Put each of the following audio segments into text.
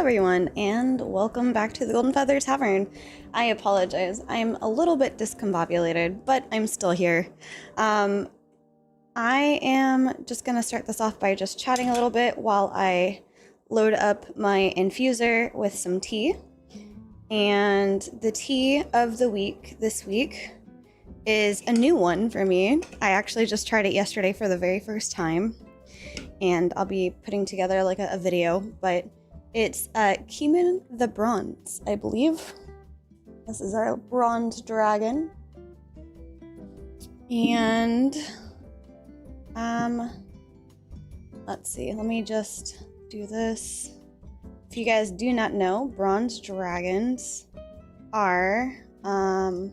everyone, and welcome back to the Golden Feather Tavern. I apologize. I'm a little bit discombobulated, but I'm still here. I am just going to start this off by just chatting a little bit while I load up my infuser with some tea. And the tea of the week this week is a new one for me. I actually just tried it yesterday for the very first time, and I'll be putting together like a video, but it's Keeman the Bronze, I believe. This is our bronze dragon. And let's see, let me just do this. If you guys do not know, bronze dragons are I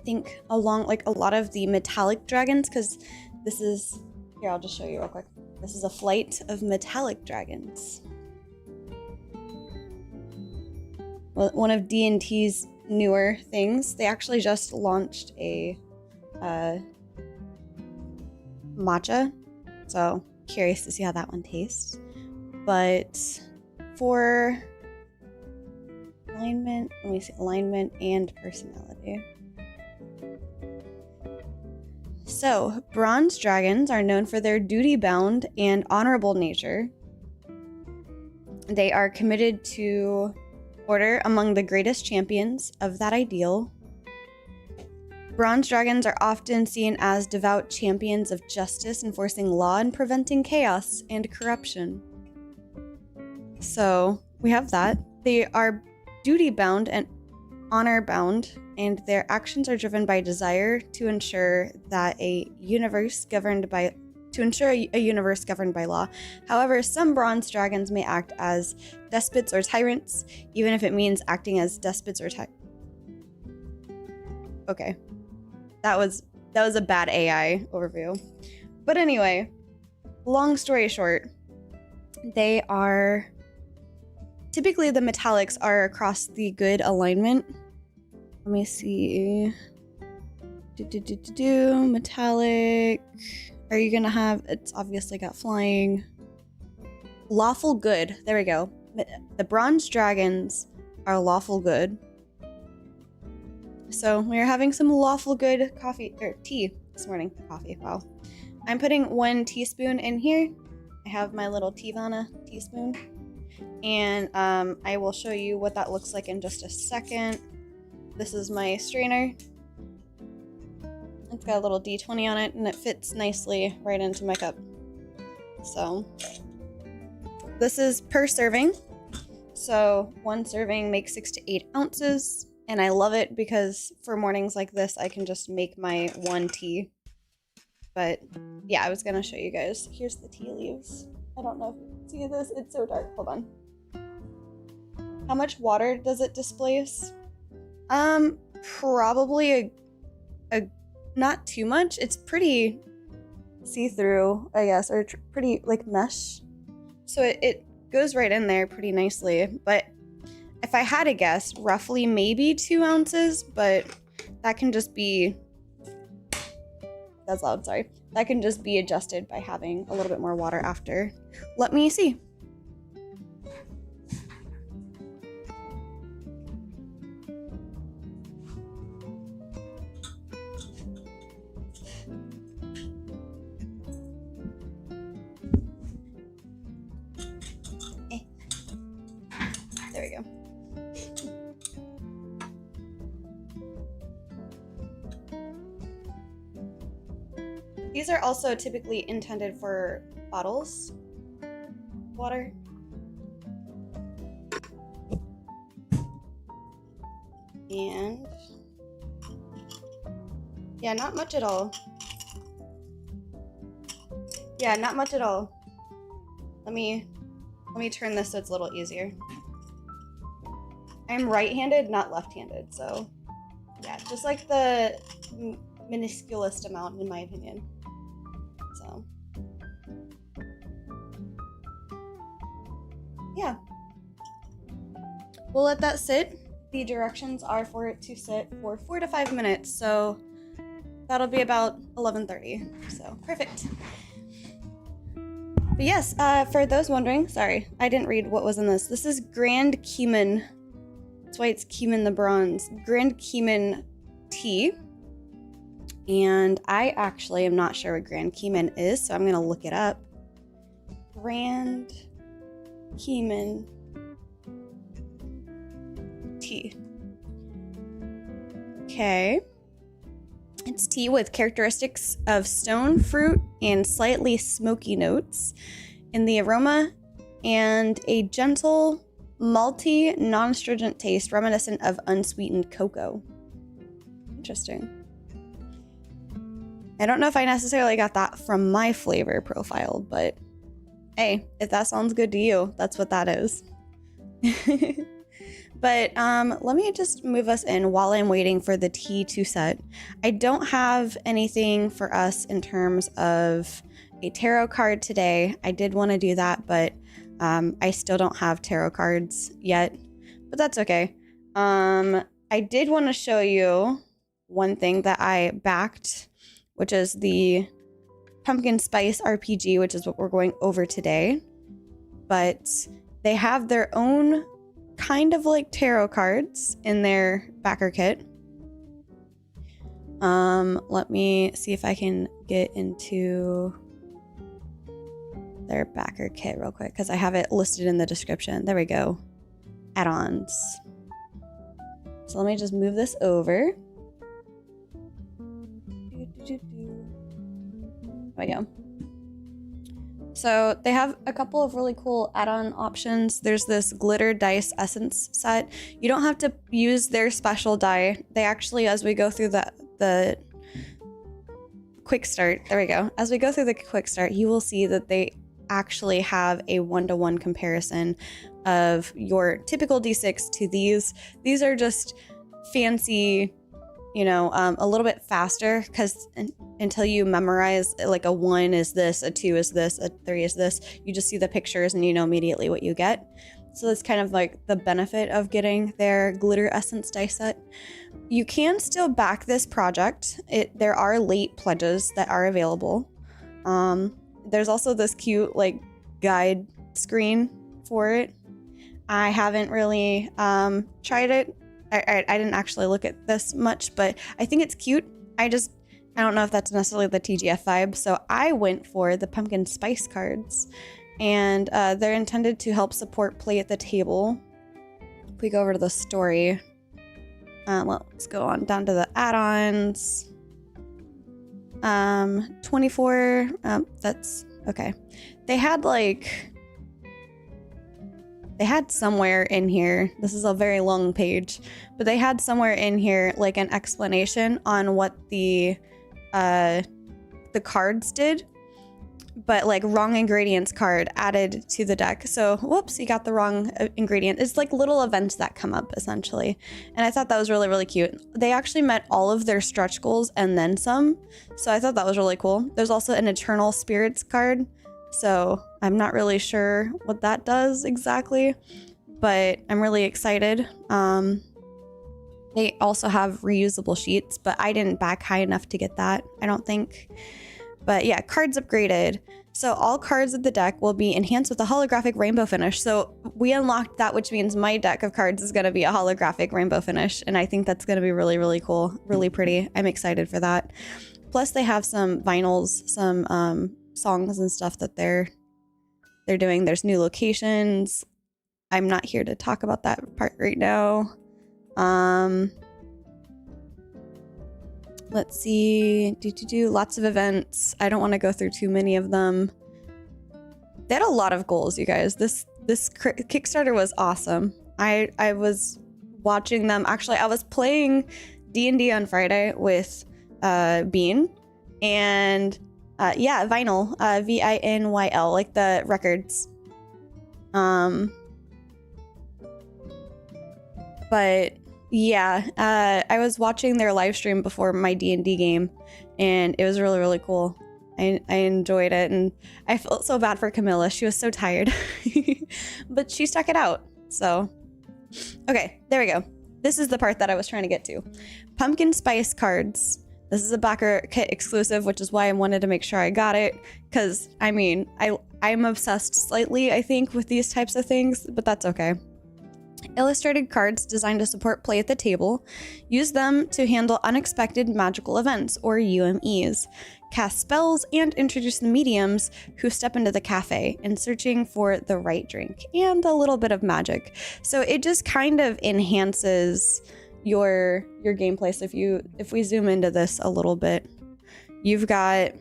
think along like a lot of the metallic dragons, because this is, here, I'll just show you real quick. This is a flight of metallic dragons. One of D&T's newer things. They actually just launched a matcha, so curious to see how that one tastes. But for alignment, let me see, alignment and personality. So, bronze dragons are known for their duty-bound and honorable nature. They are committed to order among the greatest champions of that ideal. Bronze dragons are often seen as devout champions of justice, enforcing law and preventing chaos and corruption. So, we have that. They are duty-bound and honor-bound, and their actions are driven by desire to ensure a universe governed by law. However, some bronze dragons may act as despots or tyrants, even if it means acting as despots or Okay. That was a bad AI overview. But anyway, long story short, they are typically, the metallics are across the good alignment. Let me see. Metallic. Are you gonna have, it's obviously got flying. Lawful good. There we go. The bronze dragons are lawful good. So we're having some lawful good coffee, or tea this morning. Coffee, wow. I'm putting 1 teaspoon in here. I have my little Tivana teaspoon. And I will show you what that looks like in just a second. This is my strainer. It's got a little D20 on it, and it fits nicely right into my cup. So this is per serving. So 1 serving makes 6 to 8 ounces. And I love it because for mornings like this, I can just make my 1 tea. But yeah, I was gonna show you guys. Here's the tea leaves. I don't know if you can see this. It's so dark. Hold on. How much water does it displace? Probably a not too much. It's pretty see-through, I guess, or pretty like mesh. So it goes right in there pretty nicely. But if I had to guess, roughly maybe 2 ounces, but that can just be, that's loud, sorry. That can just be adjusted by having a little bit more water after. Let me see. There we go. These are also typically intended for bottles of water. And yeah, not much at all. Yeah, not much at all. Let me turn this so it's a little easier. I'm right-handed, not left-handed, so yeah, just like the minusculest amount in my opinion. So yeah, we'll let that sit. The directions are for it to sit for 4 to 5 minutes, so that'll be about 11:30. So perfect. But yes, for those wondering, sorry, I didn't read what was in this. This is Grand Keeman. That's why it's Keeman the Bronze. Grand Keeman tea. And I actually am not sure what Grand Keeman is, so I'm going to look it up. Grand Keeman tea. Okay. It's tea with characteristics of stone fruit and slightly smoky notes in the aroma and a gentle, malty, non-astringent taste reminiscent of unsweetened cocoa. Interesting. I don't know if I necessarily got that from my flavor profile, but hey, if that sounds good to you, that's what that is. But let me just move us in while I'm waiting for the tea to set. I don't have anything for us in terms of a tarot card today. I did want to do that, but I still don't have tarot cards yet, but that's okay. I did want to show you one thing that I backed, which is the Pumpkin Spice RPG, which is what we're going over today. But they have their own kind of like tarot cards in their backer kit. Let me see if I can get into their backer kit real quick because I have it listed in the description. There we go. Add-ons. So let me just move this over. There we go. So they have a couple of really cool add-on options. There's this glitter dice essence set. You don't have to use their special die. They actually, as we go through the quick start, there we go. As we go through the quick start, you will see that they actually have a 1-to-1 comparison of your typical D6 to these. These are just fancy, you know, a little bit faster because until you memorize like a 1 is this, a 2 is this, a 3 is this, you just see the pictures and you know immediately what you get. So that's kind of like the benefit of getting their glitter essence dice set. You can still back this project. There are late pledges that are available. There's also this cute like guide screen for it. I haven't really tried it. I didn't actually look at this much, but I think it's cute. I don't know if that's necessarily the TGF vibe, so I went for the pumpkin spice cards, and they're intended to help support play at the table. If we go over to the story, let's go on down to the add-ons. 24, that's okay. They had somewhere in here, this is a very long page, but they had somewhere in here like an explanation on what the cards did, but like wrong ingredients card added to the deck. So whoops, you got the wrong ingredient. It's like little events that come up essentially. And I thought that was really, really cute. They actually met all of their stretch goals and then some. So I thought that was really cool. There's also an Eternal Spirits card. So I'm not really sure what that does exactly, but I'm really excited. They also have reusable sheets, but I didn't back high enough to get that, I don't think. But yeah, cards upgraded. So all cards of the deck will be enhanced with a holographic rainbow finish. So we unlocked that, which means my deck of cards is going to be a holographic rainbow finish. And I think that's going to be really, really cool, really pretty. I'm excited for that. Plus they have some vinyls, some songs and stuff that they're doing. There's new locations. I'm not here to talk about that part right now. Let's see. Lots of events. I don't want to go through too many of them. They had a lot of goals, you guys. This Kickstarter was awesome. I was watching them. Actually, I was playing D&D on Friday with Bean, and yeah, vinyl, VINYL, like the records. But yeah, I was watching their live stream before my D&D game, and it was really, really cool. I enjoyed it, and I felt so bad for Camilla. She was so tired, but she stuck it out. So, okay, there we go. This is the part that I was trying to get to. Pumpkin spice cards. This is a backer kit exclusive, which is why I wanted to make sure I got it. Because, I mean, I'm obsessed slightly, I think, with these types of things, but that's okay. Illustrated cards designed to support play at the table. Use them to handle unexpected magical events, or UMEs. Cast spells and introduce the mediums who step into the cafe in searching for the right drink and a little bit of magic. So it just kind of enhances your gameplay. So if we zoom into this a little bit, you've got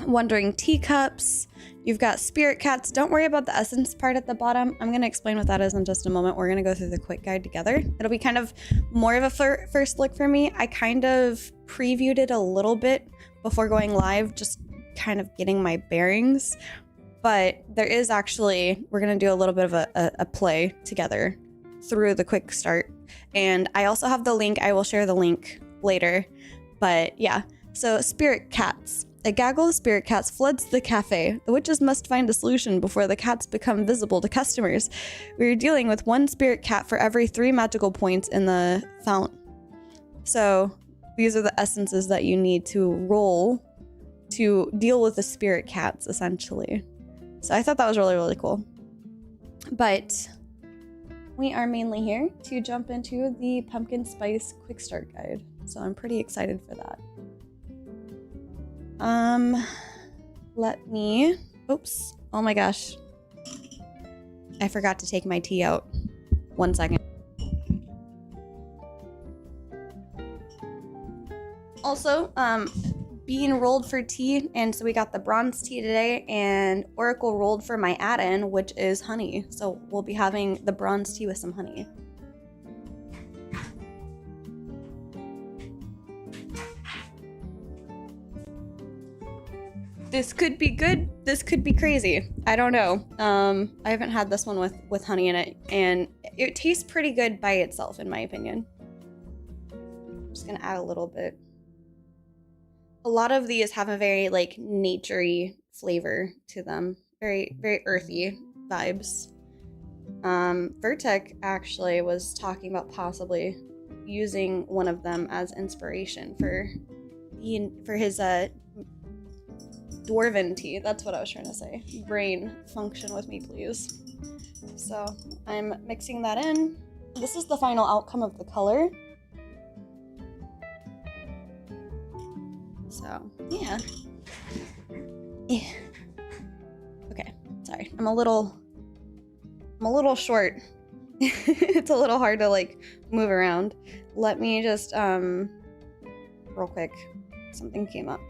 wandering teacups, you've got spirit cats. Don't worry about the essence part at the bottom. I'm going to explain what that is in just a moment. We're going to go through the quick guide together. It'll be kind of more of a first look for me. I kind of previewed it a little bit before going live, just kind of getting my bearings. But there is actually, we're going to do a little bit of a play together through the quick start. And I also have the link. I will share the link later. But yeah, so spirit cats. A gaggle of spirit cats floods the cafe. The witches must find a solution before the cats become visible to customers. We are dealing with 1 spirit cat for every 3 magical points in the fount. So these are the essences that you need to roll to deal with the spirit cats, essentially. So I thought that was really, really cool. But we are mainly here to jump into the pumpkin spice quick start guide. So I'm pretty excited for that. Let me, oops, oh my gosh. I forgot to take my tea out. 1 second. Also, being rolled for tea, and so we got the bronze tea today, and Oracle rolled for my add-in, which is honey. So we'll be having the bronze tea with some honey. This could be good. This could be crazy. I don't know. I haven't had this one with honey in it, and it tastes pretty good by itself, in my opinion. I'm just gonna add a little bit. A lot of these have a very like naturey flavor to them. Very, very earthy vibes. Vertec actually was talking about possibly using one of them as inspiration for his dwarven tea. That's what I was trying to say. Brain, function with me, please. So I'm mixing that in. This is the final outcome of the color. So yeah. Okay, sorry. I'm a little short. It's a little hard to like move around. Let me just real quick. Something came up.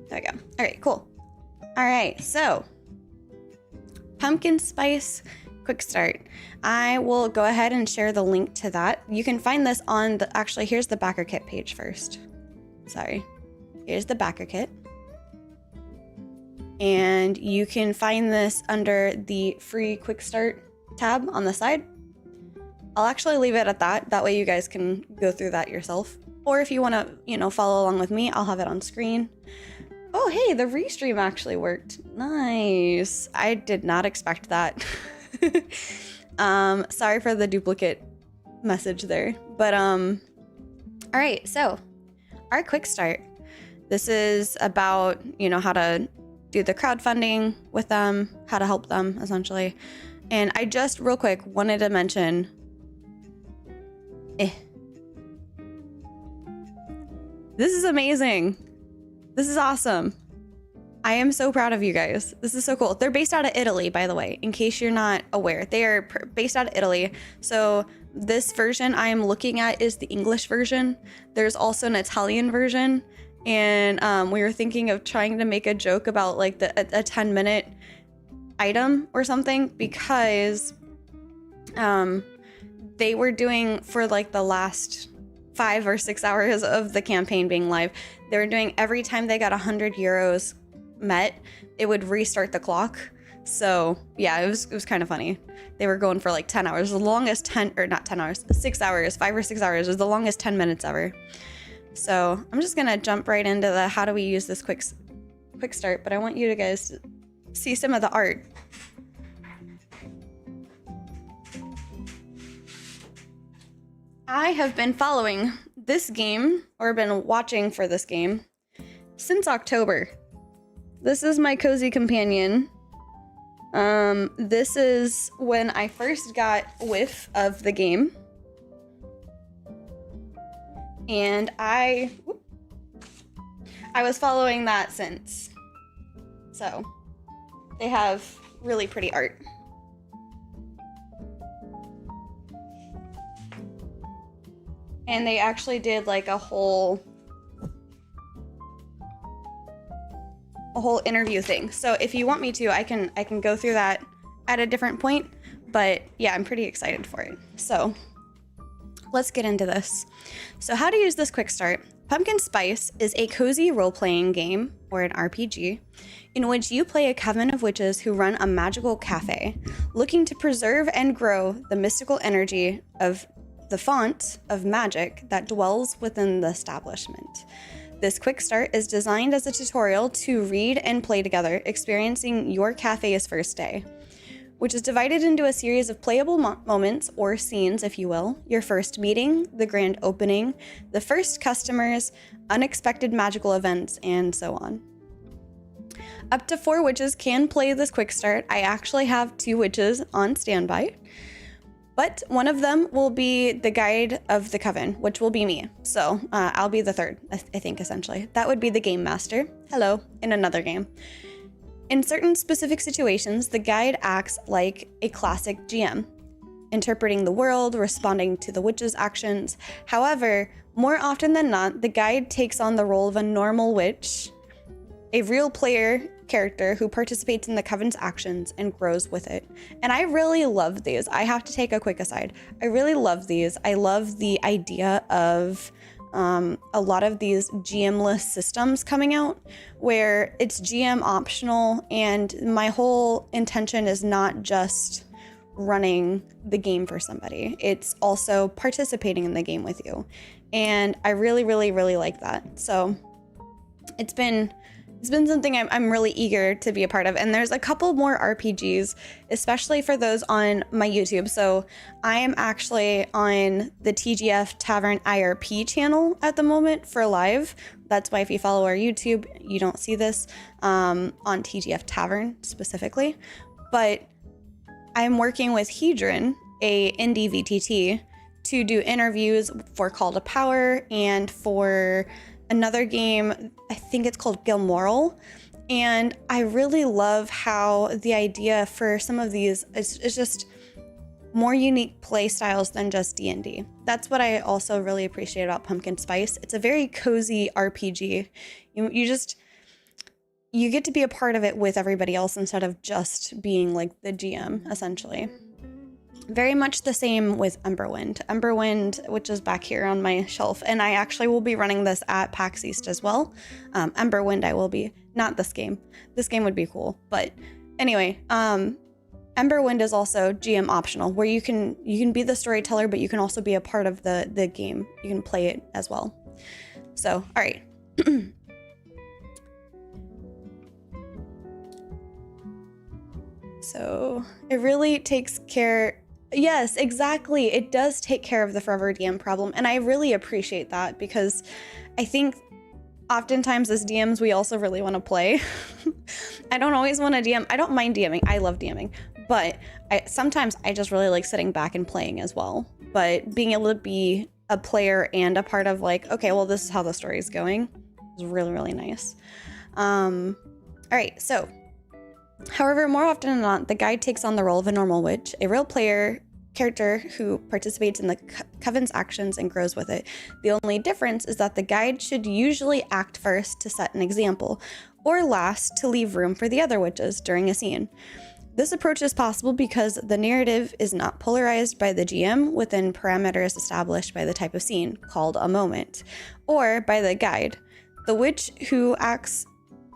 There we go. All right, cool. All right, so pumpkin spice quick start. I will go ahead and share the link to that. You can find this on the, actually, here's the backer kit page first. Sorry. Here's the backer kit. And you can find this under the free quick start tab on the side. I'll actually leave it at that. That way you guys can go through that yourself. Or if you want to, follow along with me, I'll have it on screen. Oh, hey, the restream actually worked. Nice. I did not expect that. Sorry for the duplicate message there. But, all right, so our quick start. This is about, how to do the crowdfunding with them, how to help them, essentially. And I just, real quick, wanted to mention... This is amazing. This is awesome. I am so proud of you guys. This is so cool. They're based out of Italy, by the way, in case you're not aware. They are based out of Italy. So this version I am looking at is the English version. There's also an Italian version. And we were thinking of trying to make a joke about like a 10-minute item or something, because they were doing, for like the last 5 or 6 hours of the campaign being live, they were doing every time they got 100 euros met, it would restart the clock. So yeah, it was kind of funny. They were going for like 10 hours. The longest 10, or not 10 hours, 6 hours, 5 or 6 hours was the longest 10 minutes ever. So I'm just gonna jump right into the how do we use this quick start, but I want you guys to see some of the art. I have been following this game, or been watching for this game, since October. This is my cozy companion. This is when I first got whiff of the game. And I was following that since. So, they have really pretty art. And they actually did like a whole interview thing. So if you want me to, I can go through that at a different point. But yeah, I'm pretty excited for it. So let's get into this. So how to use this quick start. Pumpkin Spice is a cozy role-playing game, or an RPG, in which you play a coven of witches who run a magical cafe, looking to preserve and grow the mystical energy of the Fount of Magic that dwells within the establishment. This quick start is designed as a tutorial to read and play together, experiencing your cafe's first day, which is divided into a series of playable moments, or scenes, if you will. Your first meeting, the grand opening, the first customers, unexpected magical events, and so on. Up to 4 witches can play this quick start. I actually have 2 witches on standby, but one of them will be the guide of the coven, which will be me. So I'll be the third, I think, essentially. That would be the game master. Hello, in another game. In certain specific situations, the guide acts like a classic GM, interpreting the world, responding to the witch's actions. However, more often than not, the guide takes on the role of a normal witch, a real player character who participates in the coven's actions and grows with it. And I really love these. I have to take a quick aside. I really love these. I love the idea of a lot of these GM-less systems coming out where it's GM optional, and my whole intention is not just running the game for somebody. It's also participating in the game with you. And I really, really, really like that. So it's been something I'm really eager to be a part of. And there's a couple more RPGs, especially for those on my YouTube. So I am actually on the TGF Tavern IRP channel at the moment for live. That's why if you follow our YouTube, you don't see this on TGF Tavern specifically. But I'm working with Hedron, a indie VTT, to do interviews for Call to Power and for another game, I think it's called Gilmoral. And I really love how the idea for some of these is just more unique play styles than just D&D. That's what I also really appreciate about Pumpkin Spice. It's a very cozy RPG. You get to be a part of it with everybody else instead of just being like the GM, essentially. Very much the same with Emberwind. Emberwind, which is back here on my shelf, and I actually will be running this at PAX East as well. Emberwind I will be, not this game. This game would be cool, but anyway, Emberwind is also GM optional, where you can be the storyteller, but you can also be a part of the game. You can play it as well. So, all right. So it really takes care. Yes, exactly. It does take care of the forever DM problem. And I really appreciate that, because I think oftentimes as DMs, we also really want to play. I don't always want to DM. I don't mind DMing. I love DMing. But sometimes I just really like sitting back and playing as well. But being able to be a player and a part of like, okay, well, this is how the story is going is really, really nice. All right, so however, more often than not, the guide takes on the role of a normal witch, a real player character who participates in the coven's actions and grows with it. The only difference is that the guide should usually act first to set an example, or last to leave room for the other witches during a scene. This approach is possible because the narrative is not polarized by the GM within parameters established by the type of scene, called a moment, or by the guide. The witch who acts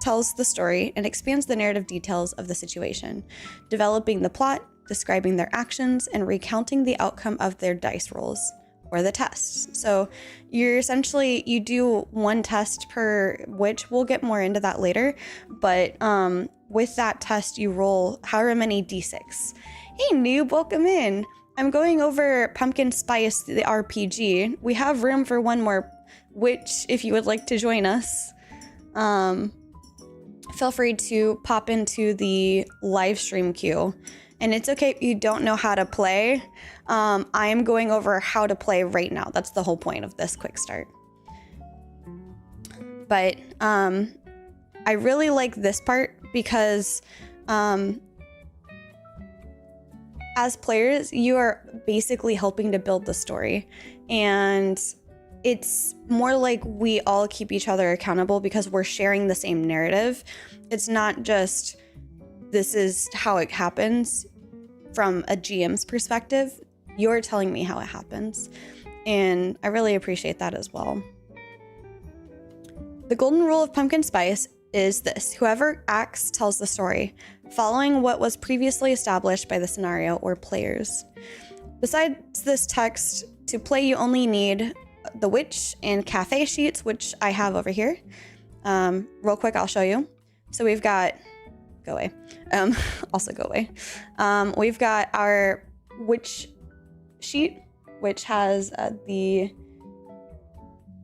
tells the story and expands the narrative details of the situation, developing the plot, describing their actions, and recounting the outcome of their dice rolls or the tests. So you're essentially, you do one test per witch. We'll get more into that later, but with that test, you roll however many d6. Hey, noob, welcome in. I'm going over Pumpkin Spice, the RPG. We have room for one more witch if you would like to join us. Feel free to pop into the live stream queue. And it's okay if you don't know how to play. I am going over how to play right now. That's the whole point of this quick start. But I really like this part because as players, you are basically helping to build the story. And it's more like we all keep each other accountable because we're sharing the same narrative. It's not just, this is how it happens from a GM's perspective. You're telling me how it happens. And I really appreciate that as well. The golden rule of Pumpkin Spice is this: whoever acts tells the story, following what was previously established by the scenario or players. Besides this text, to play you only need the witch and café sheets, which I have over here. Real quick, I'll show you. So we've got, go away. Also go away. We've got our witch sheet, which has the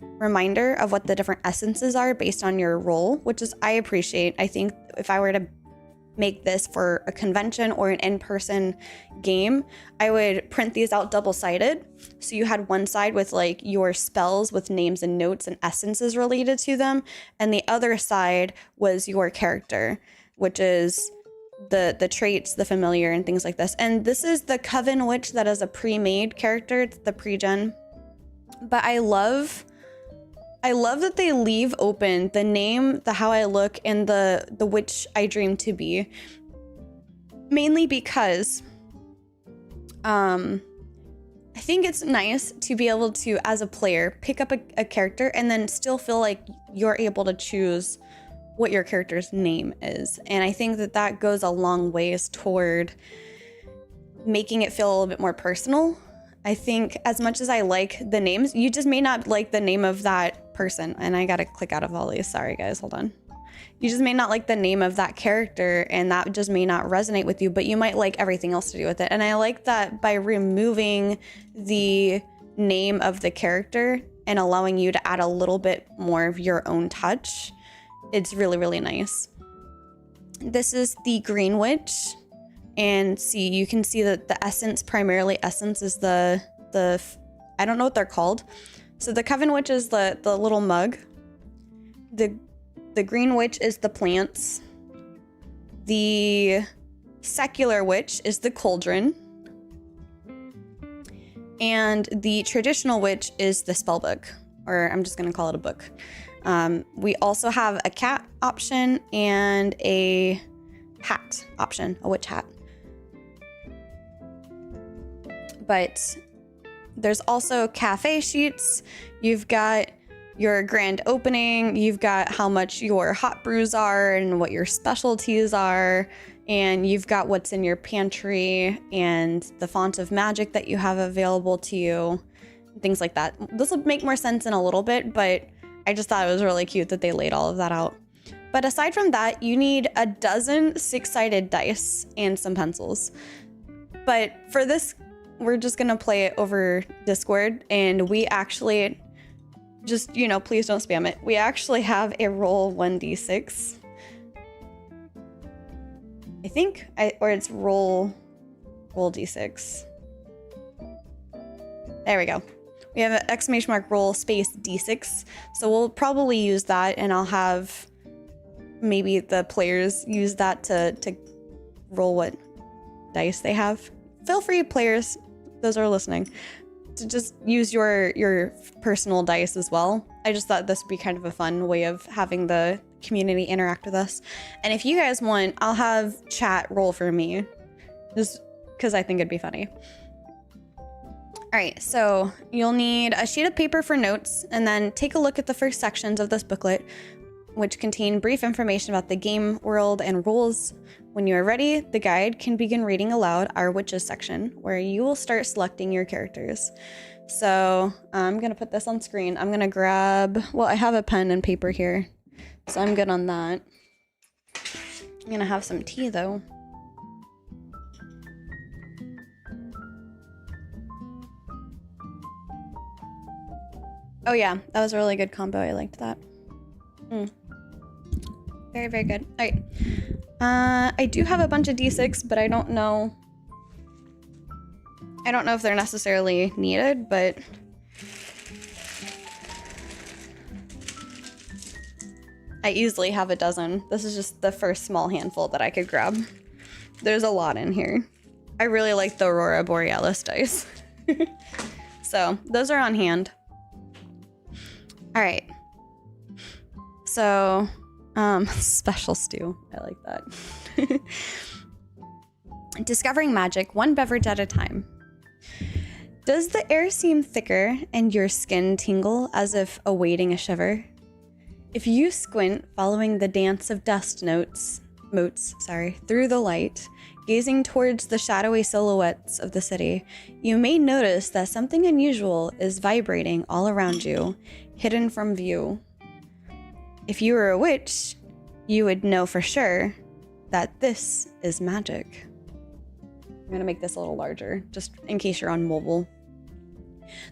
reminder of what the different essences are based on your role, which is, I appreciate. I think if I were to make this for a convention or an in-person game, I would print these out double-sided. So you had one side with like your spells with names and notes and essences related to them, and the other side was your character, which is the traits, the familiar, and things like this. And this is the Coven Witch that is a pre-made character. It's the pre-gen. But I love that they leave open the name, the how I look, and the witch I dream to be. Mainly because I think it's nice to be able to, as a player, pick up a character and then still feel like you're able to choose what your character's name is. And I think that that goes a long ways toward making it feel a little bit more personal. I think as much as I like the names, you just may not like the name of that person. And I gotta click out of all these. Sorry guys, hold on. You just may not like the name of that character, and that just may not resonate with you, but you might like everything else to do with it. And I like that by removing the name of the character and allowing you to add a little bit more of your own touch. It's really, really nice. This is the Green Witch. And see, you can see that the essence, primarily essence, is the I don't know what they're called. So the Coven Witch is the little mug. The Green Witch is the plants. The Secular Witch is the cauldron. And the Traditional Witch is the spell book, or I'm just gonna call it a book. We also have a cat option and a hat option, a witch hat. But there's also cafe sheets. You've got your grand opening. You've got how much your hot brews are and what your specialties are. And you've got what's in your pantry and the Fount of Magic that you have available to you. Things like that. This will make more sense in a little bit, but I just thought it was really cute that they laid all of that out. But aside from that, you need a dozen 6-sided dice and some pencils. But for this, we're just gonna play it over Discord, and we actually just, you know, please don't spam it. We actually have a roll 1d6. I think, or it's roll d6. There we go. We have an exclamation mark roll space d6. So we'll probably use that, and I'll have maybe the players use that to roll what dice they have. Feel free, players, those are listening, to just use your personal dice as well. I just thought this would be kind of a fun way of having the community interact with us. And if you guys want, I'll have chat roll for me, just because I think it'd be funny. All right, so you'll need a sheet of paper for notes, and then take a look at the first sections of this booklet. which contain brief information about the game world and rules. When you are ready, the guide can begin reading aloud our witches section, where you will start selecting your characters. So I'm going to put this on screen. I'm going to grab, well, I have a pen and paper here, so I'm good on that. I'm going to have some tea, though. Oh yeah, that was a really good combo. I liked that. Very, very good. All right. I do have a bunch of D6, but I don't know if they're necessarily needed, but I easily have a dozen. This is just the first small handful that I could grab. There's a lot in here. I really like the Aurora Borealis dice. So those are on hand. All right. So, special stew. I like that. Discovering magic one beverage at a time. Does the air seem thicker and your skin tingle as if awaiting a shiver? If you squint, following the dance of dust motes, through the light, gazing towards the shadowy silhouettes of the city, you may notice that something unusual is vibrating all around you, hidden from view. If you were a witch, you would know for sure that this is magic. I'm going to make this a little larger, just in case you're on mobile.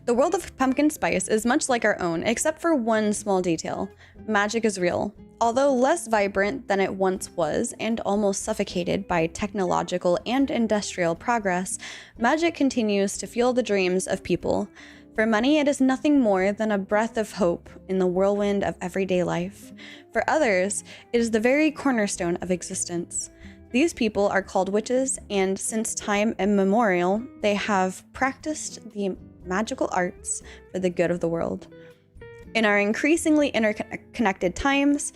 The world of pumpkin spice is much like our own, except for one small detail. Magic is real. Although less vibrant than it once was, and almost suffocated by technological and industrial progress, magic continues to fuel the dreams of people. For many, it is nothing more than a breath of hope in the whirlwind of everyday life. For others, it is the very cornerstone of existence. These people are called witches, and since time immemorial, they have practiced the magical arts for the good of the world. In our increasingly interconnected times,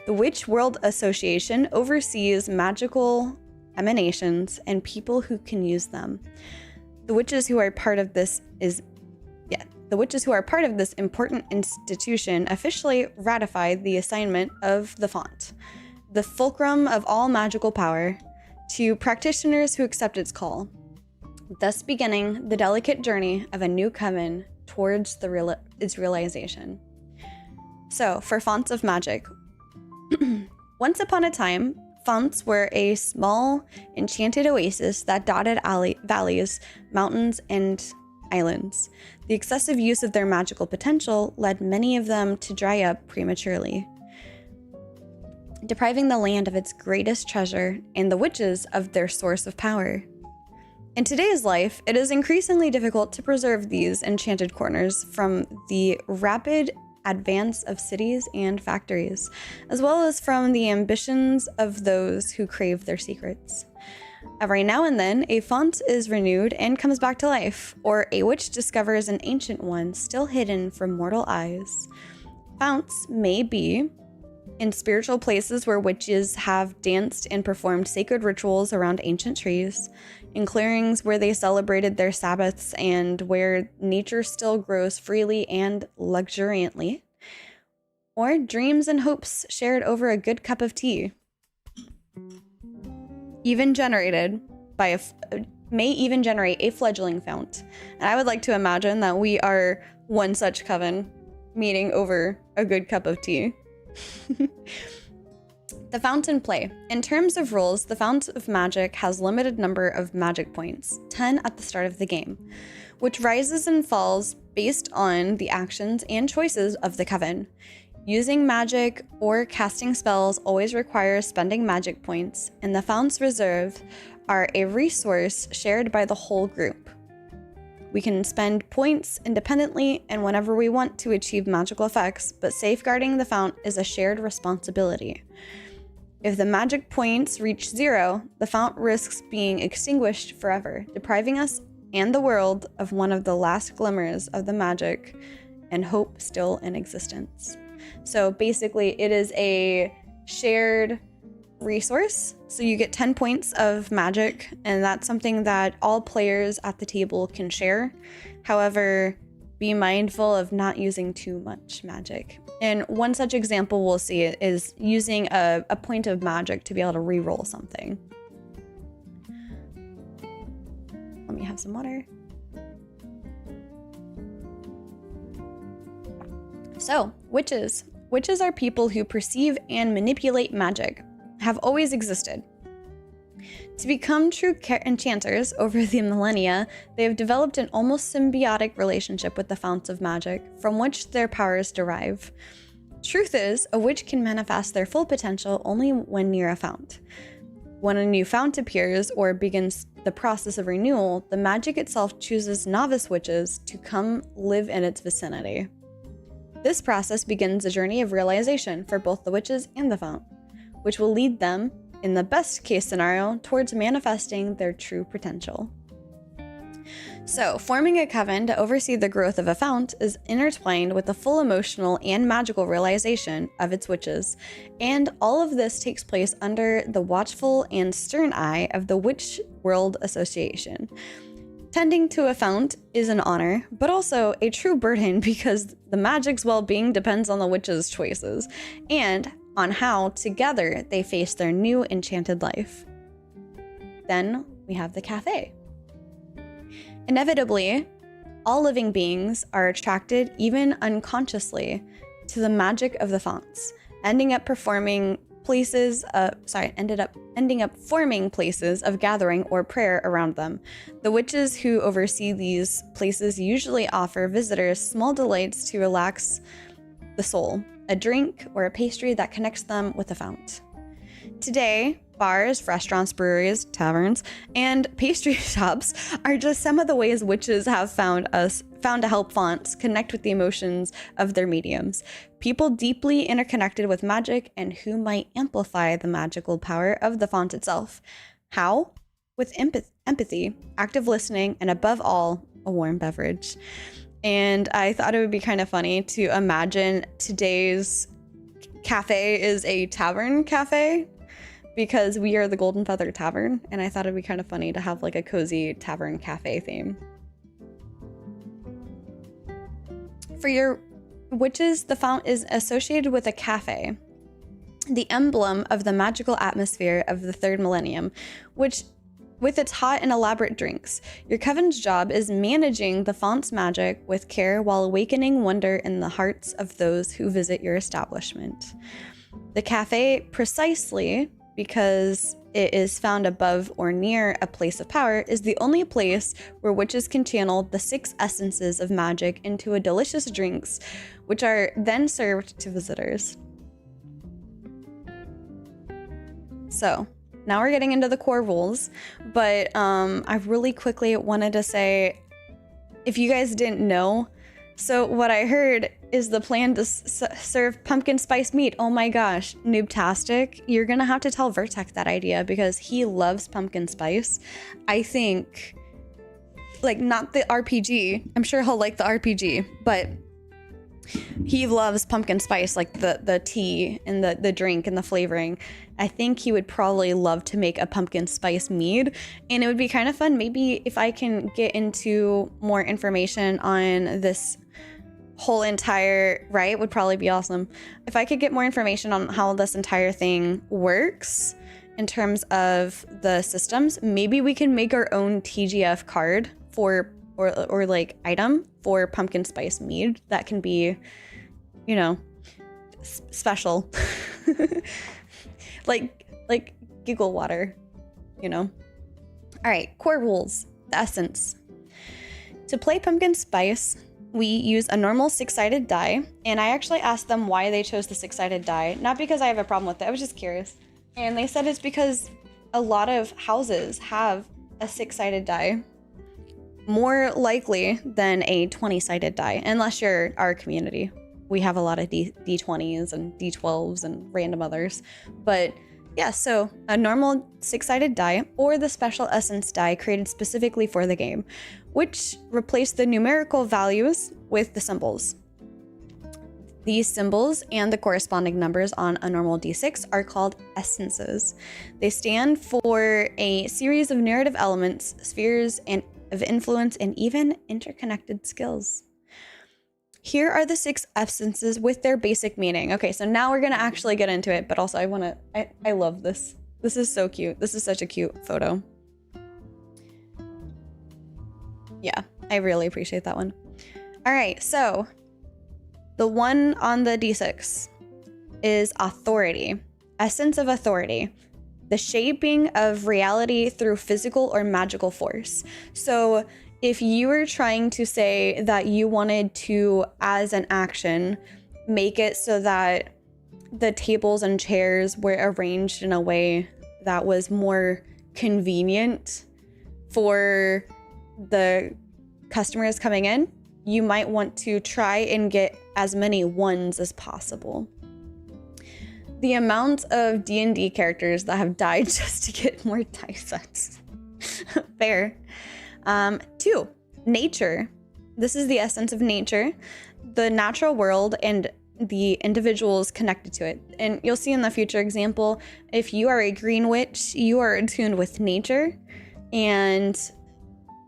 the Witch World Association oversees magical emanations and people who can use them. The witches who are part of this important institution officially ratified the assignment of the font, the fulcrum of all magical power, to practitioners who accept its call, thus beginning the delicate journey of a new coven towards its realization. So, for Founts of Magic. Once upon a time, founts were a small, enchanted oasis that dotted valleys, mountains, and islands. The excessive use of their magical potential led many of them to dry up prematurely, depriving the land of its greatest treasure and the witches of their source of power. In today's life, it is increasingly difficult to preserve these enchanted corners from the rapid advance of cities and factories, as well as from the ambitions of those who crave their secrets. Every now and then, a font is renewed and comes back to life, or a witch discovers an ancient one still hidden from mortal eyes. Founts may be in spiritual places where witches have danced and performed sacred rituals around ancient trees, in clearings where they celebrated their Sabbaths and where nature still grows freely and luxuriantly, or dreams and hopes shared over a good cup of tea, may even generate a fledgling fount. And I would like to imagine that we are one such coven meeting over a good cup of tea. The fountain play. In terms of rules, the Fount of Magic has limited number of magic points, 10 at the start of the game, which rises and falls based on the actions and choices of the coven. Using magic or casting spells always requires spending magic points, and the Founts Reserve are a resource shared by the whole group. We can spend points independently and whenever we want to achieve magical effects, but safeguarding the fount is a shared responsibility. If the magic points reach 0, the fount risks being extinguished forever, depriving us and the world of one of the last glimmers of the magic and hope still in existence. So basically, it is a shared resource. So you get 10 points of magic, and that's something that all players at the table can share. However, be mindful of not using too much magic. And one such example we'll see is using a point of magic to be able to re-roll something. Let me have some water. So, witches. Witches are people who perceive and manipulate magic, have always existed. To become true enchanters over the millennia, they have developed an almost symbiotic relationship with the Fount of Magic, from which their powers derive. Truth is, a witch can manifest their full potential only when near a fount. When a new fount appears or begins the process of renewal, the magic itself chooses novice witches to come live in its vicinity. This process begins a journey of realization for both the witches and the fount, which will lead them, in the best case scenario, towards manifesting their true potential. So, forming a coven to oversee the growth of a fount is intertwined with the full emotional and magical realization of its witches, and all of this takes place under the watchful and stern eye of the Witch World Association. Tending to a fount is an honor, but also a true burden because the magic's well-being depends on the witches' choices, and on how, together, they face their new enchanted life. Then we have the café. Inevitably, all living beings are attracted, even unconsciously, to the magic of the founts, ending up forming places of gathering or prayer around them. The witches who oversee these places usually offer visitors small delights to relax the soul, a drink or a pastry that connects them with the fount. Today, bars, restaurants, breweries, taverns, and pastry shops are just some of the ways witches have found to help founts connect with the emotions of their mediums. People deeply interconnected with magic and who might amplify the magical power of the fount itself. How? With empathy, active listening, and above all, a warm beverage. And I thought it would be kind of funny to imagine today's cafe is a tavern cafe, because we are the Golden Feather Tavern, and I thought it'd be kind of funny to have like a cozy tavern cafe theme. For your witches, the fount is associated with a cafe, the emblem of the magical atmosphere of the third millennium, which with its hot and elaborate drinks. Your coven's job is managing the faunt's magic with care while awakening wonder in the hearts of those who visit your establishment. The cafe, precisely because it is found above or near a place of power, is the only place where witches can channel the 6 essences of magic into a delicious drinks, which are then served to visitors. So, now we're getting into the core rules, but I really quickly wanted to say, if you guys didn't know, so what I heard is the plan to serve pumpkin spice meat. Oh my gosh, noobtastic. You're gonna have to tell Vertek that idea because he loves pumpkin spice. I think, like, not the RPG. I'm sure he'll like the RPG, but he loves pumpkin spice, like the tea and the drink and the flavoring. I think he would probably love to make a pumpkin spice mead, and it would be kind of fun. Maybe if I can get into more information on this whole entire, right, would probably be awesome. If I could get more information on how this entire thing works in terms of the systems, maybe we can make our own TGF card for or like item for pumpkin spice mead that can be, you know, special. like giggle water, you know. All right, core rules. The essence. To play pumpkin spice, we use a normal 6-sided die, and I actually asked them why they chose the 6-sided die. Not because I have a problem with it, I was just curious. And they said it's because a lot of houses have a 6-sided die, more likely than a 20-sided die, unless you're our community. We have a lot of D20s and D12s and random others. But yeah, so a normal 6-sided die or the special essence die created specifically for the game, which replace the numerical values with the symbols. These symbols and the corresponding numbers on a normal D6 are called essences. They stand for a series of narrative elements, spheres, and of influence, and even interconnected skills. Here are the 6 essences with their basic meaning. Okay, so now we're gonna actually get into it, but also I love this. This is so cute. This is such a cute photo. Yeah, I really appreciate that one. All right, so the one on the D6 is authority, essence of authority, the shaping of reality through physical or magical force. So if you were trying to say that you wanted to, as an action, make it so that the tables and chairs were arranged in a way that was more convenient for the customers coming in, you might want to try and get as many ones as possible. The amount of D&D characters that have died just to get more dice sets. Fair. 2, nature. This is the essence of nature, the natural world and the individuals connected to it. And you'll see in the future example, if you are a green witch, you are attuned with nature. And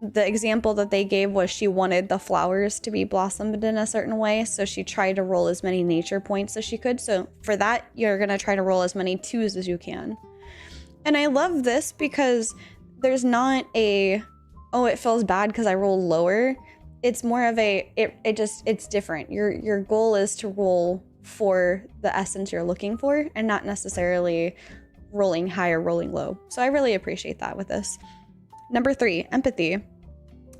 the example that they gave was she wanted the flowers to be blossomed in a certain way, so she tried to roll as many nature points as she could. So for that, you're going to try to roll as many 2s as you can. And I love this because there's not a, oh, it feels bad because I roll lower. It's more of a, it's different. Your goal is to roll for the essence you're looking for and not necessarily rolling high or rolling low. So I really appreciate that with this. Number 3, empathy.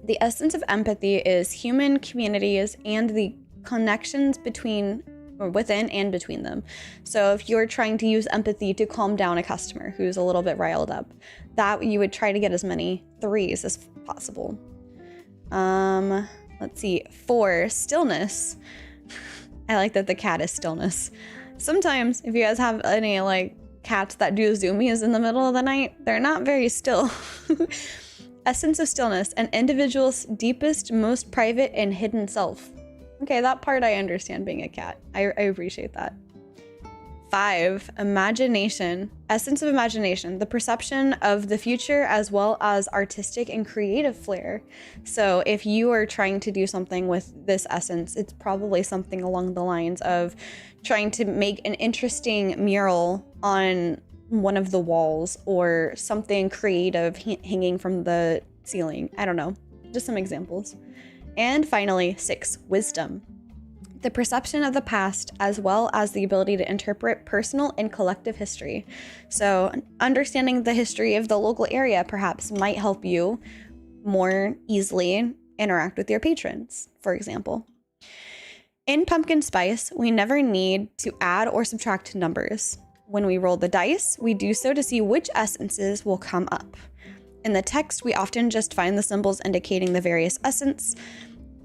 The essence of empathy is human communities and the connections between or within and between them. So if you're trying to use empathy to calm down a customer who's a little bit riled up, that you would try to get as many 3s as possible. Let's see, 4, stillness. I like that the cat is stillness. Sometimes if you guys have any like cats that do zoomies in the middle of the night, they're not very still. Essence of stillness, an individual's deepest, most private and hidden self. Okay, that part I understand being a cat. I appreciate that. 5, imagination. Essence of imagination, the perception of the future as well as artistic and creative flair. So if you are trying to do something with this essence, it's probably something along the lines of trying to make an interesting mural on one of the walls or something creative hanging from the ceiling. I don't know, just some examples. And finally, 6, wisdom. The perception of the past, as well as the ability to interpret personal and collective history. So understanding the history of the local area perhaps might help you more easily interact with your patrons, for example. In pumpkin spice, we never need to add or subtract numbers. When we roll the dice, we do so to see which essences will come up. In the text, we often just find the symbols indicating the various essence.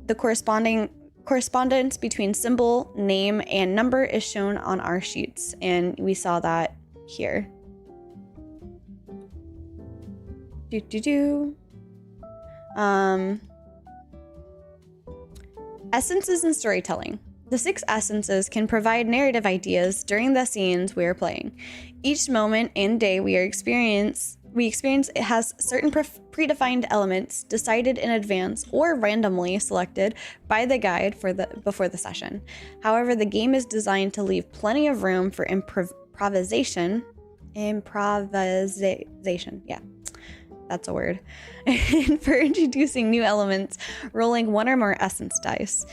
The correspondence between symbol, name, and number is shown on our sheets, and we saw that here. Essences and storytelling. The 6 essences can provide narrative ideas during the scenes we are playing. Each moment and day we experience it has certain predefined elements decided in advance or randomly selected by the guide before the session. However, the game is designed to leave plenty of room for improvisation. Improvisation, yeah. That's a word. And for introducing new elements, rolling 1 or more essence dice.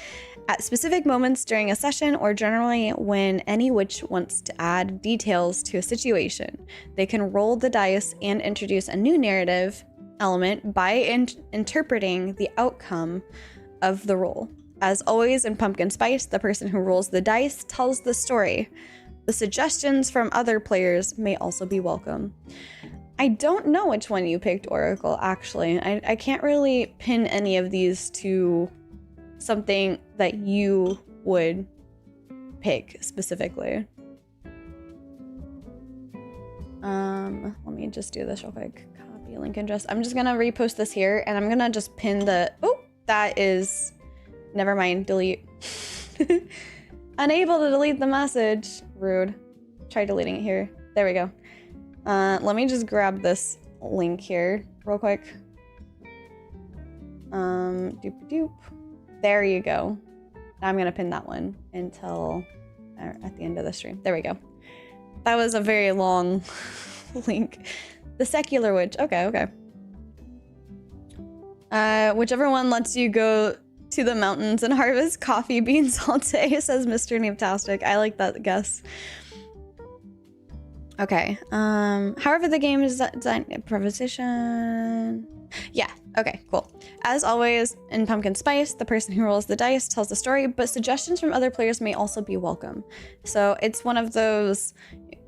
At specific moments during a session, or generally when any witch wants to add details to a situation, they can roll the dice and introduce a new narrative element by interpreting the outcome of the roll. As always in Pumpkin Spice, the person who rolls the dice tells the story. The suggestions from other players may also be welcome. I don't know which one you picked, Oracle, actually. I can't really pin any of these to something that you would pick specifically. Let me just do this real quick. Copy link address. I'm just gonna repost this here and I'm gonna just pin the, oh, that is, never mind, delete. Unable to delete the message. Rude. Try deleting it here. There we go. Let me just grab this link here real quick. Doop doop. There you go. I'm going to pin that one until at the end of the stream. There we go. That was a very long link. The secular witch. Okay. Whichever one lets you go to the mountains and harvest coffee beans all day, says Mr. Nametastic. I like that guess. Okay. However, the game is designed improvisation. Yeah. Okay, cool. As always, in Pumpkin Spice, the person who rolls the dice tells the story, but suggestions from other players may also be welcome. So it's one of those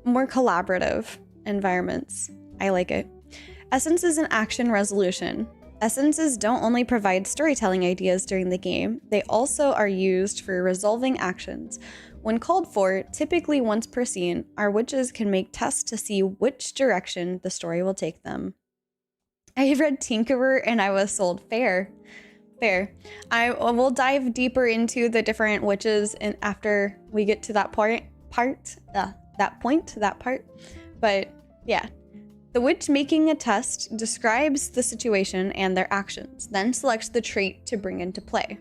more collaborative environments. I like it. Essences and action resolution. Essences don't only provide storytelling ideas during the game, they also are used for resolving actions. When called for, typically once per scene, our witches can make tests to see which direction the story will take them. I read Tinkerer and I was sold. Fair. I will dive deeper into the different witches and after we get to that part. But yeah. The witch making a test describes the situation and their actions, then selects the trait to bring into play.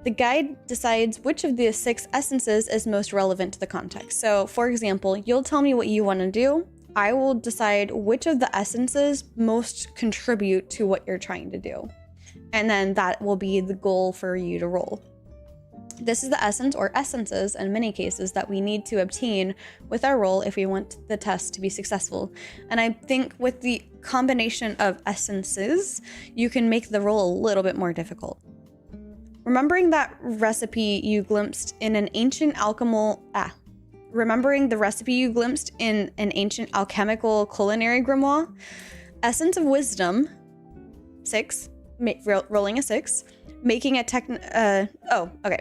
The guide decides which of the 6 essences is most relevant to the context. So, for example, you'll tell me what you want to do. I will decide which of the essences most contribute to what you're trying to do. And then that will be the goal for you to roll. This is the essence or essences in many cases that we need to obtain with our roll if we want the test to be successful. And I think with the combination of essences, you can make the roll a little bit more difficult. Remembering that recipe you glimpsed in an ancient remembering the recipe you glimpsed in an ancient alchemical culinary grimoire, essence of wisdom, 6, rolling a 6. Making a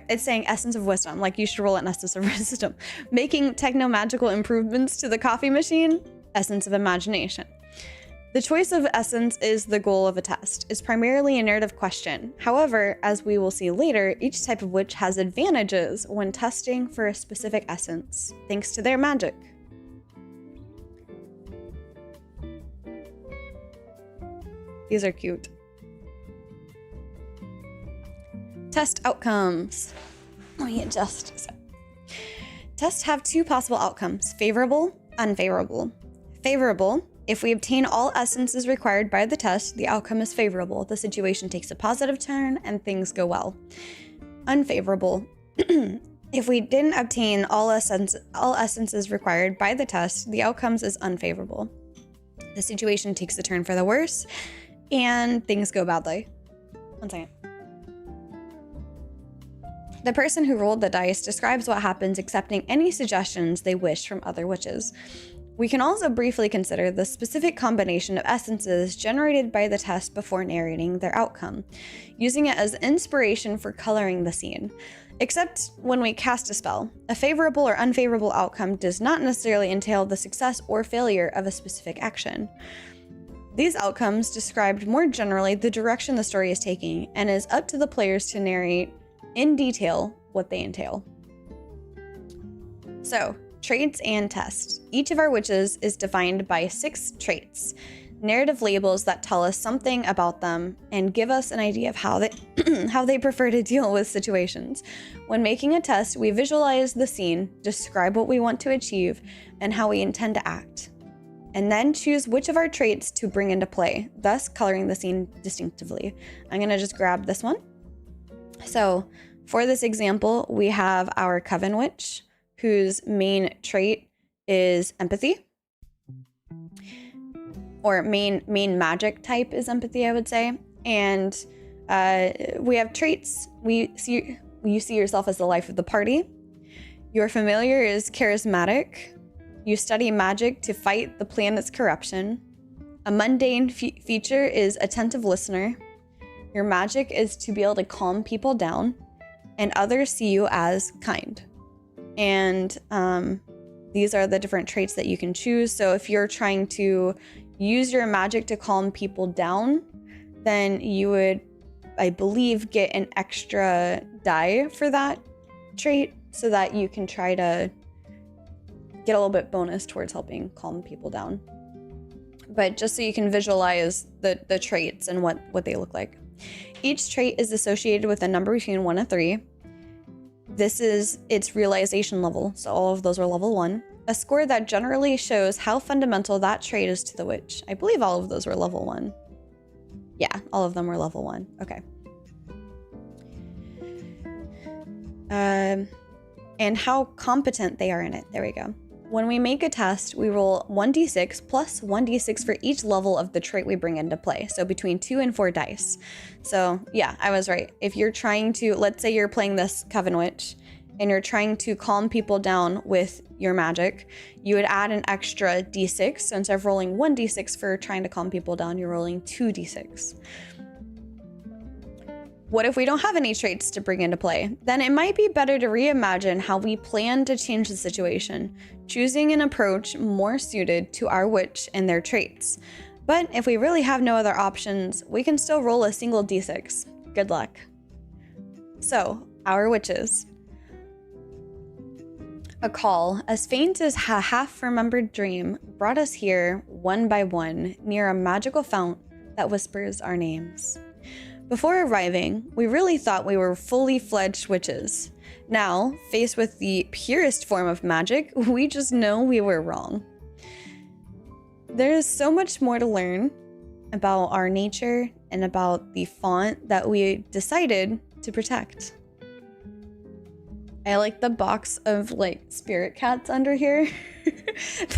it's saying essence of wisdom, like you should roll an essence of wisdom. Making techno-magical improvements to the coffee machine, essence of imagination. The choice of essence is the goal of a test. It's primarily a narrative question. However, as we will see later, each type of witch has advantages when testing for a specific essence, thanks to their magic. These are cute. Test outcomes. Let me adjust. Tests have 2 possible outcomes, favorable, unfavorable. Favorable, if we obtain all essences required by the test, the outcome is favorable. The situation takes a positive turn and things go well. Unfavorable, if we didn't obtain all essences required by the test, the outcomes is unfavorable. The situation takes a turn for the worse and things go badly. One second. The person who rolled the dice describes what happens, accepting any suggestions they wish from other witches. We can also briefly consider the specific combination of essences generated by the test before narrating their outcome, using it as inspiration for coloring the scene. Except when we cast a spell, a favorable or unfavorable outcome does not necessarily entail the success or failure of a specific action. These outcomes described more generally the direction the story is taking, and is up to the players to narrate in detail what they entail. So, traits and tests. Each of our witches is defined by 6 traits, narrative labels that tell us something about them and give us an idea of how they prefer to deal with situations. When making a test, we visualize the scene, describe what we want to achieve, and how we intend to act, and then choose which of our traits to bring into play, thus coloring the scene distinctively. I'm gonna just grab this one. So for this example, we have our coven witch, whose main trait is empathy, or main magic type is empathy, I would say. And we have traits. You see yourself as the life of the party. Your familiar is charismatic. You study magic to fight the planet's corruption. A mundane feature is attentive listener. Your magic is to be able to calm people down, and others see you as kind. And these are the different traits that you can choose. So if you're trying to use your magic to calm people down, then you would, I believe, get an extra die for that trait so that you can try to get a little bit bonus towards helping calm people down. But just so you can visualize the traits and what they look like. Each trait is associated with a number between 1 and 3. This is its realization level, so all of those are level 1. A score that generally shows how fundamental that trait is to the witch. I believe all of those were level 1. Yeah, all of them were level 1. Okay. And how competent they are in it. There we go. When we make a test, we roll 1d6 plus 1d6 for each level of the trait we bring into play. So between 2 and 4 dice. So yeah, I was right. If you're trying to, let's say you're playing this Coven Witch and you're trying to calm people down with your magic, you would add an extra d6. So instead of rolling 1d6 for trying to calm people down, you're rolling 2d6. What if we don't have any traits to bring into play? Then it might be better to reimagine how we plan to change the situation, choosing an approach more suited to our witch and their traits. But if we really have no other options, we can still roll a single d6. Good luck. So, our witches. A call, as faint as a half-remembered dream, brought us here, one by one, near a magical fount that whispers our names. Before arriving, we really thought we were fully fledged witches. Now, faced with the purest form of magic, we just know we were wrong. There is so much more to learn about our nature and about the font that we decided to protect. I like the box of like spirit cats under here.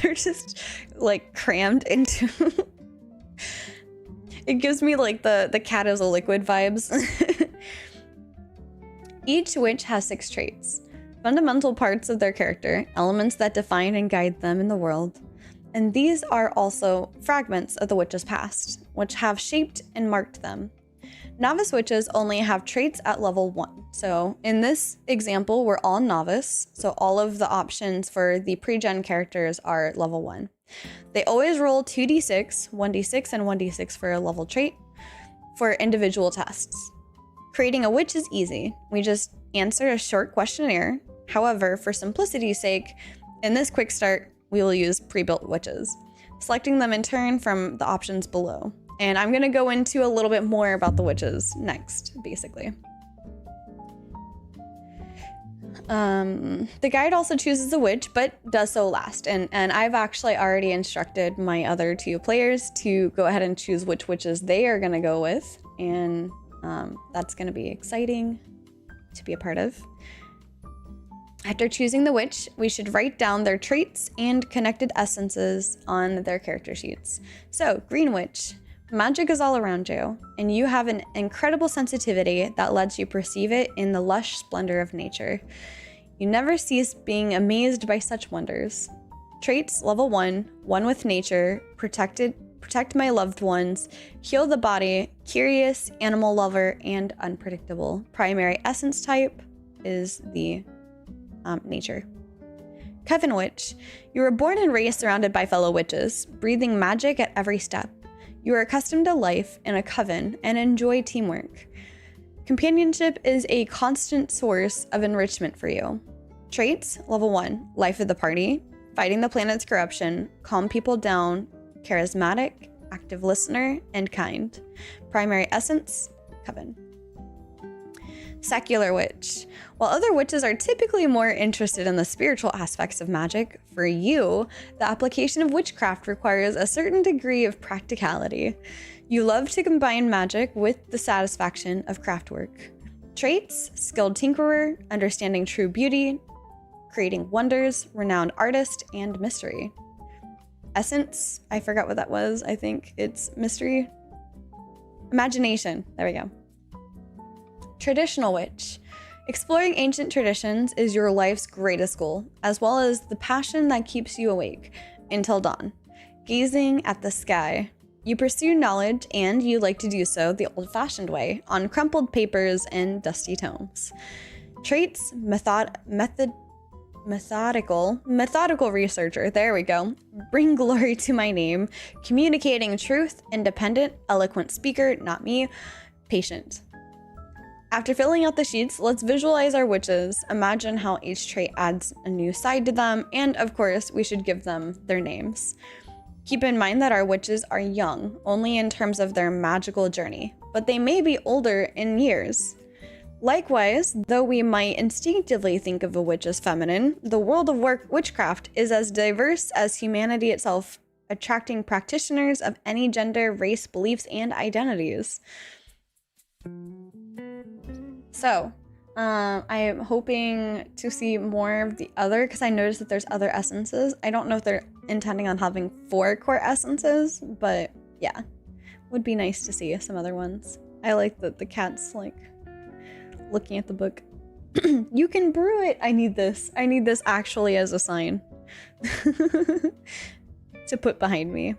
They're just like crammed into... It gives me like the cat is a liquid vibes. Each witch has 6 traits, fundamental parts of their character, elements that define and guide them in the world. And these are also fragments of the witch's past, which have shaped and marked them. Novice witches only have traits at level 1. So in this example, we're all novice. So all of the options for the pre-gen characters are level 1. They always roll 2d6, 1d6, and 1d6 for a level trait for individual tests. Creating a witch is easy. We just answer a short questionnaire. However, for simplicity's sake, in this quick start, we will use pre-built witches, selecting them in turn from the options below. And I'm going to go into a little bit more about the witches next, basically. The guide also chooses a witch, but does so last. And I've actually already instructed my other 2 players to go ahead and choose which witches they are going to go with. And that's going to be exciting to be a part of. After choosing the witch, we should write down their traits and connected essences on their character sheets. So, Green Witch. Magic is all around you, and you have an incredible sensitivity that lets you perceive it in the lush splendor of nature. You never cease being amazed by such wonders. Traits, level 1, one with nature, protect my loved ones, heal the body, curious, animal lover, and unpredictable. Primary essence type is the nature. Coven Witch. You were born and raised surrounded by fellow witches, breathing magic at every step. You are accustomed to life in a coven and enjoy teamwork. Companionship is a constant source of enrichment for you. Traits, level 1, life of the party, fighting the planet's corruption, calm people down, charismatic, active listener, and kind. Primary essence, coven. Secular Witch. While other witches are typically more interested in the spiritual aspects of magic, for you, the application of witchcraft requires a certain degree of practicality. You love to combine magic with the satisfaction of craftwork. Traits, skilled tinkerer, understanding true beauty, creating wonders, renowned artist, and mystery. Essence, I forgot what that was. I think it's mystery. Imagination, there we go. Traditional Witch. Exploring ancient traditions is your life's greatest goal, as well as the passion that keeps you awake until dawn. Gazing at the sky. You pursue knowledge, and you like to do so the old-fashioned way, on crumpled papers and dusty tomes. Traits, methodical researcher, there we go. Bring glory to my name. Communicating truth, independent, eloquent speaker, not me, patient. After filling out the sheets, let's visualize our witches, imagine how each trait adds a new side to them, and of course, we should give them their names. Keep in mind that our witches are young, only in terms of their magical journey, but they may be older in years. Likewise, though we might instinctively think of a witch as feminine, the world of witchcraft is as diverse as humanity itself, attracting practitioners of any gender, race, beliefs, and identities. So, I am hoping to see more of the other, because I noticed that there's other essences. I don't know if they're intending on having 4 core essences, but yeah, would be nice to see some other ones. I like that the cat's like looking at the book. You can brew it. I need this. I need this actually as a sign to put behind me.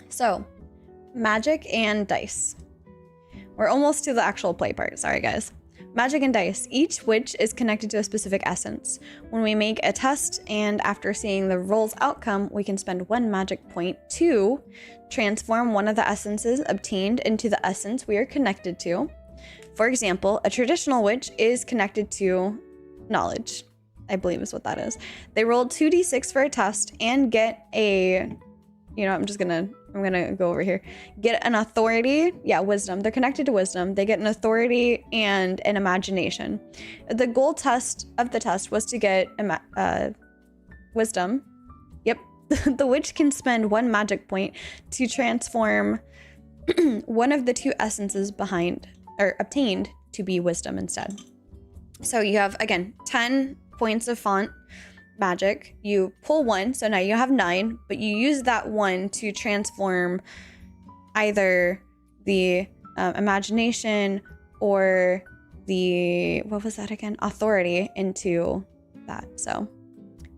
So, magic and dice. We're almost to the actual play part. Sorry, guys. Magic and dice. Each witch is connected to a specific essence. When we make a test and after seeing the roll's outcome, we can spend 1 magic point to transform one of the essences obtained into the essence we are connected to. For example, a traditional witch is connected to knowledge, I believe is what that is. They rolled 2d6 for a test and get a, I'm gonna go over here. Get an authority, wisdom. They're connected to wisdom. They get an authority and an imagination. The goal of the test was to get wisdom. Yep. The witch can spend 1 magic point to transform one of the 2 essences obtained to be wisdom instead. So you have, again, 10 points of font magic. You pull 1, so now you have 9, but you use that 1 to transform either the imagination or the, what was that again? Authority into that. So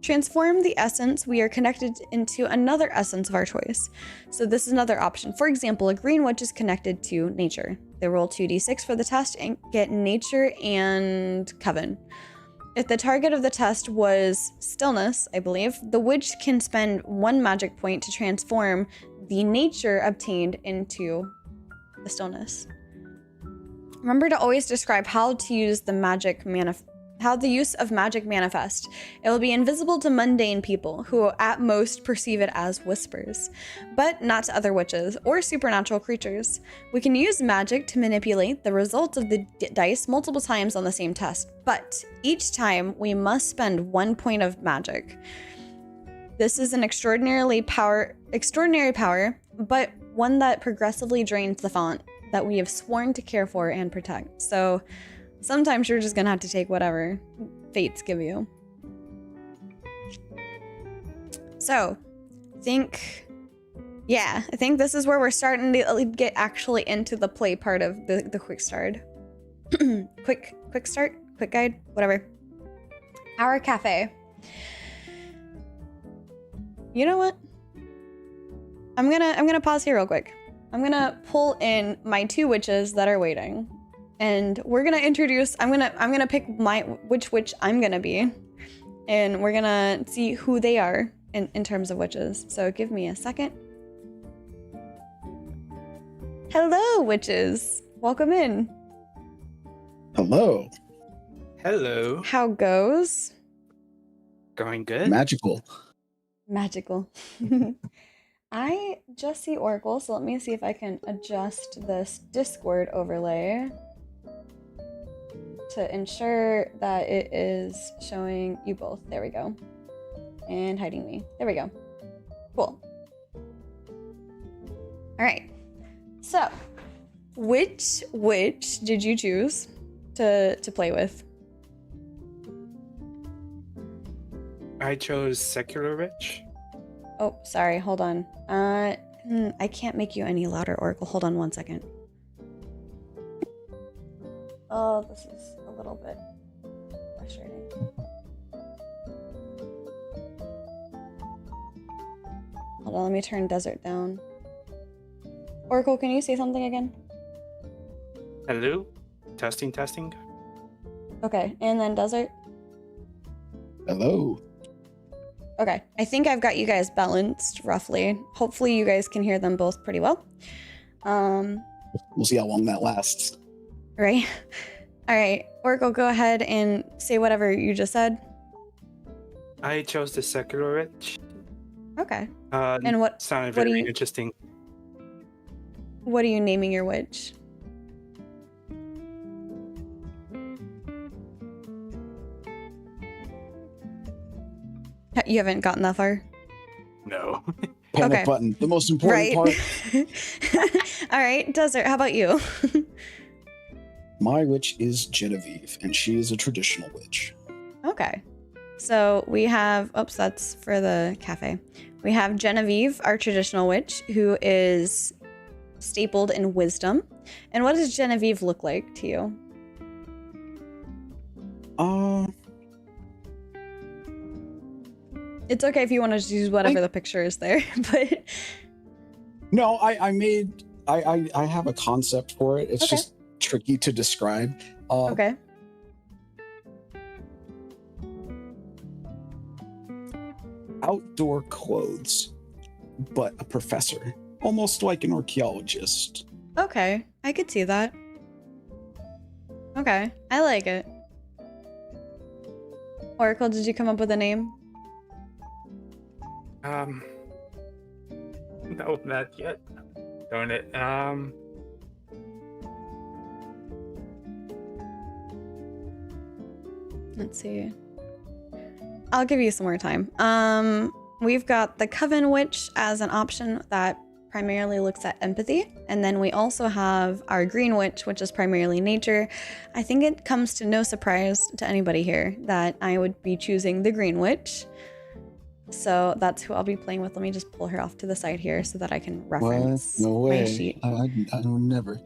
transform the essence we are connected into another essence of our choice. So this is another option. For example, a green witch is connected to nature. They roll 2d6 for the test and get nature and coven. If the target of the test was stillness, I believe, the witch can spend 1 magic point to transform the nature obtained into the stillness. Remember to always describe how to use how the use of magic manifest. It will be invisible to mundane people who at most perceive it as whispers, but not to other witches or supernatural creatures. We can use magic to manipulate the results of the dice multiple times on the same test, but each time we must spend 1 point of magic. This is an extraordinary power, but one that progressively drains the font that we have sworn to care for and protect. So sometimes you're just gonna have to take whatever fates give you. So, I think this is where we're starting to get actually into the play part of the quick start. quick guide, whatever. Our cafe. You know what? I'm gonna pause here real quick. I'm gonna pull in my 2 witches that are waiting. And we're gonna introduce, I'm gonna pick which witch I'm gonna be. And we're gonna see who they are in terms of witches. So give me a second. Hello, witches. Welcome in. Hello. Hello. How goes? Going good? Magical. I just see Oracle, so let me see if I can adjust this Discord overlay to ensure that it is showing you both. There we go. And hiding me. There we go. Cool. All right. So, which witch did you choose to play with? I chose Secular Witch. Oh, sorry. Hold on. I can't make you any louder, Oracle. Hold on 1 second. Oh, this is a little bit frustrating. Hold on, let me turn Desert down. Oracle, can you say something again? Hello? Testing. Okay, and then Desert? Hello. Okay, I think I've got you guys balanced roughly. Hopefully you guys can hear them both pretty well. We'll see how long that lasts. Right? All right, Oracle, go ahead and say whatever you just said. I chose the Secular Witch. Okay. And what sounded what very interesting. What are you naming your witch? You haven't gotten that far? No. Panic Okay. button. The most important Right. part. All right, Desert, how about you? My witch is Genevieve, and she is a traditional witch. Okay. So we have, oops, that's for the cafe. We have Genevieve, our traditional witch, who is stapled in wisdom. And what does Genevieve look like to you? It's okay if you want to just use whatever the picture is there, but No, I have a concept for it. It's Okay. just tricky to describe. okay. Outdoor clothes, but a professor, almost like an archaeologist. Okay, I could see that. Okay, I like it. Oracle, did you come up with a name? No, not yet. Darn it. Let's see. I'll give you some more time. We've got the Coven Witch as an option that primarily looks at empathy. And then we also have our Green Witch, which is primarily nature. I think it comes to no surprise to anybody here that I would be choosing the Green Witch. So that's who I'll be playing with. Let me just pull her off to the side here so that I can reference No my way. sheet. I don't never.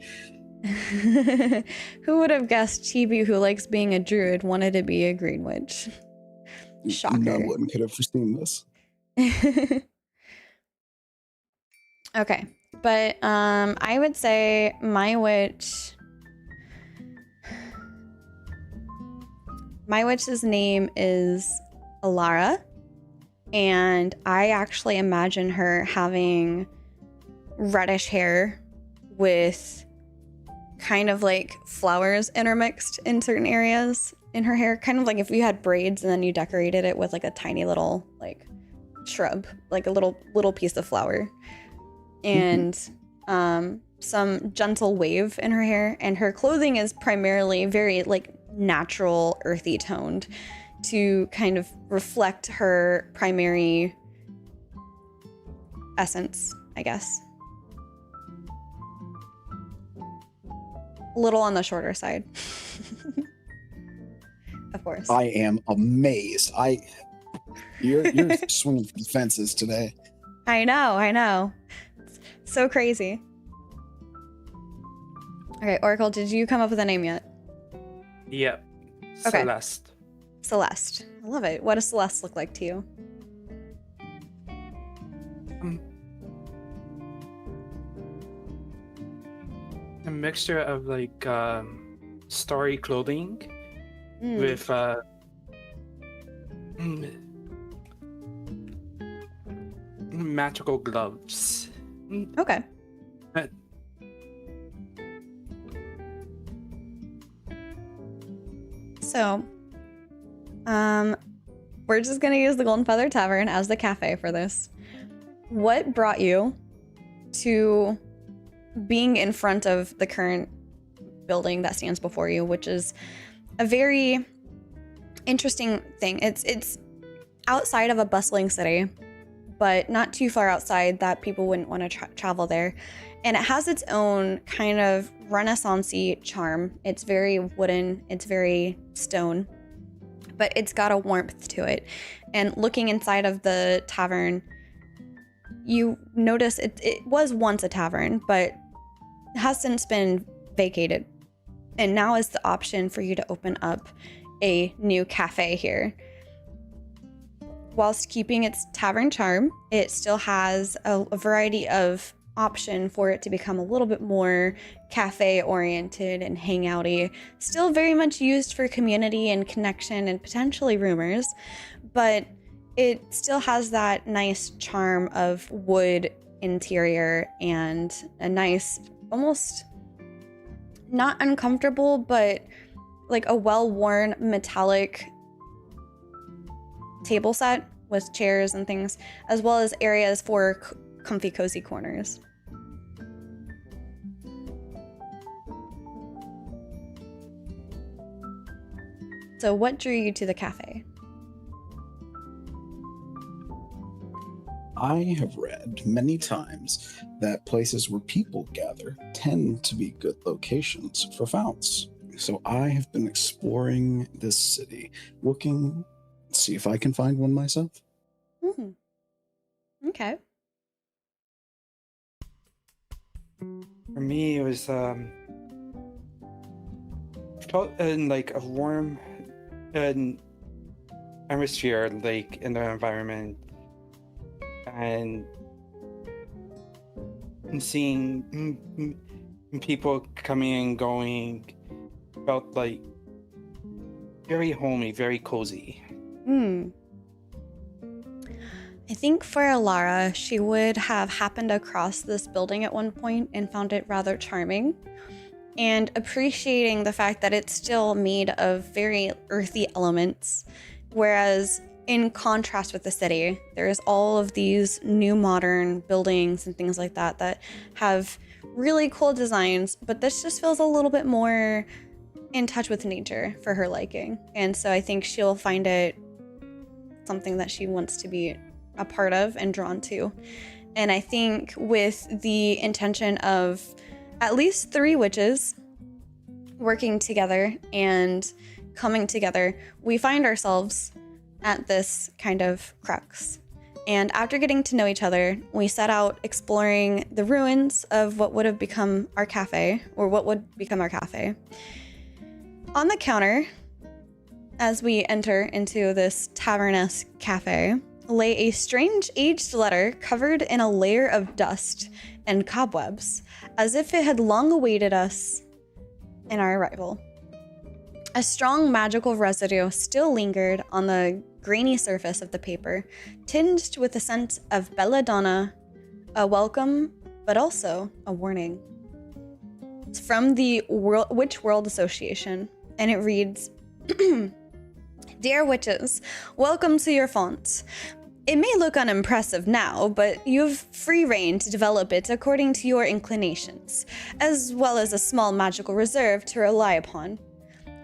Who would have guessed Chibi, who likes being a druid, wanted to be a Green Witch? Shocker. No one could have foreseen this. Okay, but I would say my witch's name is Alara, and I actually imagine her having reddish hair with kind of like flowers intermixed in certain areas in her hair, kind of like if you had braids and then you decorated it with like a tiny little like shrub, like a little piece of flower, and some gentle wave in her hair. And her clothing is primarily very like natural, earthy toned to kind of reflect her primary essence, I guess. A little on the shorter side. Of course. I am amazed. You're swinging for the fences today. I know. So crazy. Okay, Oracle, did you come up with a name yet? Yep. Okay. Celeste. Celeste. I love it. What does Celeste look like to you? A mixture of like starry clothing Mm. with magical gloves. Okay. Uh, So, we're just gonna use the Golden Feather Tavern as the cafe for this. What brought you to being in front of the current building that stands before you, which is a very interesting thing? It's outside of a bustling city, but not too far outside that people wouldn't want to travel there. And it has its own kind of Renaissance-y charm. It's very wooden, it's very stone, but it's got a warmth to it. And looking inside of the tavern, you notice it was once a tavern, but has since been vacated. And now is the option for you to open up a new cafe here. Whilst keeping its tavern charm, it still has a variety of option for it to become a little bit more cafe oriented and hangouty. Still very much used for community and connection and potentially rumors, but it still has that nice charm of wood interior and a nice, almost not uncomfortable, but like a well-worn metallic table set with chairs and things, as well as areas for comfy, cozy corners. So what drew you to the cafe? I have read many times that places where people gather tend to be good locations for founts. So I have been exploring this city, looking, see if I can find one myself. Hmm. Okay. For me, it was felt in like a warm an atmosphere, like in the environment, and seeing people coming and going felt like very homey, very cozy. Hmm. I think for Alara, she would have happened across this building at one point and found it rather charming, and appreciating the fact that it's still made of very earthy elements, whereas in contrast with the city, there's all of these new modern buildings and things like that that have really cool designs, but this just feels a little bit more in touch with nature for her liking. And so I think she'll find it something that she wants to be a part of and drawn to. And I think with the intention of at least 3 witches working together and coming together, we find ourselves at this kind of crux. And after getting to know each other, we set out exploring the ruins of what would have become our cafe, or what would become our cafe. On the counter, as we enter into this tavern-esque cafe, lay a strange aged letter covered in a layer of dust and cobwebs, as if it had long awaited us in our arrival. A strong magical residue still lingered on the grainy surface of the paper, tinged with the scent of belladonna, a welcome, but also a warning. It's from the Witch World Association, and it reads, Dear witches, welcome to your font. It may look unimpressive now, but you have free reign to develop it according to your inclinations, as well as a small magical reserve to rely upon.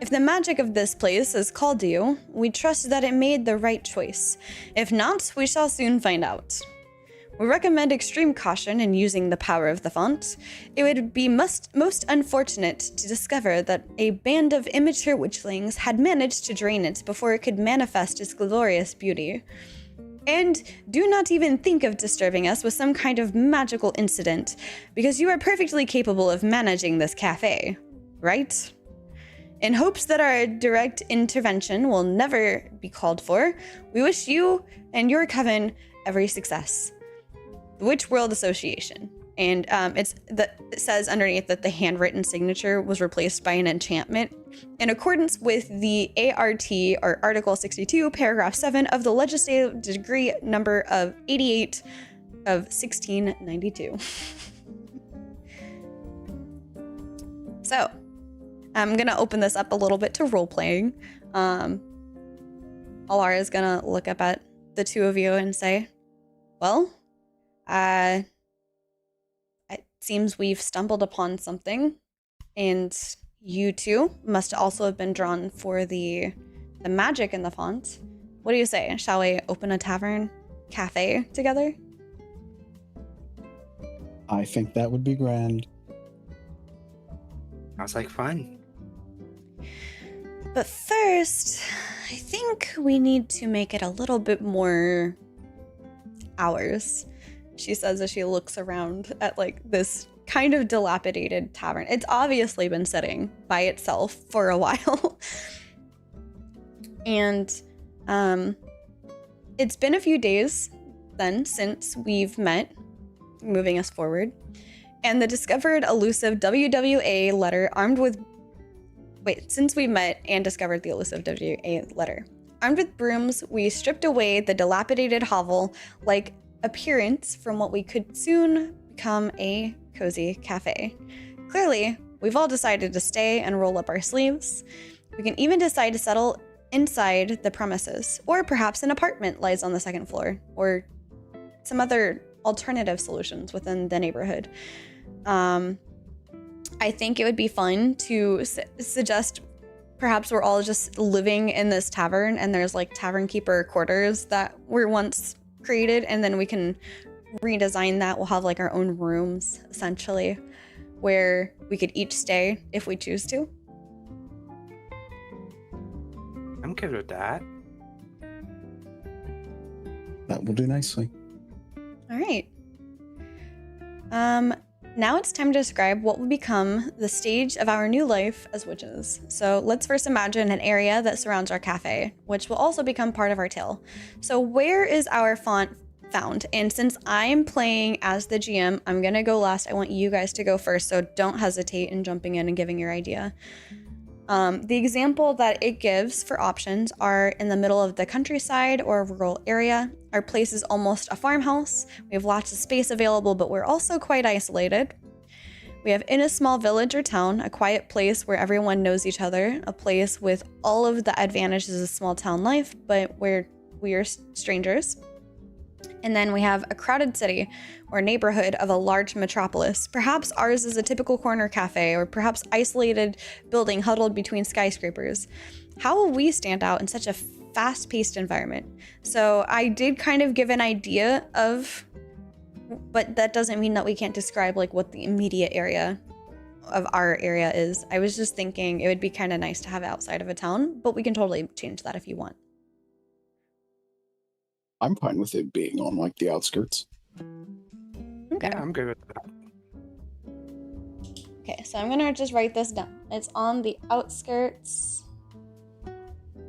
If the magic of this place has called you, we trust that it made the right choice. If not, we shall soon find out. We recommend extreme caution in using the power of the font. It would be most unfortunate to discover that a band of immature witchlings had managed to drain it before it could manifest its glorious beauty. And do not even think of disturbing us with some kind of magical incident, because you are perfectly capable of managing this cafe, right? In hopes that our direct intervention will never be called for, we wish you and your coven every success. The Witch World Association. And it says underneath that the handwritten signature was replaced by an enchantment in accordance with the ART, or Article 62, Paragraph 7 of the Legislative Decree number of 88 of 1692. So, I'm going to open this up a little bit to role-playing. Alara is going to look up at the two of you and say, well, it seems we've stumbled upon something, and you two must also have been drawn for the magic in the font. What do you say? Shall we open a tavern cafe together? I think that would be grand. Sounds like fun. But first, I think we need to make it a little bit more ours, she says as she looks around at like this kind of dilapidated tavern. It's obviously been sitting by itself for a while. And it's been a few days then since we've met, moving us forward, and the discovered elusive WWA letter since we met and discovered the elusive WA letter. Armed with brooms, we stripped away the dilapidated hovel like appearance from what we could soon become a cozy cafe. Clearly, we've all decided to stay and roll up our sleeves. We can even decide to settle inside the premises, or perhaps an apartment lies on the second floor, or some other alternative solutions within the neighborhood. I think it would be fun to suggest perhaps we're all just living in this tavern, and there's like tavern keeper quarters that were once created, and then we can redesign that. We'll have like our own rooms essentially where we could each stay if we choose to. I'm good with that. That will do nicely. All right. Now it's time to describe what will become the stage of our new life as witches. So let's first imagine an area that surrounds our cafe, which will also become part of our tale. So where is our font found? And since I'm playing as the GM, I'm gonna go last. I want you guys to go first, so don't hesitate in jumping in and giving your idea. The example that it gives for options are in the middle of the countryside or a rural area. Our place is almost a farmhouse. We have lots of space available, but we're also quite isolated. We have in a small village or town, a quiet place where everyone knows each other, a place with all of the advantages of small town life, but where we are strangers. And then we have a crowded city or neighborhood of a large metropolis. Perhaps ours is a typical corner cafe, or perhaps isolated building huddled between skyscrapers. How will we stand out in such a fast-paced environment? So I did kind of give an idea of, but that doesn't mean that we can't describe like what the immediate area of our area is. I was just thinking it would be kind of nice to have it outside of a town, but we can totally change that if you want. I'm fine with it being on like the outskirts. Okay. Yeah, I'm good with that. Okay, so I'm gonna just write this down. It's on the outskirts.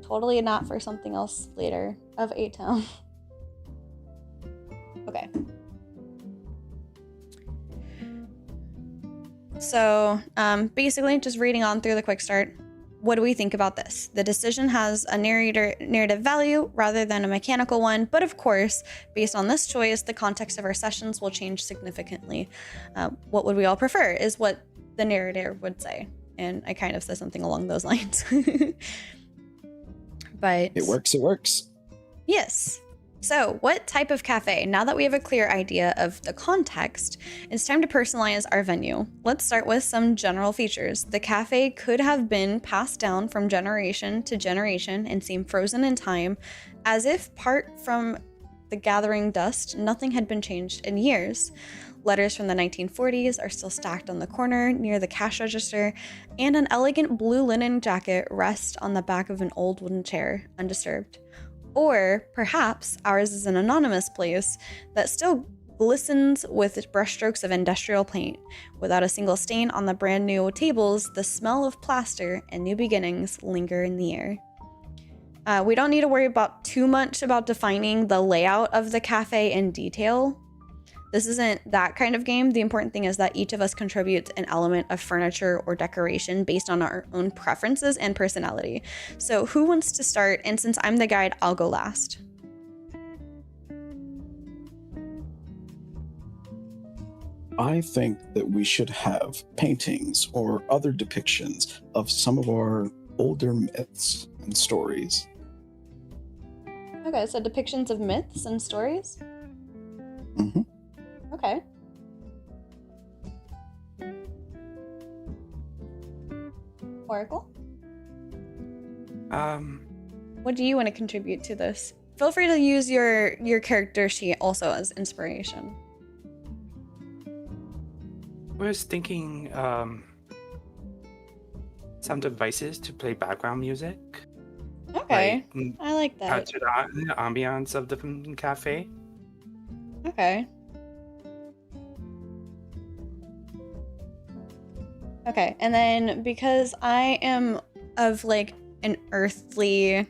Totally not for something else later of a town. Okay. So basically just reading on through the quick start. What do we think about this? The decision has a narrative value rather than a mechanical one, but of course, based on this choice, the context of our sessions will change significantly. What would we all prefer is what the narrator would say, and I kind of said something along those lines. But It works, it works. yes. So what type of cafe? Now that we have a clear idea of the context, it's time to personalize our venue. Let's start with some general features. The cafe could have been passed down from generation to generation and seem frozen in time, as if apart from the gathering dust, nothing had been changed in years. Letters from the 1940s are still stacked on the corner near the cash register, and an elegant blue linen jacket rests on the back of an old wooden chair, undisturbed. Or perhaps ours is an anonymous place that still glistens with brushstrokes of industrial paint. Without a single stain on the brand new tables, the smell of plaster and new beginnings linger in the air. We don't need to worry about too much about defining the layout of the cafe in detail. This isn't that kind of game. The important thing is that each of us contributes an element of furniture or decoration based on our own preferences and personality. So who wants to start? And since I'm the guide, I'll go last. I think that we should have paintings or other depictions of some of our older myths and stories. Okay, so depictions of myths and stories? Mm-hmm. Okay. Oracle? What do you want to contribute to this? Feel free to use your character sheet also as inspiration. I was thinking some devices to play background music. Okay, Like, I like that. add to the ambiance of the cafe. Okay. Okay, and then because I am of like an earthly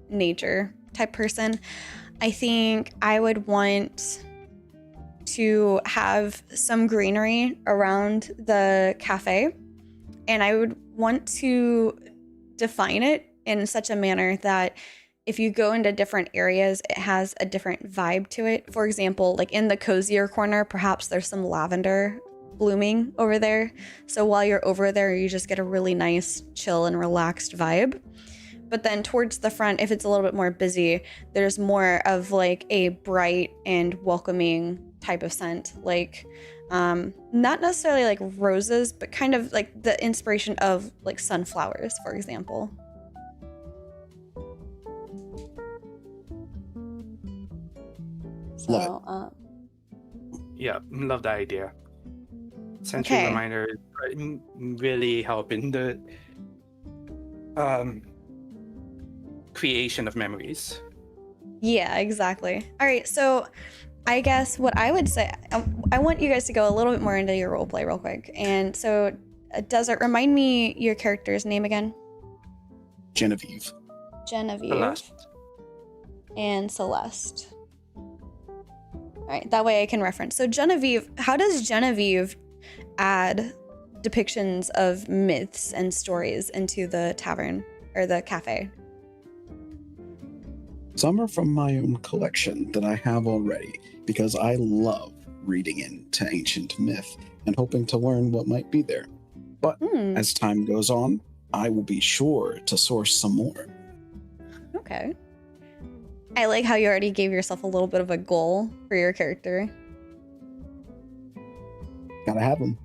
nature type person, I think I would want to have some greenery around the cafe, and I would want to define it in such a manner that if you go into different areas, it has a different vibe to it. For example, like in the cozier corner, perhaps there's some lavender blooming over there. So while you're over there, you just get a really nice, chill and relaxed vibe. But then towards the front, if it's a little bit more busy, there's more of like a bright and welcoming type of scent. Like, not necessarily like roses, but kind of like the inspiration of like sunflowers, for example. Love So, Yeah, love that idea. Sensory Okay. reminder really help in the creation of memories. Yeah, exactly. All right, so I guess what I would say, I want you guys to go a little bit more into your roleplay real quick. And so, does it remind me your character's name again? Genevieve. Genevieve Celeste. and Celeste. All right, that way I can reference. So, Genevieve, how does Genevieve add depictions of myths and stories into the tavern or the cafe? Some are from my own collection that I have already, because I love reading into ancient myth and hoping to learn what might be there. But as time goes on, I will be sure to source some more. Okay. I like how you already gave yourself a little bit of a goal for your character. Gotta have them.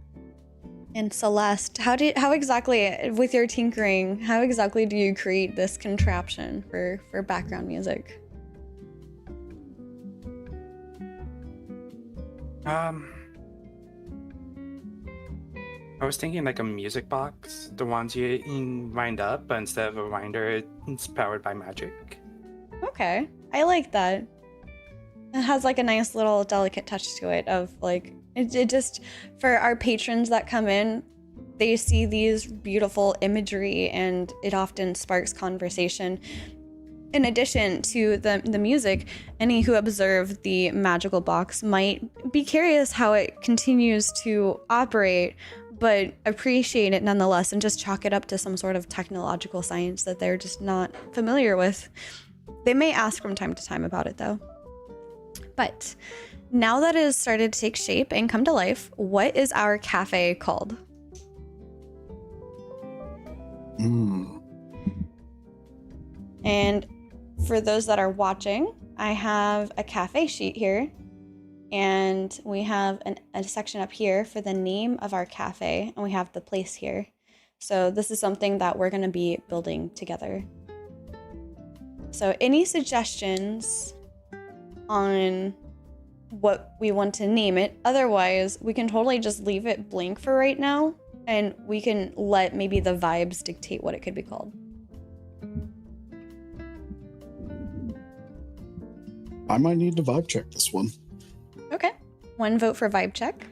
And Celeste, how exactly, with your tinkering, how exactly do you create this contraption for background music? I was thinking like a music box, the ones you wind up, but instead of a winder, it's powered by magic. Okay, I like that. It has like a nice little delicate touch to it of like, it just, for our patrons that come in, they see these beautiful imagery and it often sparks conversation. In addition to the music, any who observe the magical box might be curious how it continues to operate, but appreciate it nonetheless and just chalk it up to some sort of technological science that they're just not familiar with. They may ask from time to time about it though. But now that it has started to take shape and come to life, what is our cafe called? And for those that are watching, I have a cafe sheet here, and we have a section up here for the name of our cafe, and we have the place here. So this is something that we're going to be building together. So any suggestions on what we want to name it? Otherwise, we can totally just leave it blank for right now, and we can let maybe the vibes dictate what it could be called. I might need to vibe check this one. Okay. One vote for vibe check.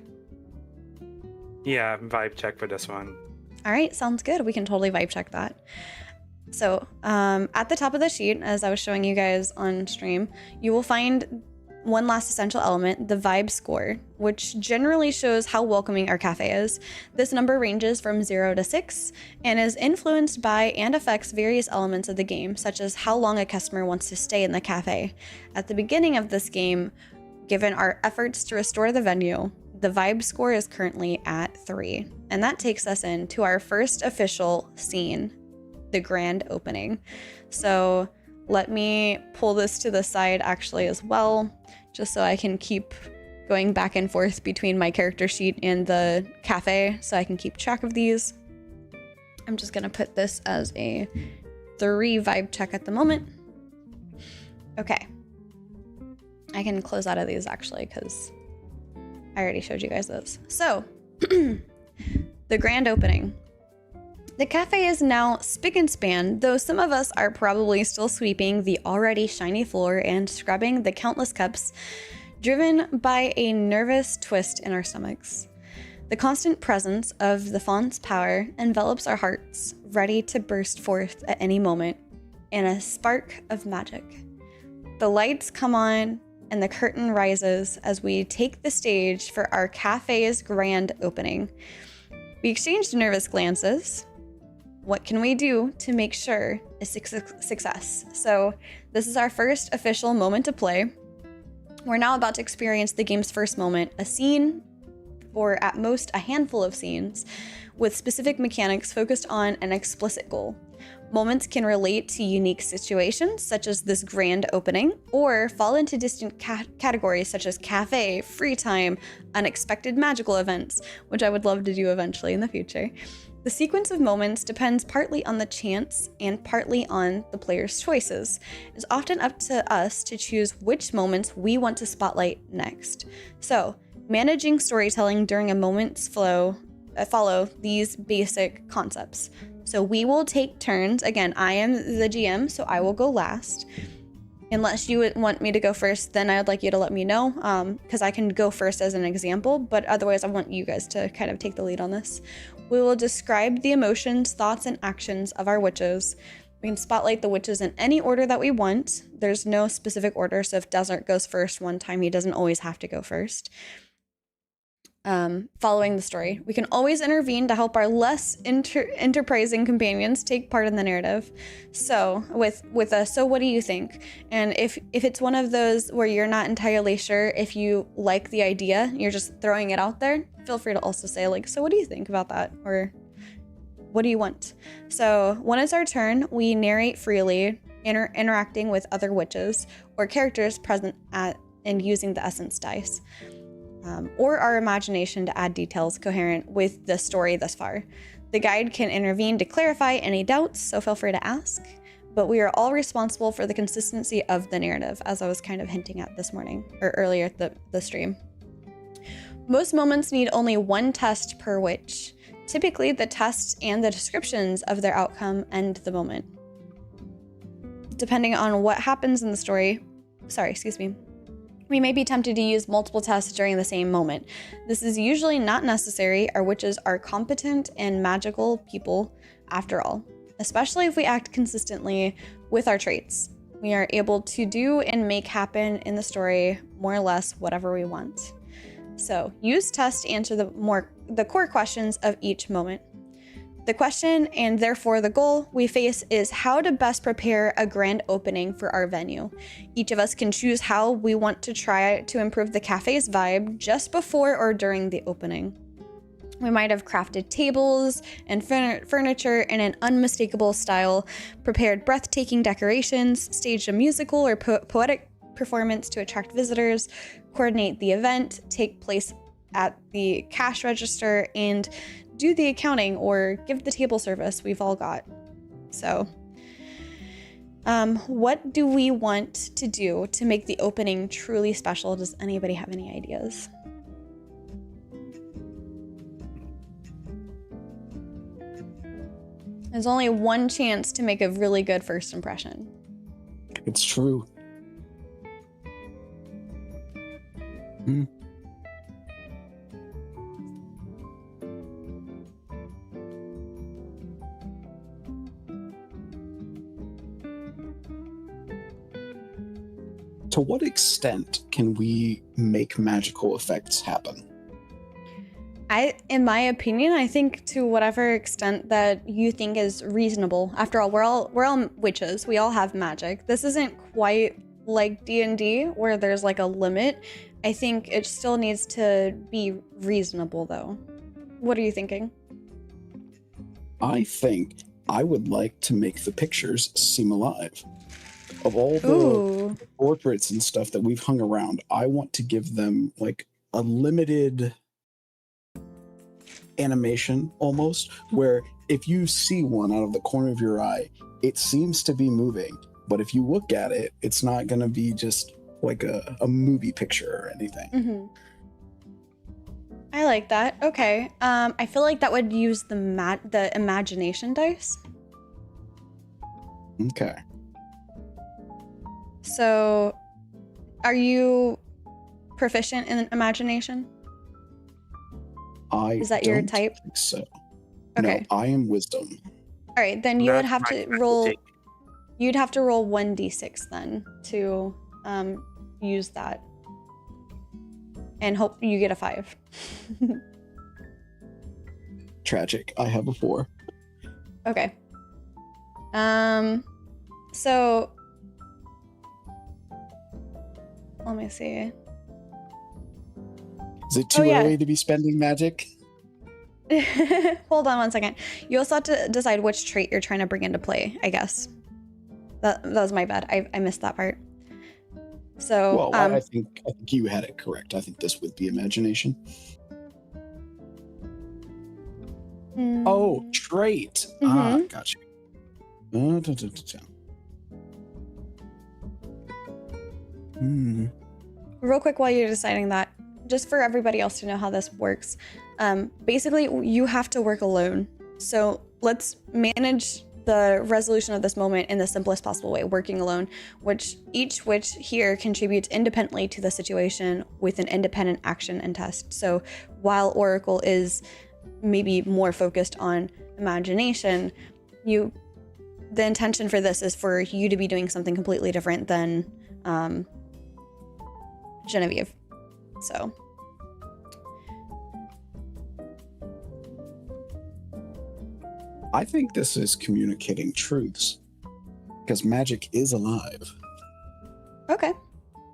Yeah, vibe check for this one. All right, sounds good. We can totally vibe check that. So at the top of the sheet, as I was showing you guys on stream, you will find one last essential element, the vibe score, which generally shows how welcoming our cafe is. This number ranges from 0 to 6 and is influenced by and affects various elements of the game, such as how long a customer wants to stay in the cafe. At the beginning of this game, given our efforts to restore the venue, the vibe score is currently at 3. And that takes us into our first official scene, the grand opening. So let me pull this to the side actually as well, just so I can keep going back and forth between my character sheet and the cafe so I can keep track of these. I'm just gonna put this as a 3 vibe check at the moment. Okay. I can close out of these actually because I already showed you guys those. So, the grand opening. The cafe is now spick and span, though some of us are probably still sweeping the already shiny floor and scrubbing the countless cups, driven by a nervous twist in our stomachs. The constant presence of the font's power envelops our hearts, ready to burst forth at any moment in a spark of magic. The lights come on and the curtain rises as we take the stage for our cafe's grand opening. We exchanged nervous glances. What can we do to make sure it's a success? So this is our first official moment to play. We're now about to experience the game's first moment, a scene or at most a handful of scenes, with specific mechanics focused on an explicit goal. Moments can relate to unique situations, such as this grand opening, or fall into distant categories such as café, free time, unexpected magical events, which I would love to do eventually in the future. The sequence of moments depends partly on the chance and partly on the player's choices. It's often up to us to choose which moments we want to spotlight next. So, managing storytelling during a moment's flow follow these basic concepts. So we will take turns. Again, I am the GM, so I will go last. Unless you would want me to go first, then I would like you to let me know, because I can go first as an example, but otherwise I want you guys to kind of take the lead on this. We will describe the emotions, thoughts, and actions of our witches. We can spotlight the witches in any order that we want. There's no specific order, so if Desert goes first one time, he doesn't always have to go first. Following the story. We can always intervene to help our less enterprising companions take part in the narrative. So, with a so what do you think? And if it's one of those where you're not entirely sure if you like the idea, you're just throwing it out there, feel free to also say like, so what do you think about that? Or what do you want? So, when it's our turn, we narrate freely, interacting with other witches or characters present and using the essence dice. Or our imagination to add details coherent with the story thus far. The guide can intervene to clarify any doubts, so feel free to ask, but we are all responsible for the consistency of the narrative, as I was kind of hinting at this morning, or earlier at the stream. Most moments need only one test per witch. Typically, the tests and the descriptions of their outcome end the moment. Depending on what happens in the story, we may be tempted to use multiple tests during the same moment. This is usually not necessary. Our witches are competent and magical people, after all, especially if we act consistently with our traits. We are able to do and make happen in the story more or less whatever we want. So, use tests to answer the core questions of each moment. The question, and therefore the goal we face, is how to best prepare a grand opening for our venue. Each of us can choose how we want to try to improve the cafe's vibe just before or during the opening. We might have crafted tables and furniture in an unmistakable style, prepared breathtaking decorations, staged a musical or poetic performance to attract visitors, coordinate the event, take place at the cash register, and do the accounting or give the table service we've all got. So, what do we want to do to make the opening truly special? Does anybody have any ideas? There's only one chance to make a really good first impression. It's true. To what extent can we make magical effects happen? In my opinion, I think to whatever extent that you think is reasonable. After all, we're all witches. We all have magic. This isn't quite like D&D where there's like a limit. I think it still needs to be reasonable though. What are you thinking? I think I would like to make the pictures seem alive. Of all the Ooh. portraits and stuff that we've hung around, I want to give them like a limited animation almost, where if you see one out of the corner of your eye, it seems to be moving, but if you look at it, it's not going to be just like a movie picture or anything. Mm-hmm. I like that. Okay. I feel like that would use the imagination dice. Okay. So, are you proficient in imagination? Is that your type? Think so. Okay. No, I am wisdom. All right, then you would That's have my to roll. specialty. You'd have to roll 1d6 then to use that, and hope you get a 5. Tragic. I have a 4. Okay. So let me see. Is it too yeah. early to be spending magic? Hold on one second. You also have to decide which trait you're trying to bring into play, I guess. That was my bad. I missed that part. So, Well, I think you had it correct. I think this would be imagination. Oh, trait. Gotcha. Real quick while you're deciding that, just for everybody else to know how this works, basically you have to work alone. So let's manage the resolution of this moment in the simplest possible way, working alone, which each witch here contributes independently to the situation with an independent action and test. So while Oracle is maybe more focused on imagination, the intention for this is for you to be doing something completely different than Genevieve. So I think this is communicating truths because magic is alive. okay,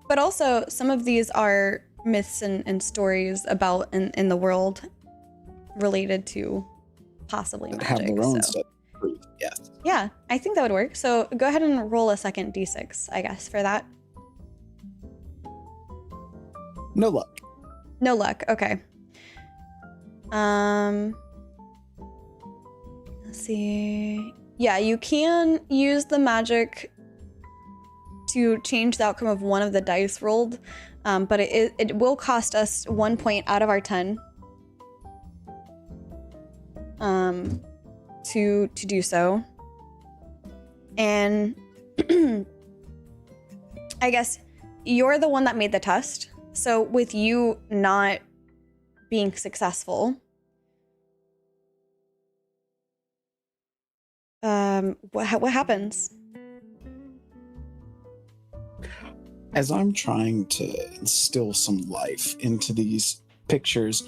but also some of these are myths and stories about in the world related to possibly magic. Have their own set of truth. Yes. Yeah, I think that would work. So go ahead and roll a second d6, I guess, for that. No luck. No luck. Okay. Let's see. Yeah, you can use the magic to change the outcome of one of the dice rolled, but it will cost us 1 point out of our 10 to do so. And I guess you're the one that made the test. So with you not being successful, what happens? As I'm trying to instill some life into these pictures,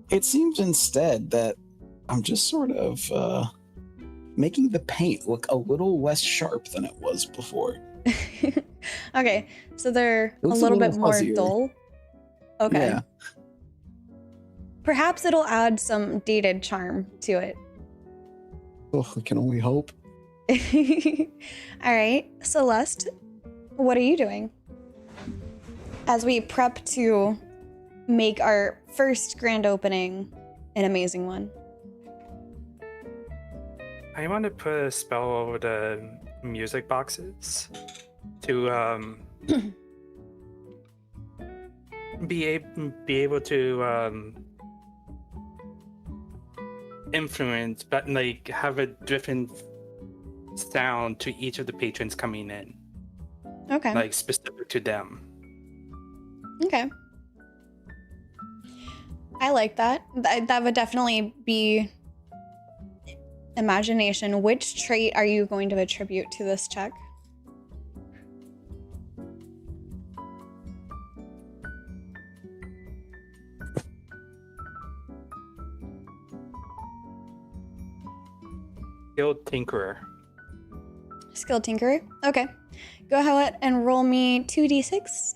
it seems instead that I'm just sort of making the paint look a little less sharp than it was before. Okay, so they're a Looks little bit more fuzzier. dull. Okay. Yeah. Perhaps it'll add some dated charm to it. Oh, I can only hope. All right, Celeste, what are you doing? As we prep to make our first grand opening an amazing one. I want to put a spell over the music boxes to be able to influence, but like have a different sound to each of the patrons coming in. Okay. Like specific to them. Okay. I like that. That would definitely be imagination. Which trait are you going to attribute to this check? Skilled Tinkerer. Skilled Tinkerer? Okay. Go ahead and roll me 2d6.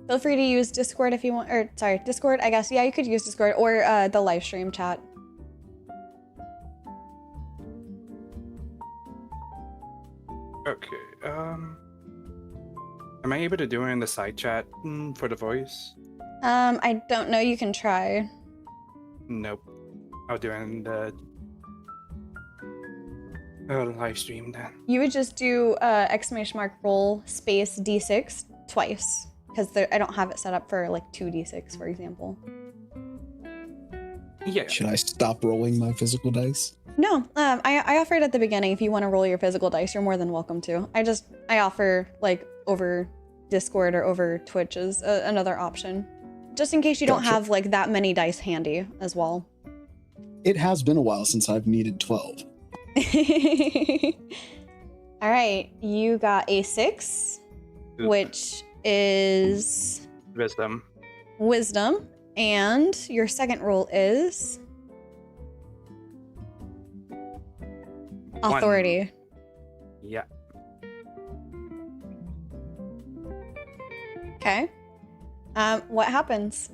Feel free to use Discord if you want, or sorry, Discord, I guess. Yeah, you could use Discord or the live stream chat. Okay, am I able to do it in the side chat for the voice? I don't know, you can try. Nope. I'll do it in the live stream then. You would just do !roll space d6 twice, because I don't have it set up for like 2d6, for example. Yeah. Should I stop rolling my physical dice? No, I offered at the beginning, if you want to roll your physical dice, you're more than welcome to. I offer like over Discord or over Twitch as another option, just in case you don't have like that many dice handy as well. It has been a while since I've needed 12. All right, you got a 6, which is wisdom, and your second roll is authority. 1. Yeah. Okay, What happens?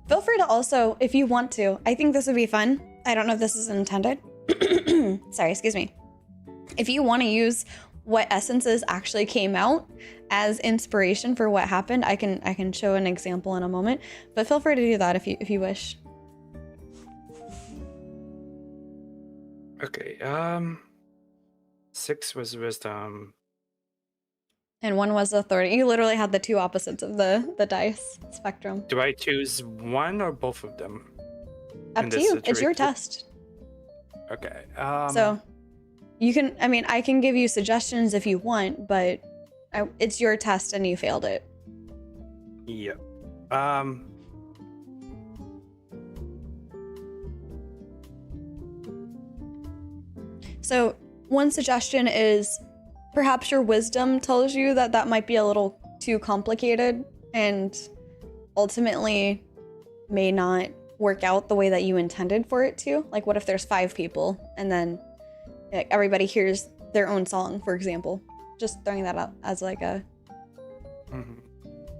Feel free to also, if you want to, I think this would be fun. I don't know if this is intended. Sorry, excuse me. If you want to use what essences actually came out as inspiration for what happened, I can show an example in a moment, but feel free to do that if you wish. Okay, 6 was wisdom. And 1 was authority. You literally had the two opposites of the dice spectrum. Do I choose one or both of them? Up to you. It's your test. Okay. So you can, I mean, I can give you suggestions if you want, but it's your test and you failed it. Yep. So one suggestion is perhaps your wisdom tells you that that might be a little too complicated and ultimately may not work out the way that you intended for it to. Like, what if there's 5 people and then everybody hears their own song, for example? Just throwing that out as like a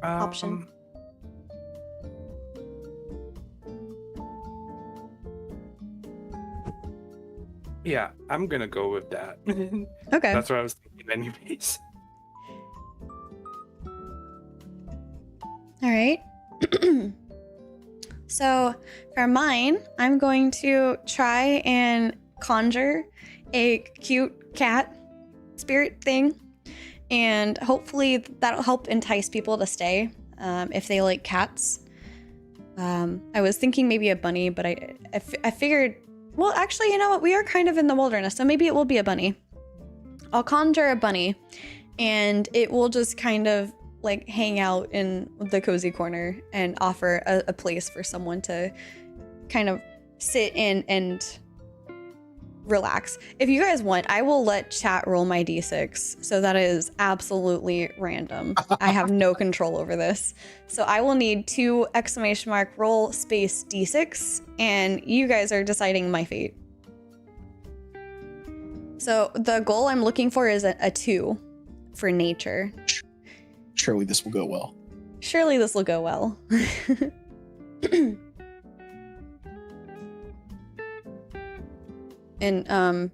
option. Yeah, I'm gonna go with that. Okay. That's what I was thinking anyways. All right. So for mine, I'm going to try and conjure a cute cat spirit thing, and hopefully that'll help entice people to stay if they like cats. I was thinking maybe a bunny, but I figured, well, actually, you know what? We are kind of in the wilderness, so maybe it will be a bunny. I'll conjure a bunny, and it will just kind of like hang out in the cozy corner and offer a place for someone to kind of sit in and relax. If you guys want, I will let chat roll my d6. So that is absolutely random. I have no control over this. So I will need 2 !roll space d6, and you guys are deciding my fate. So the goal I'm looking for is a 2 for nature. Surely this will go well. Surely this will go well. And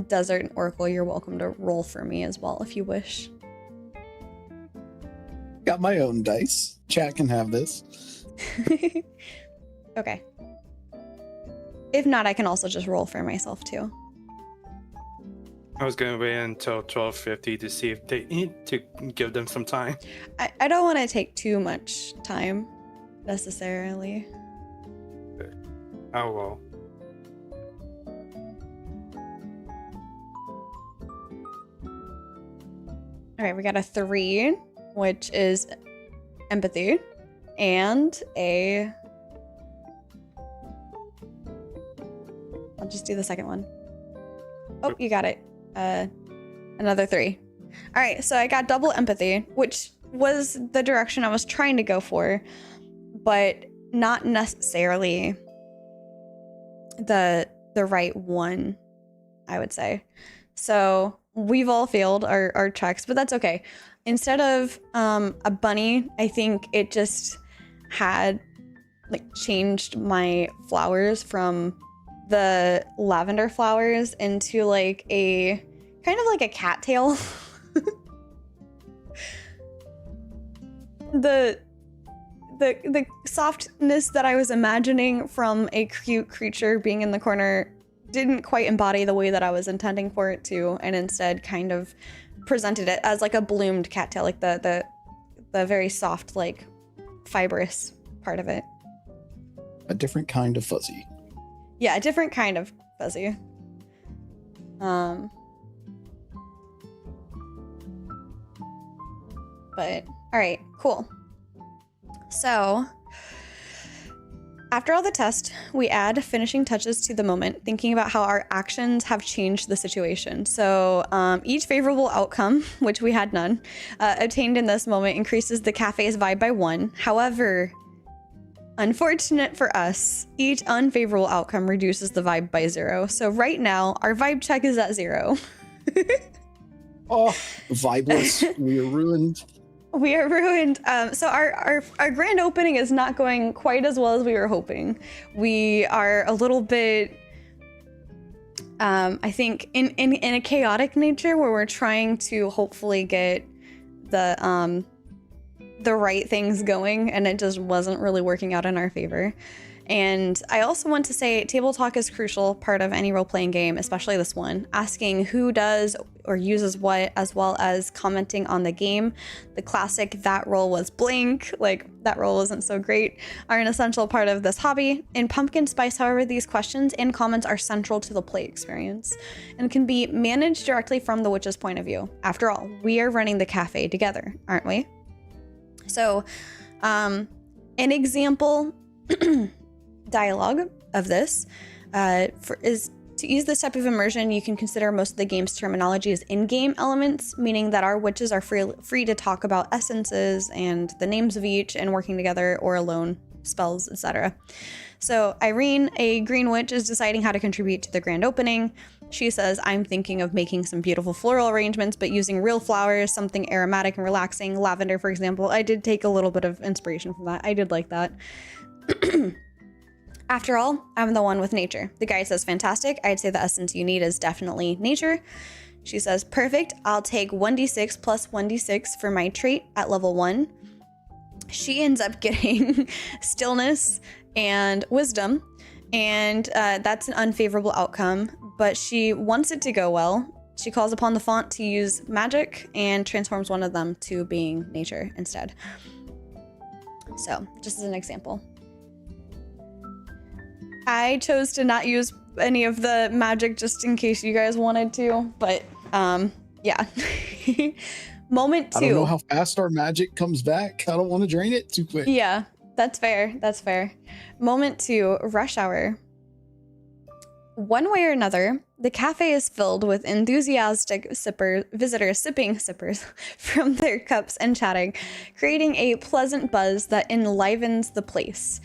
Desert and Oracle, you're welcome to roll for me as well if you wish. Got my own dice. Chat can have this. Okay. If not, I can also just roll for myself too. I was gonna wait until 12:50 to see if they need to give them some time. I don't want to take too much time necessarily. Oh well. All right, we got a 3, which is empathy, and a... I'll just do the second one. Oh, you got it. Another 3. All right, so I got double empathy, which was the direction I was trying to go for, but not necessarily the right one, I would say. So we've all failed our checks, but that's okay. Instead of a bunny, I think it just had like changed my flowers from the lavender flowers into like a kind of like a cattail. the softness that I was imagining from a cute creature being in the corner didn't quite embody the way that I was intending for it to, and instead kind of presented it as like a bloomed cattail, like the very soft, like fibrous part of it. A different kind of fuzzy. Yeah, a different kind of fuzzy. But all right, cool. So after all the test, we add finishing touches to the moment, thinking about how our actions have changed the situation. So each favorable outcome, which we had none, obtained in this moment increases the cafe's vibe by 1. However, unfortunate for us, each unfavorable outcome reduces the vibe by 0. So right now, our vibe check is at 0. Oh, vibeless. We are ruined. We are ruined. So our grand opening is not going quite as well as we were hoping. We are a little bit, I think, in a chaotic nature where we're trying to hopefully get the right things going, and it just wasn't really working out in our favor. And I also want to say table talk is crucial part of any role-playing game, especially this one. Asking who does or uses what, as well as commenting on the game. The classic "that roll was blank," like that roll wasn't so great, are an essential part of this hobby. In Pumpkin Spice, however, these questions and comments are central to the play experience and can be managed directly from the witch's point of view. After all, we are running the cafe together, aren't we? So, an example dialogue of this is to use this type of immersion. You can consider most of the game's terminology as in-game elements, meaning that our witches are free to talk about essences and the names of each and working together or alone, spells, etc. So Irene, a green witch, is deciding how to contribute to the grand opening. She says, I'm thinking of making some beautiful floral arrangements, but using real flowers, something aromatic and relaxing, lavender, for example. I did take a little bit of inspiration from that. I did like that. After all, I'm the one with nature. The guy says, fantastic. I'd say the essence you need is definitely nature. She says, perfect. I'll take 1d6 plus 1d6 for my trait at level 1. She ends up getting stillness and wisdom, and that's an unfavorable outcome, but she wants it to go well. She calls upon the font to use magic and transforms one of them to being nature instead. So, just as an example. I chose to not use any of the magic just in case you guys wanted to, but yeah. Moment 2. I don't know how fast our magic comes back. I don't want to drain it too quick. Yeah, that's fair. That's fair. Moment 2, rush hour. One way or another, the cafe is filled with enthusiastic visitors sipping from their cups and chatting, creating a pleasant buzz that enlivens the place.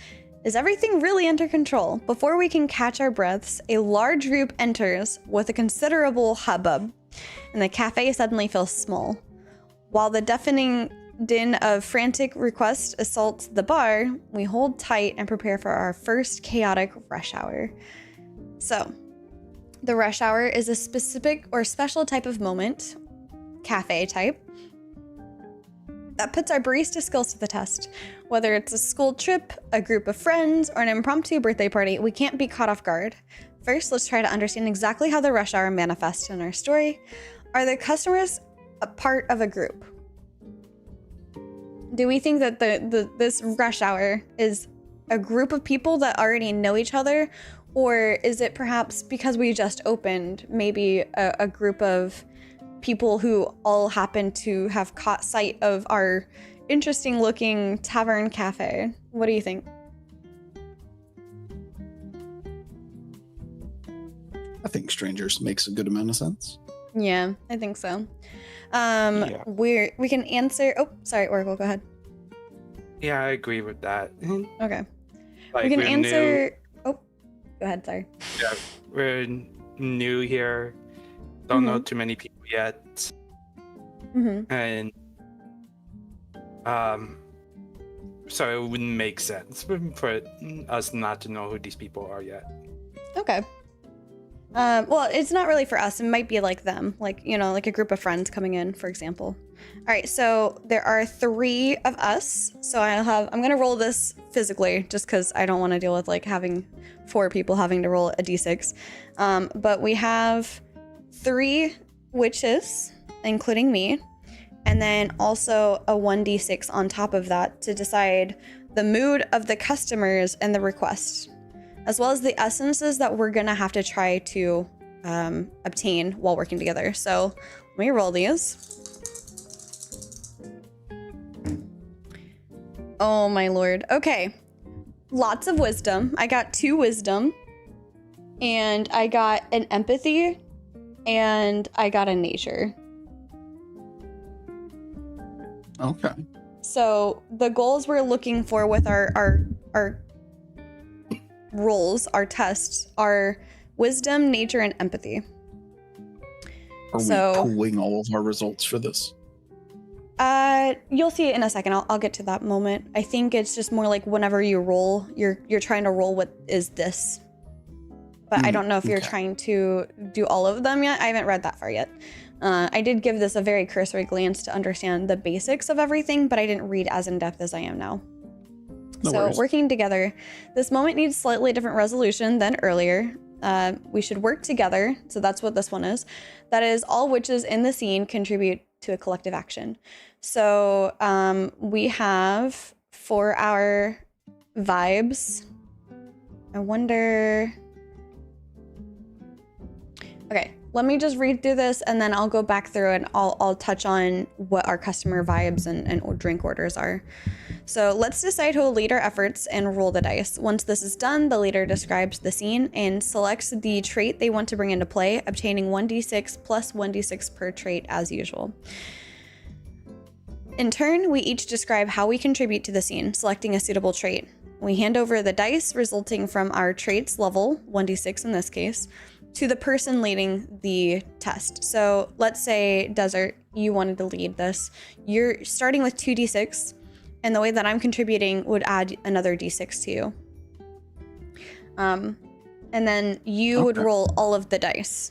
Is everything really under control? Before we can catch our breaths, a large group enters with a considerable hubbub, and the cafe suddenly feels small. While the deafening din of frantic requests assaults the bar, we hold tight and prepare for our first chaotic rush hour. So, the rush hour is a specific or special type of moment, cafe type, that puts our barista skills to the test. Whether it's a school trip, a group of friends, or an impromptu birthday party, we can't be caught off guard. First, let's try to understand exactly how the rush hour manifests in our story. Are the customers a part of a group? Do we think that this rush hour is a group of people that already know each other? Or is it perhaps because we just opened, maybe a group of people who all happen to have caught sight of our interesting looking tavern cafe? What do you think? I think strangers makes a good amount of sense. Yeah, I think so. Yeah. We can answer. Oh, sorry, Oracle, go ahead. Yeah, I agree with that. Okay. Like, We can we're answer. Oh, go ahead, sorry. New, yeah, we're new here. Don't know too many people yet. And so it wouldn't make sense for us not to know who these people are yet. Okay. Well, it's not really for us. It might be like them, like, you know, like a group of friends coming in, for example. All right, so there are 3 of us. So I'm going to roll this physically just because I don't want to deal with like having 4 people having to roll a d6. But we have 3 witches, including me, and then also a 1d6 on top of that to decide the mood of the customers and the request, as well as the essences that we're gonna have to try to obtain while working together. So let me roll these. Oh my lord. Okay. Lots of wisdom. I got 2 wisdom, and I got an empathy, and I got a nature. Okay. So the goals we're looking for with our roles, our tests, are wisdom, nature, and empathy. Are we pooling all of our results for this? You'll see it in a second. I'll get to that moment. I think it's just more like whenever you roll, you're trying to roll what is this. But I don't know if you're trying to do all of them yet. I haven't read that far yet. I did give this a very cursory glance to understand the basics of everything, but I didn't read as in depth as I am now. No so worries. Working together. This moment needs slightly different resolution than earlier. We should work together. So that's what this one is. That is, all witches in the scene contribute to a collective action. So we have for our vibes, I wonder... Okay, let me just read through this and then I'll go back through and I'll touch on what our customer vibes and drink orders are. So let's decide who will lead our efforts and roll the dice. Once this is done, the leader describes the scene and selects the trait they want to bring into play, obtaining 1d6 plus 1d6 per trait as usual. In turn, we each describe how we contribute to the scene, selecting a suitable trait. We hand over the dice resulting from our traits level, 1d6 in this case, to the person leading the test. So let's say, Desert, you wanted to lead this. You're starting with 2d6, and the way that I'm contributing would add another d6 to you. And then you would roll all of the dice.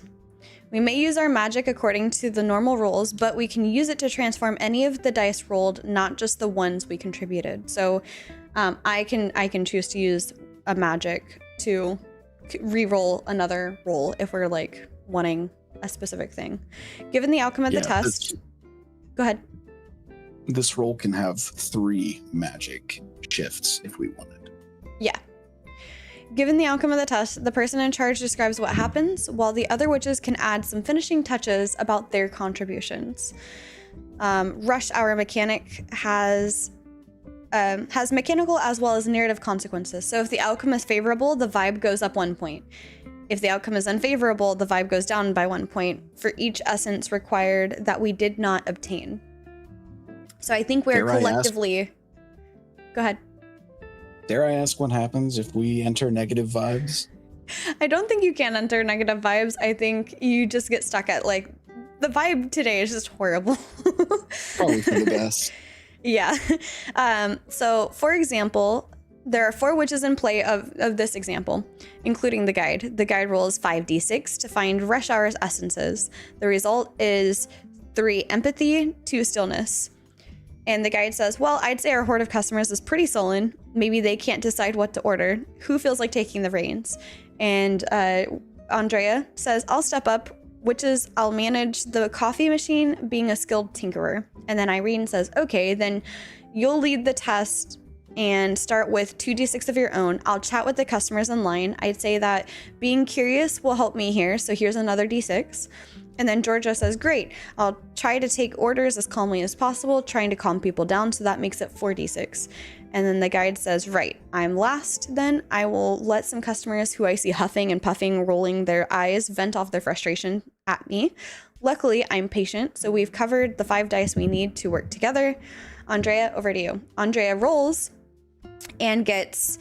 We may use our magic according to the normal rules, but we can use it to transform any of the dice rolled, not just the ones we contributed. So I can choose to use a magic to re-roll another roll if we're like wanting a specific thing. Given the outcome of the test, go ahead. This roll can have 3 magic shifts if we wanted. Yeah. Given the outcome of the test, the person in charge describes what happens, while the other witches can add some finishing touches about their contributions. Rush Hour mechanic has mechanical as well as narrative consequences. So if the outcome is favorable, the vibe goes up 1 point. If the outcome is unfavorable, the vibe goes down by 1 point for each essence required that we did not obtain. So I think we're collectively... Go ahead. Dare I ask what happens if we enter negative vibes? I don't think you can enter negative vibes. I think you just get stuck at like, the vibe today is just horrible. Probably for the best. Yeah. So, for example, there are 4 witches in play of this example, including the guide. The guide rolls 5d6 to find Rush Hour's essences. The result is 3 empathy, 2 stillness. And the guide says, well, I'd say our horde of customers is pretty sullen. Maybe they can't decide what to order. Who feels like taking the reins? And Andrea says, I'll step up. Witches, I'll manage the coffee machine, being a skilled tinkerer. And then Irene says, okay, then you'll lead the test and start with 2d6 of your own. I'll chat with the customers in line. I'd say that being curious will help me here. So here's another d6. And then Georgia says, great, I'll try to take orders as calmly as possible, trying to calm people down. So that makes it 4d6. And then the guide says, right, I'm last. Then I will let some customers who I see huffing and puffing, rolling their eyes, vent off their frustration at me. Luckily, I'm patient. So we've covered the 5 dice we need to work together. Andrea, over to you. Andrea rolls and gets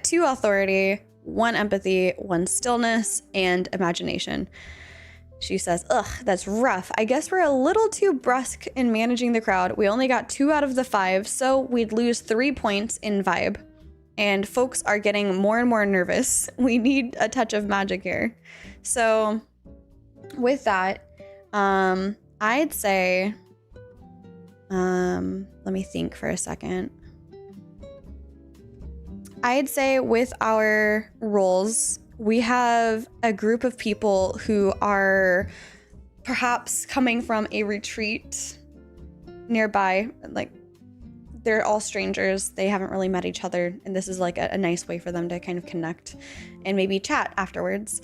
2 authority, 1 empathy, 1 stillness, and imagination. She says, ugh, that's rough. I guess we're a little too brusque in managing the crowd. We only got 2 out of the 5, so we'd lose 3 points in vibe. And folks are getting more and more nervous. We need a touch of magic here. So with that, I'd say, let me think for a second. I'd say with our roles, we have a group of people who are perhaps coming from a retreat nearby. Like, they're all strangers. They haven't really met each other. And this is like a nice way for them to kind of connect and maybe chat afterwards.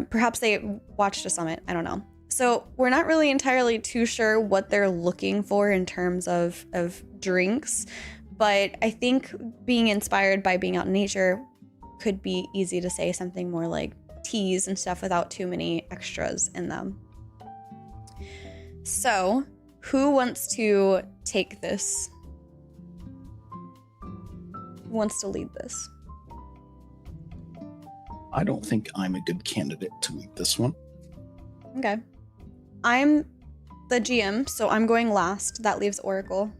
Perhaps they watched a summit. I don't know. So we're not really entirely too sure what they're looking for in terms of drinks. But I think being inspired by being out in nature could be easy to say something more like teas and stuff without too many extras in them. So, who wants to take this? Who wants to lead this? I don't think I'm a good candidate to lead this one. Okay. I'm the GM, so I'm going last. That leaves Oracle.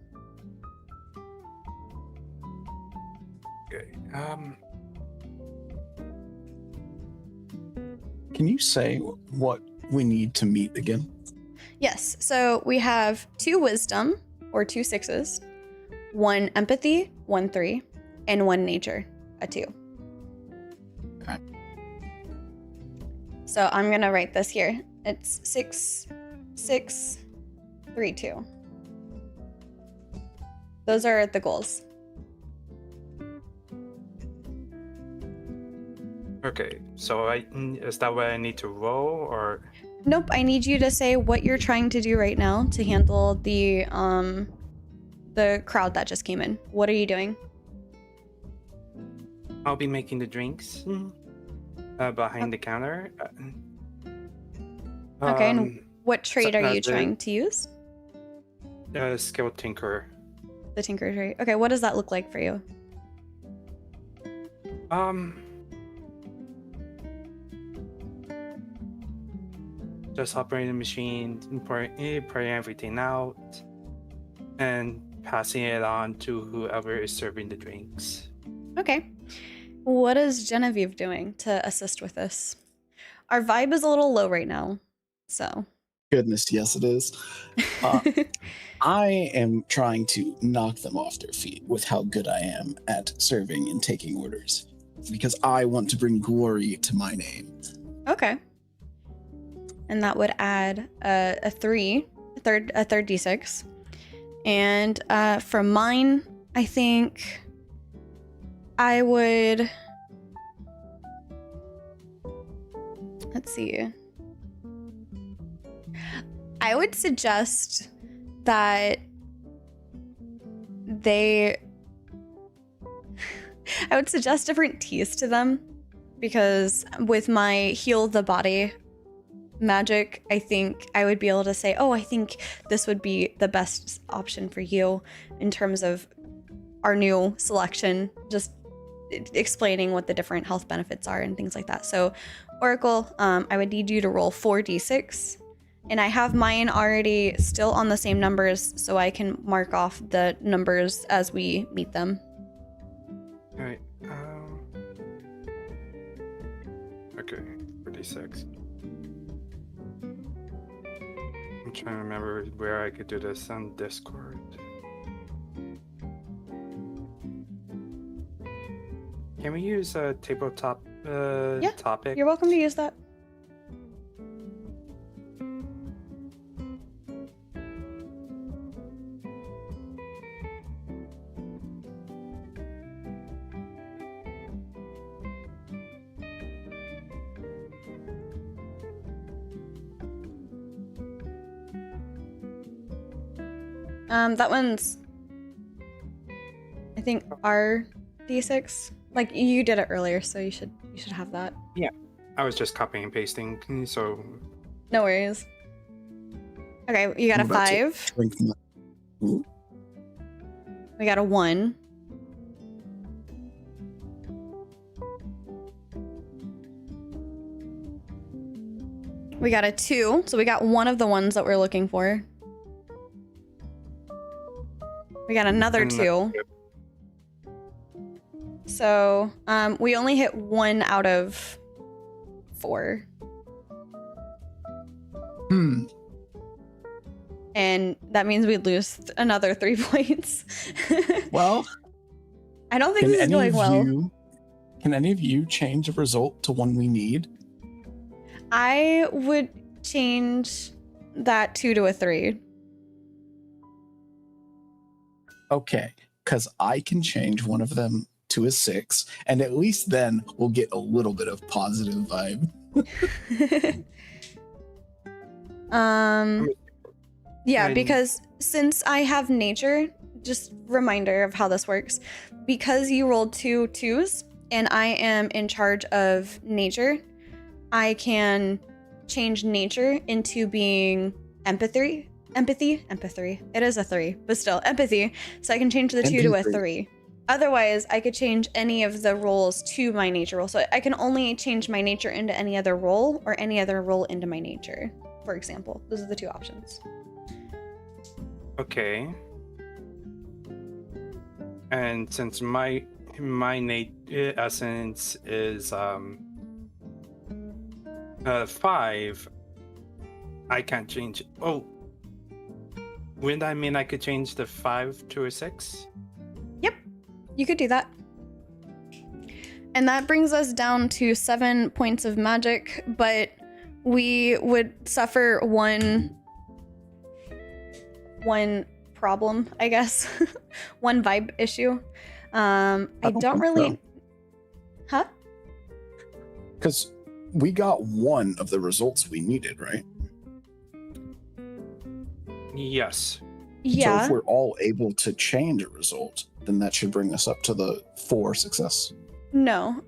Okay. Can you say what we need to meet again? Yes, so we have 2 wisdom, or 2 6s, 1 empathy, 1 3, and 1 nature, a 2. Okay. So I'm gonna write this here. It's 6, 6, 3, 2. Those are the goals. Okay, so is that what I need to roll, or? Nope, I need you to say what you're trying to do right now to handle the crowd that just came in. What are you doing? I'll be making the drinks behind the counter. Okay, and what trait are you the- trying to use? Skill tinker. The tinker trait. Okay, what does that look like for you? Just operating the machine, pouring everything out, and passing it on to whoever is serving the drinks. Okay. What is Genevieve doing to assist with this? Our vibe is a little low right now, so. Goodness, yes, it is. I am trying to knock them off their feet with how good I am at serving and taking orders, because I want to bring glory to my name. Okay. And that would add a third d6. And for mine, I think I would. Let's see. I would suggest that I would suggest different teas to them, because with my heal the body magic, I think I would be able to say, oh, I think this would be the best option for you in terms of our new selection, just explaining what the different health benefits are and things like that. So Oracle, I would need you to roll 4d6, and I have mine already still on the same numbers, so I can mark off the numbers as we meet them. All right. Okay, 46. I'm trying to remember where I could do this on Discord. Can we use a tabletop topic? You're welcome to use that. That one's, I think, R d6. Like, you did it earlier, so you should have that. Yeah, I was just copying and pasting, so. No worries. Okay, you got a 5. Ooh. We got a 1. We got a 2, so we got one of the ones that we're looking for. We got another 2. So, we only hit 1 out of 4. And that means we'd lose another 3 points. Well, I don't think this is going well. Can any of you change the result to one we need? I would change that 2 to a 3. Okay, because I can change one of them to a 6, and at least then we'll get a little bit of positive vibe. Yeah, because since I have nature, just reminder of how this works, because you rolled 2 2s and I am in charge of nature, I can change nature into being empathy. It is a 3, but still empathy. So I can change the 2 to a 3. Otherwise, I could change any of the roles to my nature role. So I can only change my nature into any other role or any other role into my nature, for example. Those are the two options. Okay. And since my essence is 5, I can't change. Oh, wouldn't that mean I could change the 5 to a 6? Yep, you could do that. And that brings us down to 7 points of magic, but we would suffer one problem, I guess. One vibe issue. I don't really... Huh? Because we got one of the results we needed, right? Yes. Yeah. So if we're all able to change a result, then that should bring us up to the 4 success. No.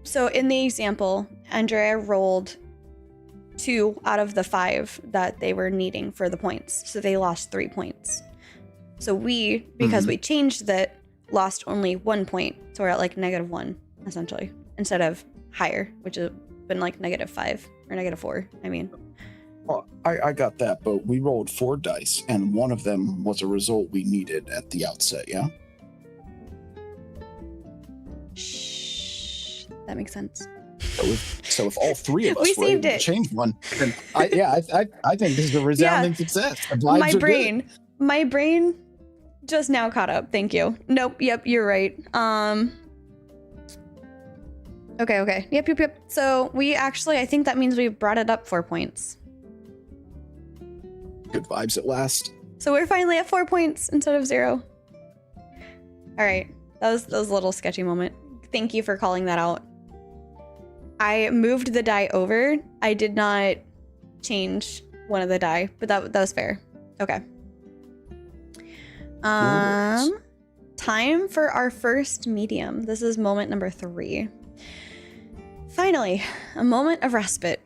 So in the example, Andrea rolled 2 out of the 5 that they were needing for the points. So they lost 3 points. So we, because we changed that, lost only 1 point. So we're at like -1, essentially, instead of higher, which has been like -5 or -4, I mean. Well, I got that, but we rolled 4 dice, and one of them was a result we needed at the outset, yeah? Shh. That makes sense. So if all 3 of us We were saved able to it. change one, then I think this is a resounding success. The vibes My are brain. My brain just now caught up. Thank you. Nope. Yep. You're right. Okay. Yep. So we actually, I think that means we brought it up 4 points. Good vibes at last. So we're finally at 4 points instead of 0. All right. That was a little sketchy moment. Thank you for calling that out. I moved the die over. I did not change one of the die, but that was fair. Okay. Time for our first medium. This is moment number 3. Finally, a moment of respite.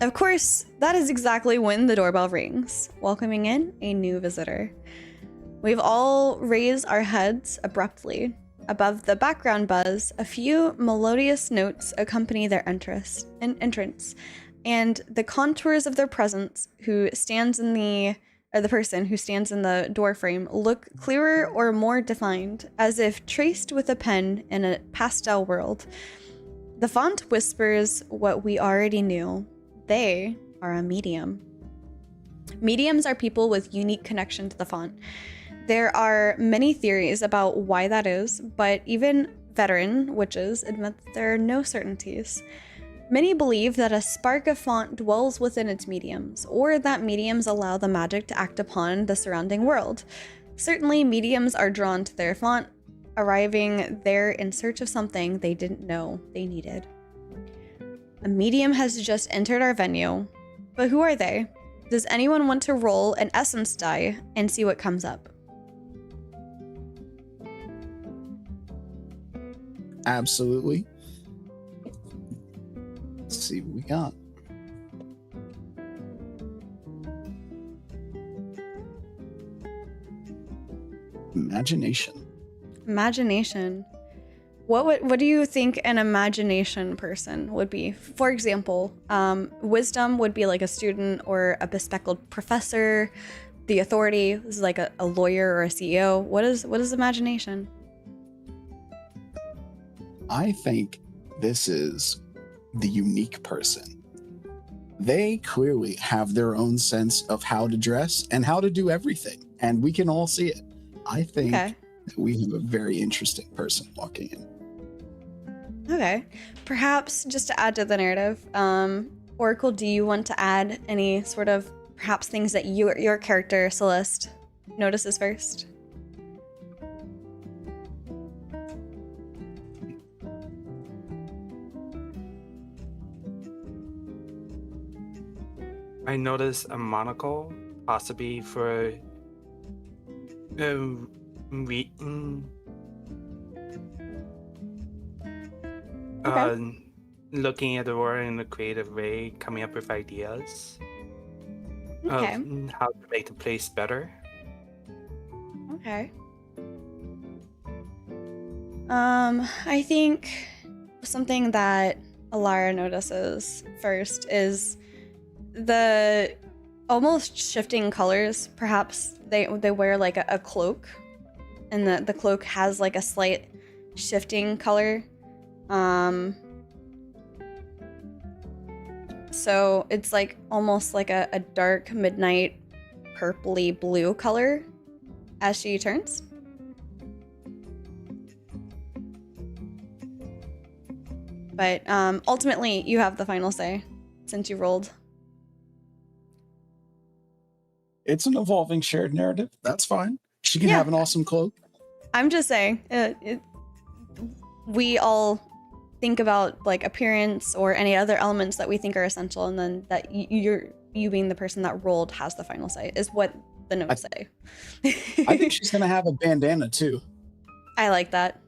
Of course, that is exactly when the doorbell rings, welcoming in a new visitor. We've all raised our heads abruptly. Above the background buzz, a few melodious notes accompany their entrance, and the contours of their presence, the person who stands in the doorframe, look clearer or more defined, as if traced with a pen in a pastel world. The font whispers what we already knew. They are a medium. Mediums are people with unique connection to the font. There are many theories about why that is, but even veteran witches admit that there are no certainties. Many believe that a spark of font dwells within its mediums, or that mediums allow the magic to act upon the surrounding world. Certainly, mediums are drawn to their font, arriving there in search of something they didn't know they needed. A medium has just entered our venue, but who are they? Does anyone want to roll an essence die and see what comes up? Absolutely. Let's see what we got. Imagination. What do you think an imagination person would be? For example, wisdom would be like a student or a bespectacled professor. The authority is like a lawyer or a CEO. What is imagination? I think this is the unique person. They clearly have their own sense of how to dress and how to do everything, and we can all see it. I think that we have a very interesting person walking in. Okay. Perhaps just to add to the narrative, Oracle, do you want to add any sort of perhaps things that your character, Celeste, notices first? I noticed a monocle, possibly for looking at the world in a creative way, coming up with ideas of how to make the place better. Okay. I think something that Alara notices first is the almost shifting colors. Perhaps they wear like a cloak, and the cloak has like a slight shifting color. So it's like almost like a dark midnight purpley blue color as she turns. But ultimately, you have the final say since you rolled. It's an evolving shared narrative. That's fine. She can have an awesome cloak. I'm just saying, we all think about like appearance or any other elements that we think are essential, and then that you being the person that rolled has the final say is what the notes say. I think she's gonna have a bandana too. I like that.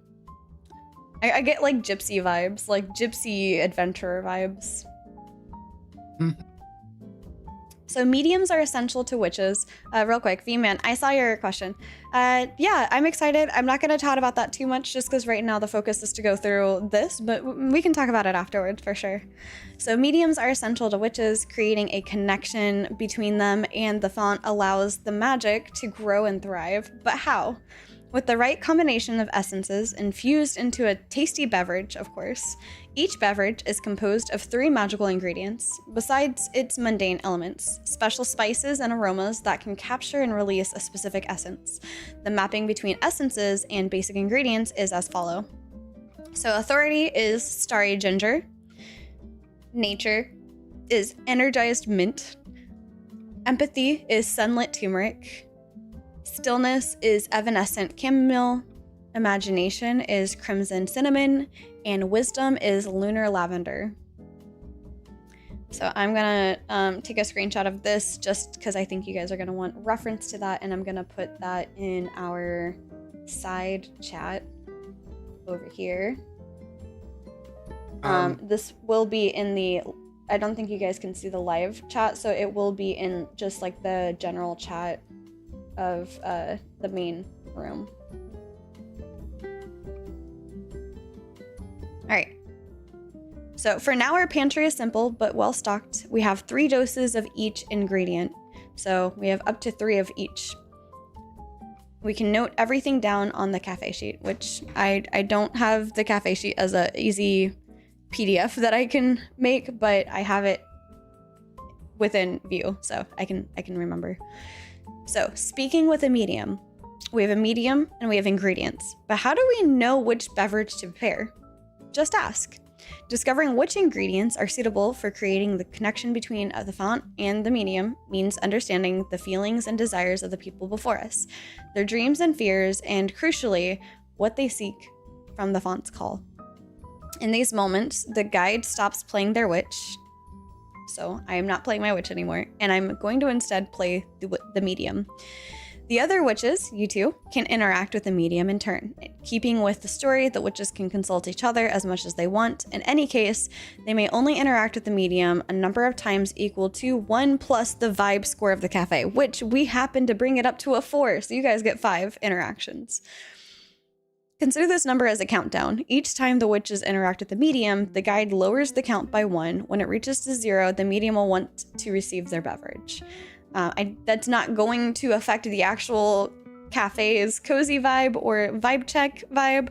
I get like gypsy vibes, like gypsy adventurer vibes. So mediums are essential to witches. Real quick, V-Man, I saw your question. Yeah, I'm excited. I'm not going to talk about that too much just because right now the focus is to go through this, but we can talk about it afterwards for sure. So mediums are essential to witches. Creating a connection between them and the font allows the magic to grow and thrive. But how? With the right combination of essences infused into a tasty beverage, of course. Each beverage is composed of 3 magical ingredients, besides its mundane elements, special spices and aromas that can capture and release a specific essence. The mapping between essences and basic ingredients is as follow. So authority is starry ginger. Nature is energized mint. Empathy is sunlit turmeric. Stillness is evanescent chamomile. Imagination is crimson cinnamon. And wisdom is lunar lavender. So I'm gonna take a screenshot of this just because I think you guys are gonna want reference to that, and I'm gonna put that in our side chat over here. This will be in the, I don't think you guys can see the live chat, so it will be in just like the general chat of the main room. All right. So for now, our pantry is simple but well stocked. We have 3 doses of each ingredient. So we have up to 3 of each. We can note everything down on the café sheet, which I don't have the café sheet as a easy PDF that I can make, but I have it within view, so I can remember. So speaking with a medium, we have a medium and we have ingredients. But how do we know which beverage to prepare? Just ask. Discovering which ingredients are suitable for creating the connection between the font and the medium means understanding the feelings and desires of the people before us, their dreams and fears, and crucially, what they seek from the font's call. In these moments, the guide stops playing their witch. So I am not playing my witch anymore, and I'm going to instead play the medium. The other witches, you two, can interact with the medium in turn. Keeping with the story, the witches can consult each other as much as they want. In any case, they may only interact with the medium a number of times equal to 1 plus the vibe score of the cafe, which we happen to bring it up to a 4, so you guys get 5 interactions. Consider this number as a countdown. Each time the witches interact with the medium, the guide lowers the count by 1. When it reaches to 0, the medium will want to receive their beverage. That's not going to affect the actual cafe's cozy vibe or vibe check vibe.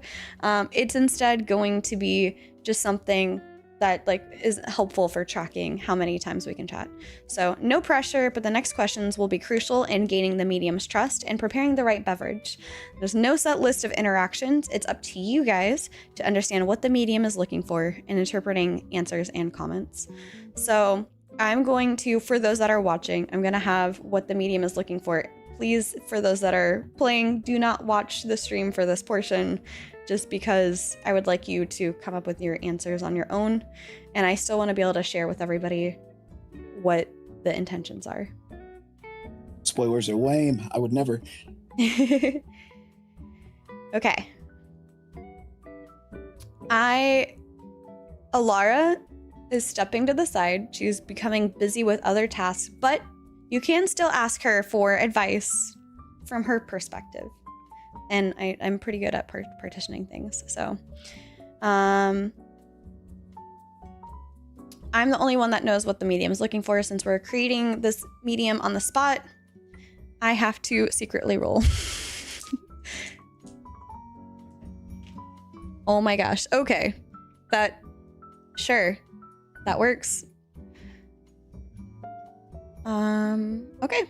It's instead going to be just something that is helpful for tracking how many times we can chat. So no pressure, but the next questions will be crucial in gaining the medium's trust and preparing the right beverage. There's no set list of interactions. It's up to you guys to understand what the medium is looking for in interpreting answers and comments. So I'm going to, for those that are watching, I'm going to have what the medium is looking for. Please, for those that are playing, do not watch the stream for this portion, just because I would like you to come up with your answers on your own. And I still want to be able to share with everybody what the intentions are. Spoilers are lame. I would never. Okay. Alara is stepping to the side. She's becoming busy with other tasks, but you can still ask her for advice from her perspective. and I'm pretty good at partitioning things. So, I'm the only one that knows what the medium is looking for. Since we're creating this medium on the spot, I have to secretly roll. Oh my gosh. Okay. Sure. That works. Okay.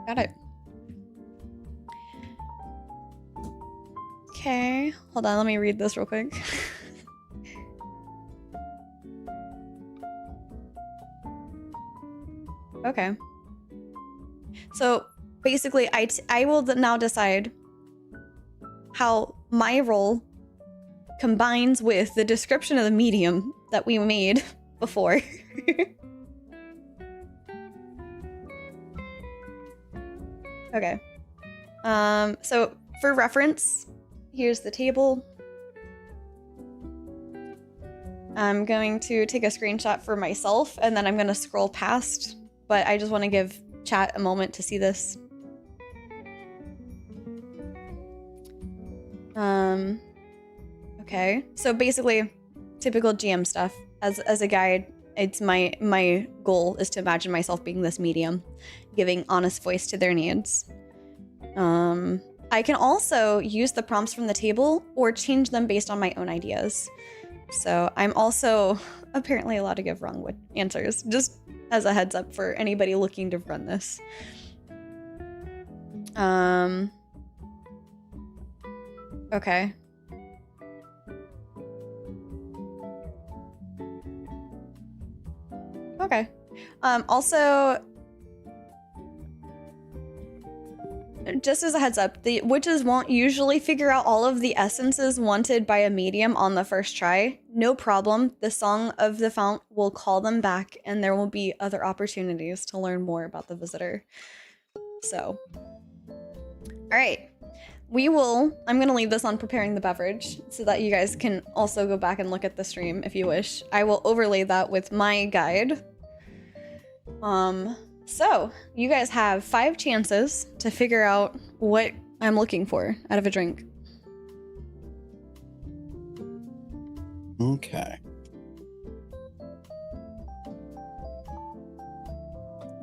Got it. Okay. Hold on, let me read this real quick. Okay. So basically, I will now decide how my role combines with the description of the medium that we made before. Okay. So for reference, here's the table. I'm going to take a screenshot for myself, and then I'm going to scroll past, but I just want to give chat a moment to see this. Okay, so basically, typical GM stuff. As a guide, it's my goal is to imagine myself being this medium, giving honest voice to their needs. I can also use the prompts from the table or change them based on my own ideas. So I'm also apparently allowed to give wrong answers, just as a heads up for anybody looking to run this. Okay. Okay. Also, just as a heads up, the witches won't usually figure out all of the essences wanted by a medium on the first try. No problem. The Song of the Fount will call them back, and there will be other opportunities to learn more about the visitor. So, all right. I'm going to leave this on preparing the beverage so that you guys can also go back and look at the stream if you wish. I will overlay that with my guide. So you guys have 5 chances to figure out what I'm looking for out of a drink. Okay.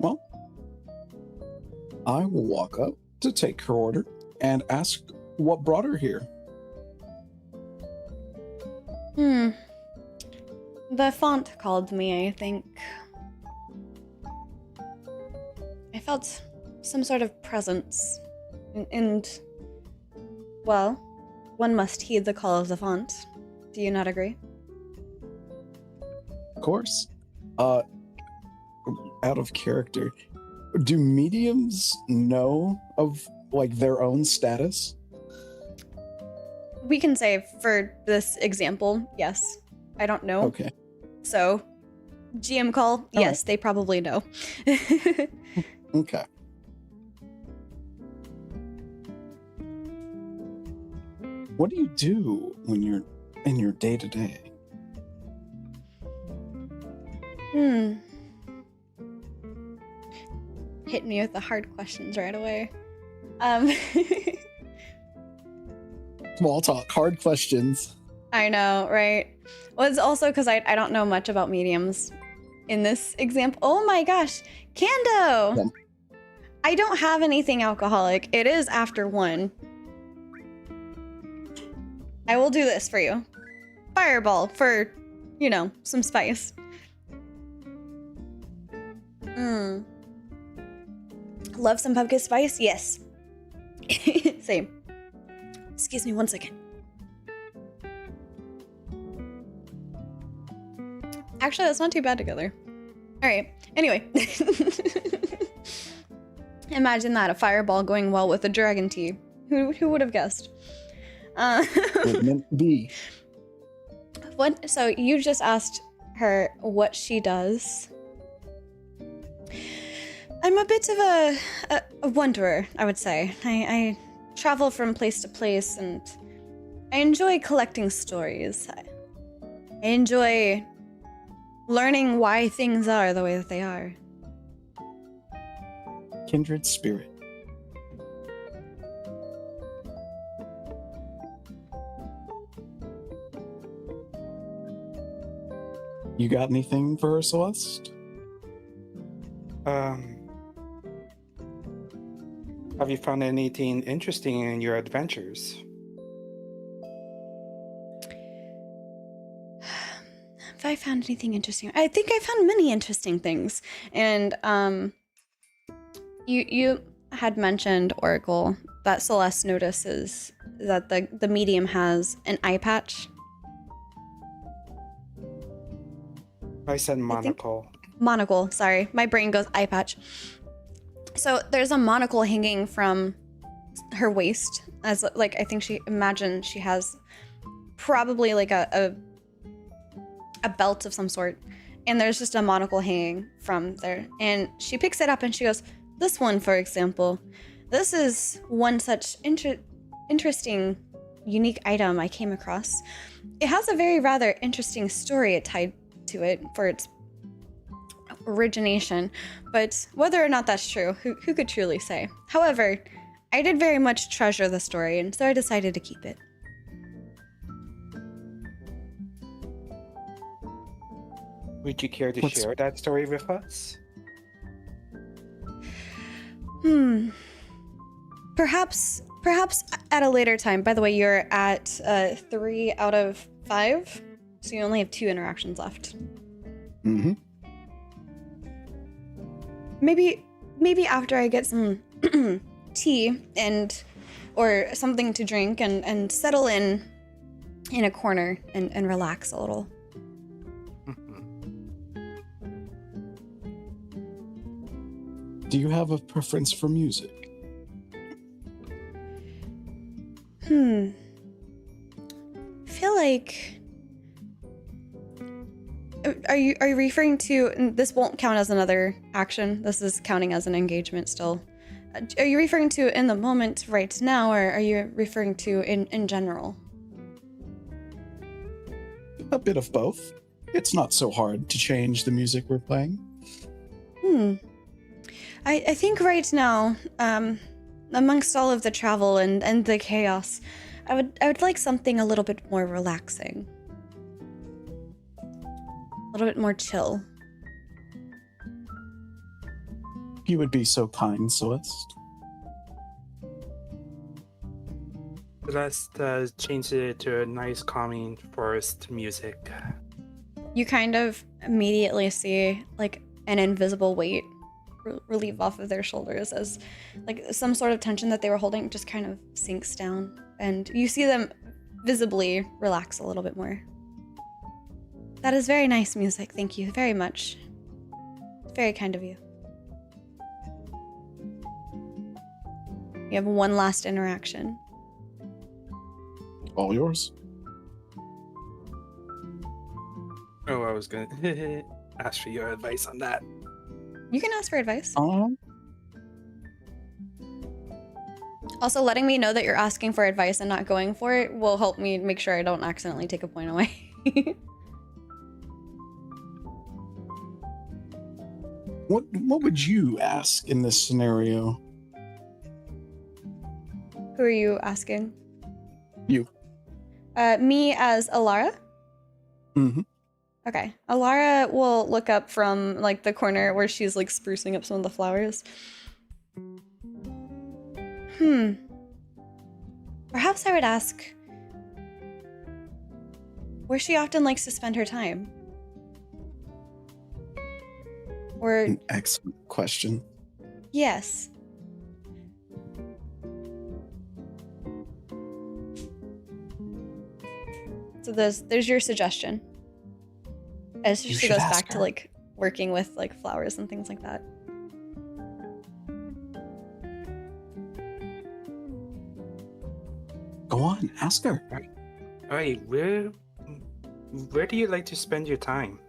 Well, I will walk up to take her order and ask what brought her here. The font called me, I think. I felt some sort of presence. And well, one must heed the call of the font. Do you not agree? Of course. Out of character, do mediums know of like their own status? We can say for this example, yes. I don't know. Okay. So, GM call, yes, they probably know. Okay. What do you do when you're in your day-to-day? Hit me with the hard questions right away. Small talk, hard questions. I know, right? Well, it's also because I don't know much about mediums in this example. Oh my gosh, Kando! Yeah. I don't have anything alcoholic. It is after 1. I will do this for you. Fireball for, some spice. Love some pumpkin spice? Yes. Same. Excuse me 1 second. Actually, that's not too bad together. All right. Anyway. Imagine that, a fireball going well with a dragon tea. Who would have guessed? Meant be. So you just asked her what she does. I'm a bit of a wanderer, I would say. I travel from place to place, and I enjoy collecting stories. I enjoy learning why things are the way that they are. kindred spirit. You got anything for her, Celeste? Have you found anything interesting in your adventures? Have I found anything interesting? I think I found many interesting things. And you had mentioned, Oracle, that Celeste notices that the medium has an eye patch. I said monocle. Monocle, sorry. My brain goes eye patch. So there's a monocle hanging from her waist, as like I think she has probably like a belt of some sort, and there's just a monocle hanging from there. And she picks it up and she goes, "This one, for example, this is one such interesting, unique item I came across. It has a very rather interesting story tied to it for its origination, but whether or not that's true, who could truly say? However, I did very much treasure the story, and so I decided to keep it." Would you care to share that story with us? Perhaps at a later time. By the way, you're at 3 out of 5, so you only have 2 interactions left. Mm-hmm. Maybe after I get some tea or something to drink and settle in a corner and relax a little. Do you have a preference for music? I feel like... Are you referring to... This won't count as another action. This is counting as an engagement still. Are you referring to in the moment right now, or are you referring to in general? A bit of both. It's not so hard to change the music we're playing. I think right now, amongst all of the travel and the chaos, I would like something a little bit more relaxing. A little bit more chill. You would be so kind, Celeste. Let's change it to a nice calming forest music. You kind of immediately see like an invisible weight relieve off of their shoulders as like some sort of tension that they were holding just kind of sinks down, and you see them visibly relax a little bit more. That is very nice music. Thank you very much. Very kind of you. You have one last interaction. All yours. Oh, I was gonna ask for your advice on that. You can ask for advice. Also, letting me know that you're asking for advice and not going for it will help me make sure I don't accidentally take a point away. What would you ask in this scenario? Who are you asking? You. Me as Alara? Mm-hmm. Okay. Alara will look up from like the corner where she's like sprucing up some of the flowers. Perhaps I would ask where she often likes to spend her time. Or An excellent question. yes. So there's your suggestion. As You she should goes ask back to her. like working with like flowers and things like that. Go on, ask her. Alright, where do you like to spend your time?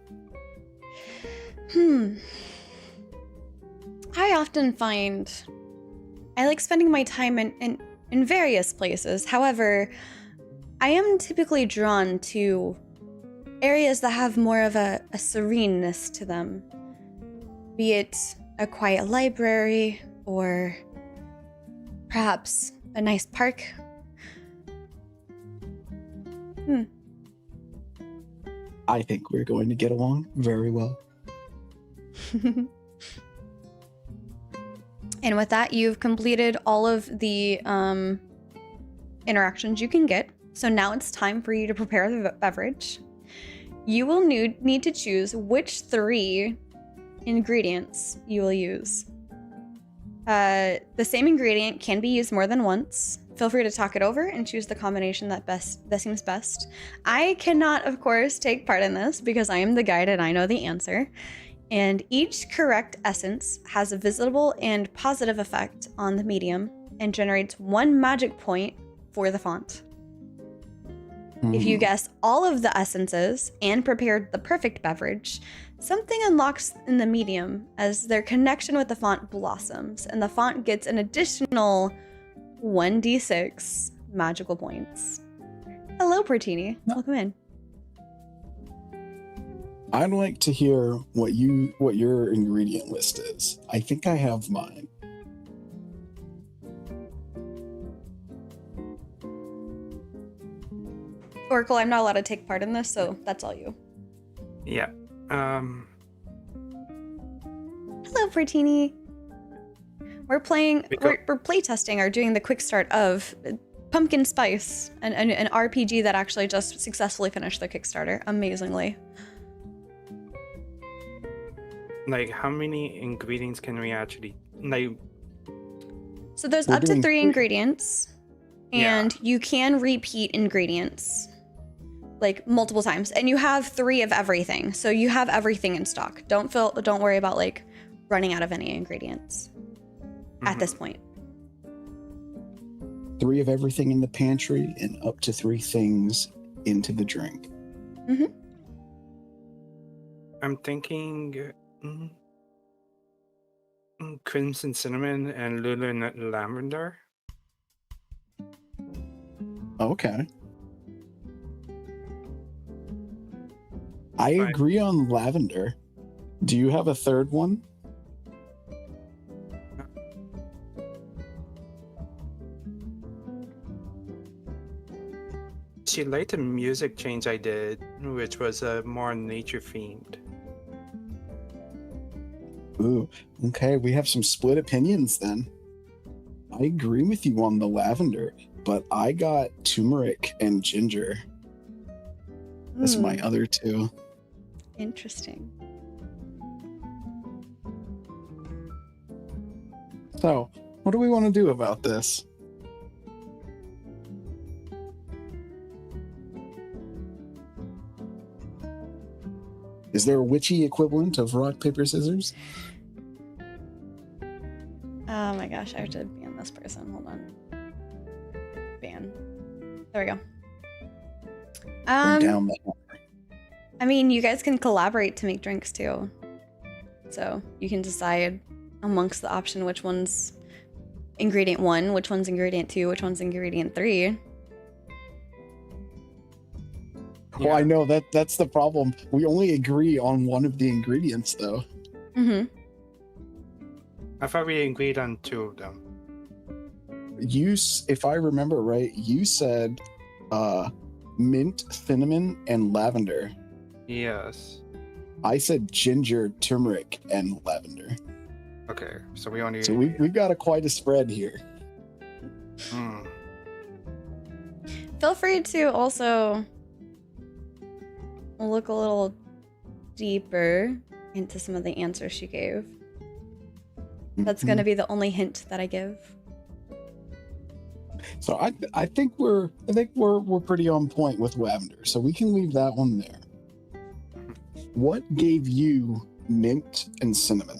I often find I like spending my time in various places. However, I am typically drawn to areas that have more of a sereneness to them. Be it a quiet library or perhaps a nice park. I think we're going to get along very well. And with that, you've completed all of the interactions you can get. So now it's time for you to prepare the beverage. You will need to choose which 3 ingredients you will use. The same ingredient can be used more than once. Feel free to talk it over and choose the combination that seems best. I cannot, of course, take part in this because I am the guide and I know the answer. And each correct essence has a visible and positive effect on the medium and generates 1 magic point for the font. If you guess all of the essences and prepared the perfect beverage, something unlocks in the medium as their connection with the font blossoms, and the font gets an additional 1d6 magical points. Hello, Portini. Welcome in. I'd like to hear what your ingredient list is. I think I have mine. Oracle, I'm not allowed to take part in this, so that's all you. Yeah. Hello, Portini. We're playtesting or doing the quick start of Pumpkin Spice, an RPG that actually just successfully finished the Kickstarter, amazingly. Like, how many ingredients can we actually like? So there's We're up to doing 3 three. ingredients, and you can repeat ingredients like multiple times, and you have 3 of everything, so you have everything in stock. Don't worry about like running out of any ingredients at this point. 3 of everything in the pantry and up to 3 things into the drink. I'm thinking crimson cinnamon and lunar lavender. Okay. I agree on lavender. Do you have a third one? She liked the music change I did, which was more nature themed. Ooh, okay. We have some split opinions then. I agree with you on the lavender, but I got turmeric and ginger as my other 2. Interesting. So, what do we want to do about this? Is there a witchy equivalent of rock, paper, scissors? Oh my gosh, I have to ban this person. Hold on. Ban. There we go. Down that one. I mean, you guys can collaborate to make drinks too. So you can decide amongst the option which one's ingredient 1, which one's ingredient 2, which one's ingredient 3. Well, I know that's the problem. We only agree on one of the ingredients, though. I thought we agreed on 2 of them. If I remember right, you said mint, cinnamon, and lavender. Yes. I said ginger, turmeric, and lavender. Okay, so we only. So we've got quite a spread here. Feel free to also look a little deeper into some of the answers she gave. That's going to be the only hint that I give. So I think we're pretty on point with lavender, so we can leave that one there. What gave you mint and cinnamon?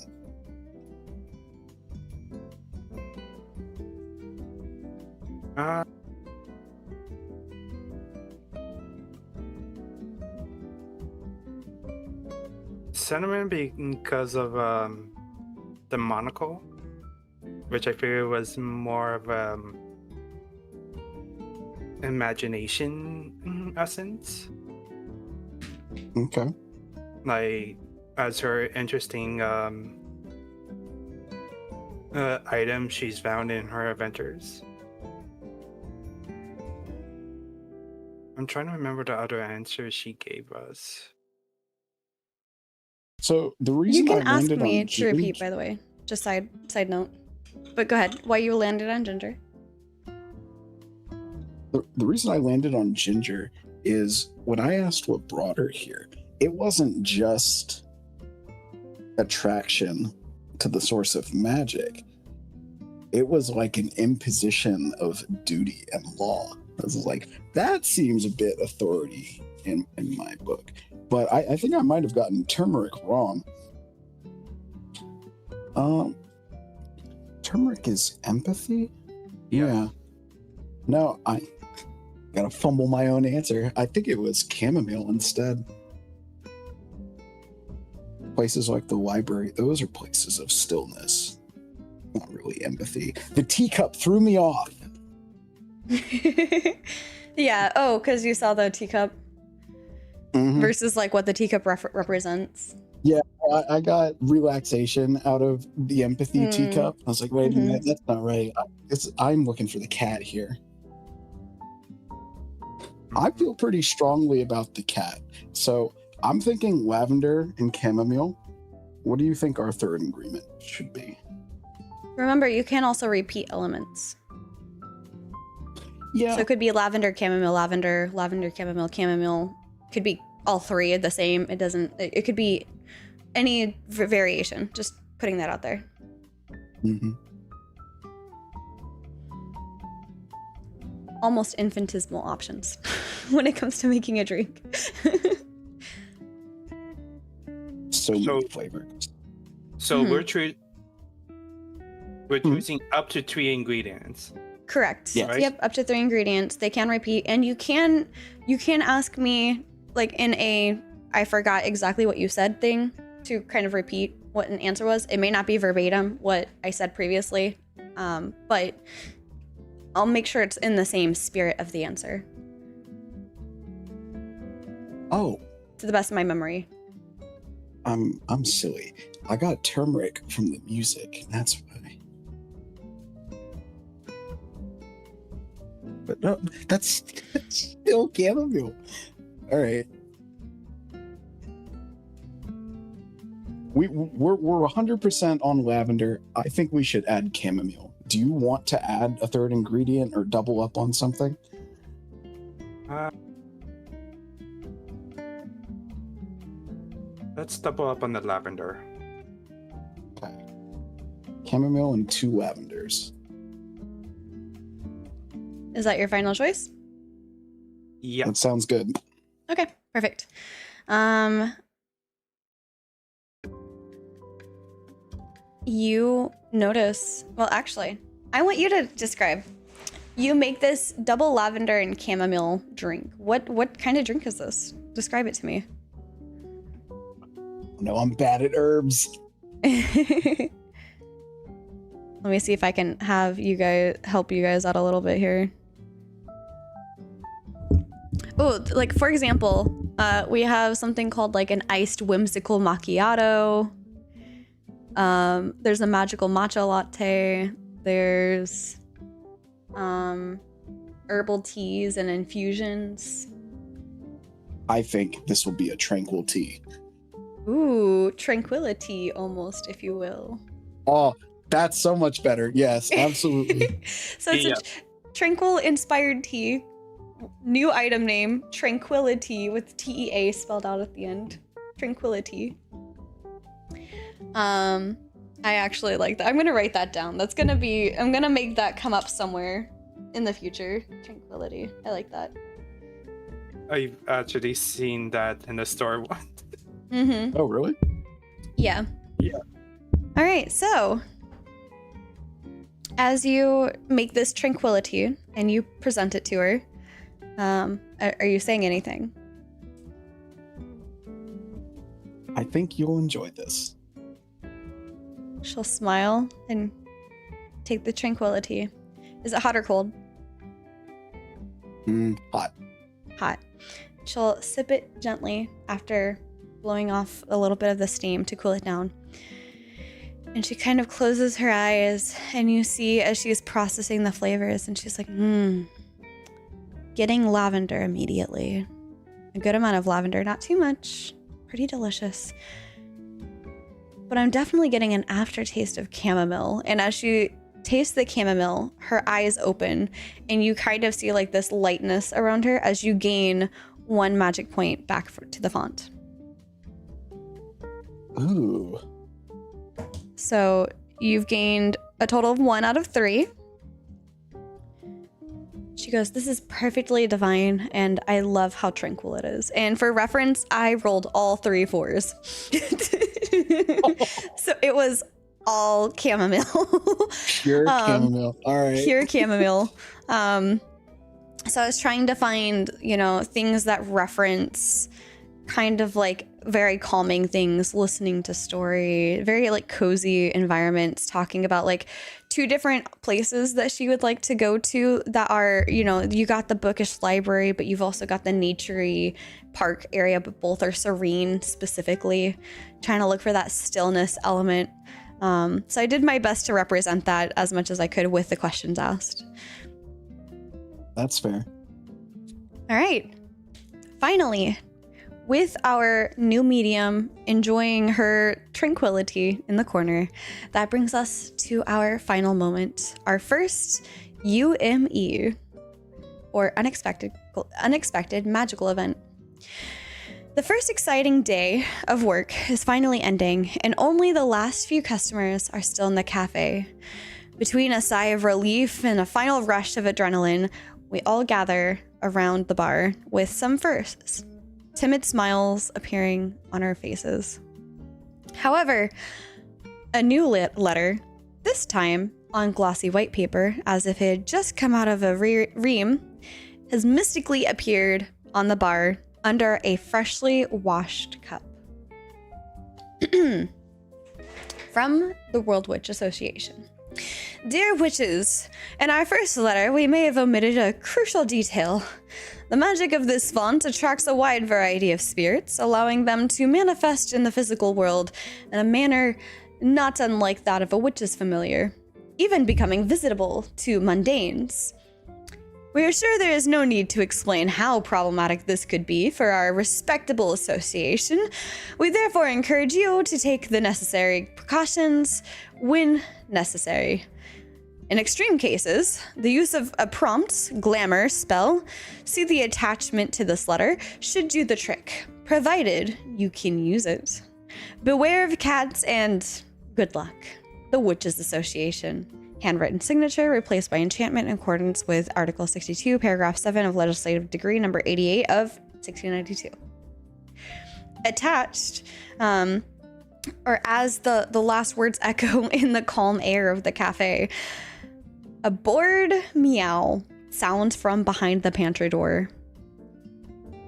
Cinnamon because of the monocle, which I figured was more of imagination essence. Okay. Like, as her interesting item she's found in her adventures. I'm trying to remember the other answer she gave us. So the You reason can I ask landed me on to repeat, by the way. Just side note. But go ahead. Why you landed on Ginger? the reason I landed on Ginger is when I asked what brought her here, it wasn't just attraction to the source of magic. It was like an imposition of duty and law. I was like, that seems a bit authority in my book. But I think I might have gotten turmeric wrong. Turmeric is empathy? Yeah. No, I gotta fumble my own answer. I think it was chamomile instead. Places like the library, those are places of stillness. Not really empathy. The teacup threw me off. Yeah. Oh, because you saw the teacup Mhm. versus like what the teacup represents. Yeah, I got relaxation out of the empathy Mm. teacup. I was like, wait a Mhm. minute, that's not right. I'm looking for the cat here. I feel pretty strongly about the cat. So I'm thinking lavender and chamomile. What do you think our third ingredient should be? Remember, you can also repeat elements. Yeah. So it could be lavender, chamomile, lavender, lavender, chamomile, chamomile. Could be all three the same. It doesn't. It could be any variation. Just putting that out there. Mm-hmm. Almost infinitesimal options when it comes to making a drink. So many flavors. So Mhm. we're choosing up to 3 ingredients. Correct. Yes. Yep, up to 3 ingredients. They can repeat, and you can ask me like in a I forgot exactly what you said thing to kind of repeat what an answer was. It may not be verbatim what I said previously, but I'll make sure it's in the same spirit of the answer Oh, to the best of my memory. I'm silly. I got turmeric from the music. That's why. But no, that's still chamomile. All right. We're 100% on lavender. I think we should add chamomile. Do you want to add a third ingredient or double up on something? Let's double up on the lavender. Okay. Chamomile and 2 lavenders. Is that your final choice? Yeah. That sounds good. Okay, perfect. You notice, well, actually, I want you to describe. You make this double lavender and chamomile drink. What kind of drink is this? Describe it to me. No, I'm bad at herbs. Let me see if I can have you guys help you guys out a little bit here. Oh, like for example, we have something called like an iced whimsical macchiato. There's a magical matcha latte. There's herbal teas and infusions. I think this will be a tranquil tea. Ooh, tranquility almost, if you will. Oh, that's so much better. Yes, absolutely. So it's a tranquil inspired tea. New item name, Tranquility with TEA spelled out at the end. Tranquility. I actually like that. I'm gonna write that down. I'm gonna make that come up somewhere in the future. Tranquility. I like that. I've actually seen that in the store once. Mm-hmm. Oh, really? Yeah. Yeah. All right, so as you make this tranquility and you present it to her, are you saying anything? I think you'll enjoy this. She'll smile and take the tranquility. Is it hot or cold? Hot. Hot. She'll sip it gently after blowing off a little bit of the steam to cool it down. And she kind of closes her eyes, and you see as she's processing the flavors, and she's like, getting lavender immediately. A good amount of lavender, not too much. Pretty delicious. But I'm definitely getting an aftertaste of chamomile. And as she tastes the chamomile, her eyes open, and you kind of see like this lightness around her as you gain 1 magic point back to the font. Ooh. So you've gained a total of 1 out of 3. She goes, this is perfectly divine, and I love how tranquil it is. And for reference, I rolled all 3 4s. So it was all chamomile. Pure chamomile. All right. Pure chamomile. So I was trying to find, things that reference kind of like very calming things, listening to story, very like cozy environments, talking about like 2 different places that she would like to go to that are, you got the bookish library, but you've also got the naturey park area, but both are serene specifically, trying to look for that stillness element. So I did my best to represent that as much as I could with the questions asked. That's fair. All right. Finally, with our new medium enjoying her tranquility in the corner, that brings us to our final moment, our first UME, or unexpected magical event. The first exciting day of work is finally ending, and only the last few customers are still in the cafe. Between a sigh of relief and a final rush of adrenaline, we all gather around the bar with some firsts. Timid smiles appearing on our faces. However, a new letter, this time on glossy white paper, as if it had just come out of a ream, has mystically appeared on the bar under a freshly washed cup. From the World Witch Association. Dear witches, in our first letter, we may have omitted a crucial detail. The magic of this font attracts a wide variety of spirits, allowing them to manifest in the physical world in a manner not unlike that of a witch's familiar, even becoming visitable to mundanes. We are sure there is no need to explain how problematic this could be for our respectable association. We therefore encourage you to take the necessary precautions when necessary. In extreme cases, the use of a prompt, glamour spell, see the attachment to this letter, should do the trick, provided you can use it. Beware of cats and good luck. The Witches Association. Handwritten signature replaced by enchantment in accordance with Article 62, Paragraph 7 of Legislative Decree Number 88 of 1692. Attached, or as the last words echo in the calm air of the cafe, a bored meow sounds from behind the pantry door.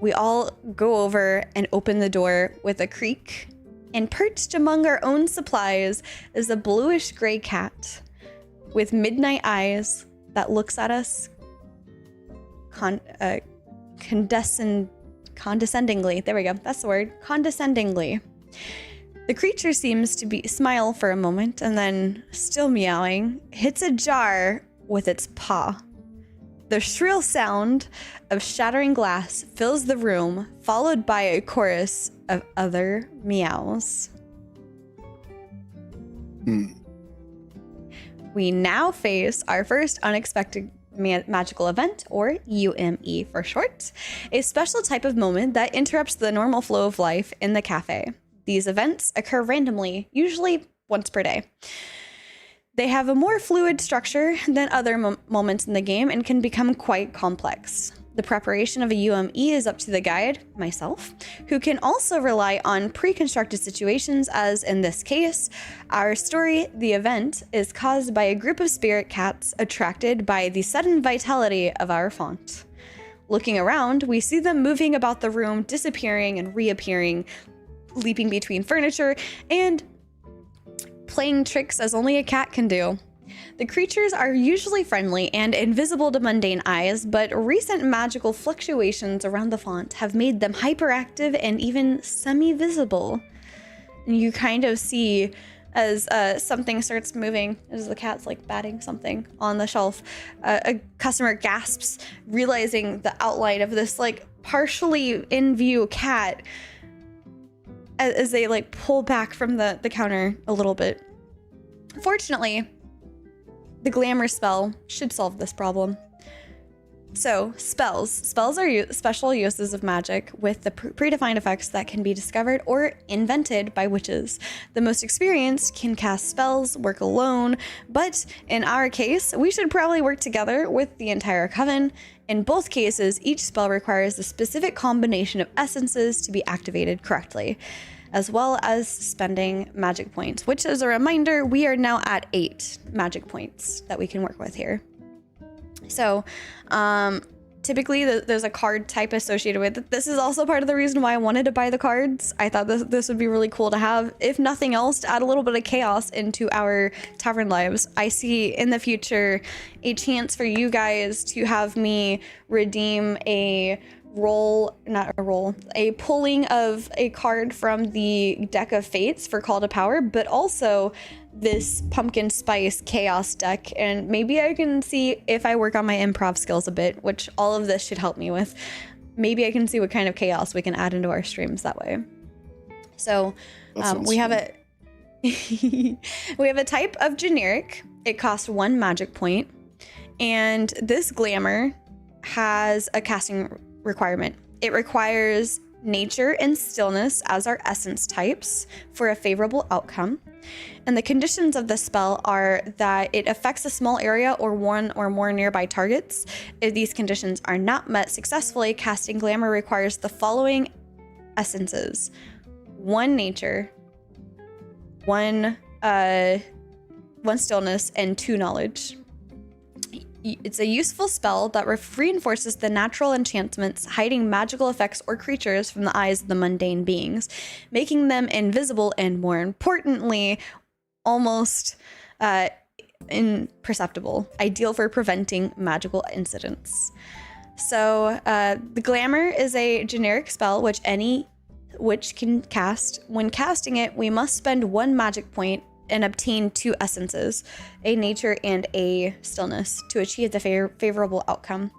We all go over and open the door with a creak, and perched among our own supplies is a bluish gray cat with midnight eyes that looks at us condescendingly. There we go. That's the word. Condescendingly. The creature seems to smile for a moment and then, still meowing, hits a jar with its paw. The shrill sound of shattering glass fills the room, followed by a chorus of other meows. We now face our first unexpected magical event, or UME for short, a special type of moment that interrupts the normal flow of life in the cafe. These events occur randomly, usually once per day. They have a more fluid structure than other moments in the game and can become quite complex. The preparation of a UME is up to the guide, myself, who can also rely on pre-constructed situations, as in this case, our story, the event, is caused by a group of spirit cats attracted by the sudden vitality of our font. Looking around, we see them moving about the room, disappearing and reappearing, leaping between furniture, and playing tricks as only a cat can do. The creatures are usually friendly and invisible to mundane eyes, but recent magical fluctuations around the font have made them hyperactive and even semi-visible. And you kind of see as something starts moving, as the cat's like batting something on the shelf. A customer gasps, realizing the outline of this like partially in view cat as they like pull back from the counter a little bit. Fortunately, the glamour spell should solve this problem. So, spells. Spells are special uses of magic with the predefined effects that can be discovered or invented by witches. The most experienced can cast spells, work alone, but in our case, we should probably work together with the entire coven. In both cases, each spell requires a specific combination of essences to be activated correctly, as well as spending magic points, which, as a reminder, we are now at 8 magic points that we can work with here. So, typically there's a card type associated with it. This is also part of the reason why I wanted to buy the cards. I thought this would be really cool to have, if nothing else, to add a little bit of chaos into our tavern lives. I see in the future a chance for you guys to have me redeem a pulling of a card from the deck of fates for Call to Power, but also this pumpkin spice chaos deck. And maybe I can see if I work on my improv skills a bit, which all of this should help me with. Maybe I can see what kind of chaos we can add into our streams that way. So we have a we have a type of generic. It costs 1 magic point, and this glamour has a casting requirement. It requires nature and stillness as our essence types for a favorable outcome. And the conditions of the spell are that it affects a small area or one or more nearby targets. If these conditions are not met successfully, casting glamour requires the following essences: 1 nature, 1 stillness, and 2 knowledge. It's a useful spell that reinforces the natural enchantments, hiding magical effects or creatures from the eyes of the mundane beings, making them invisible and, more importantly, almost imperceptible, ideal for preventing magical incidents. So the glamour is a generic spell which any witch can cast. When casting it, we must spend 1 magic point and obtain 2 essences, a nature and a stillness, to achieve the favorable outcome.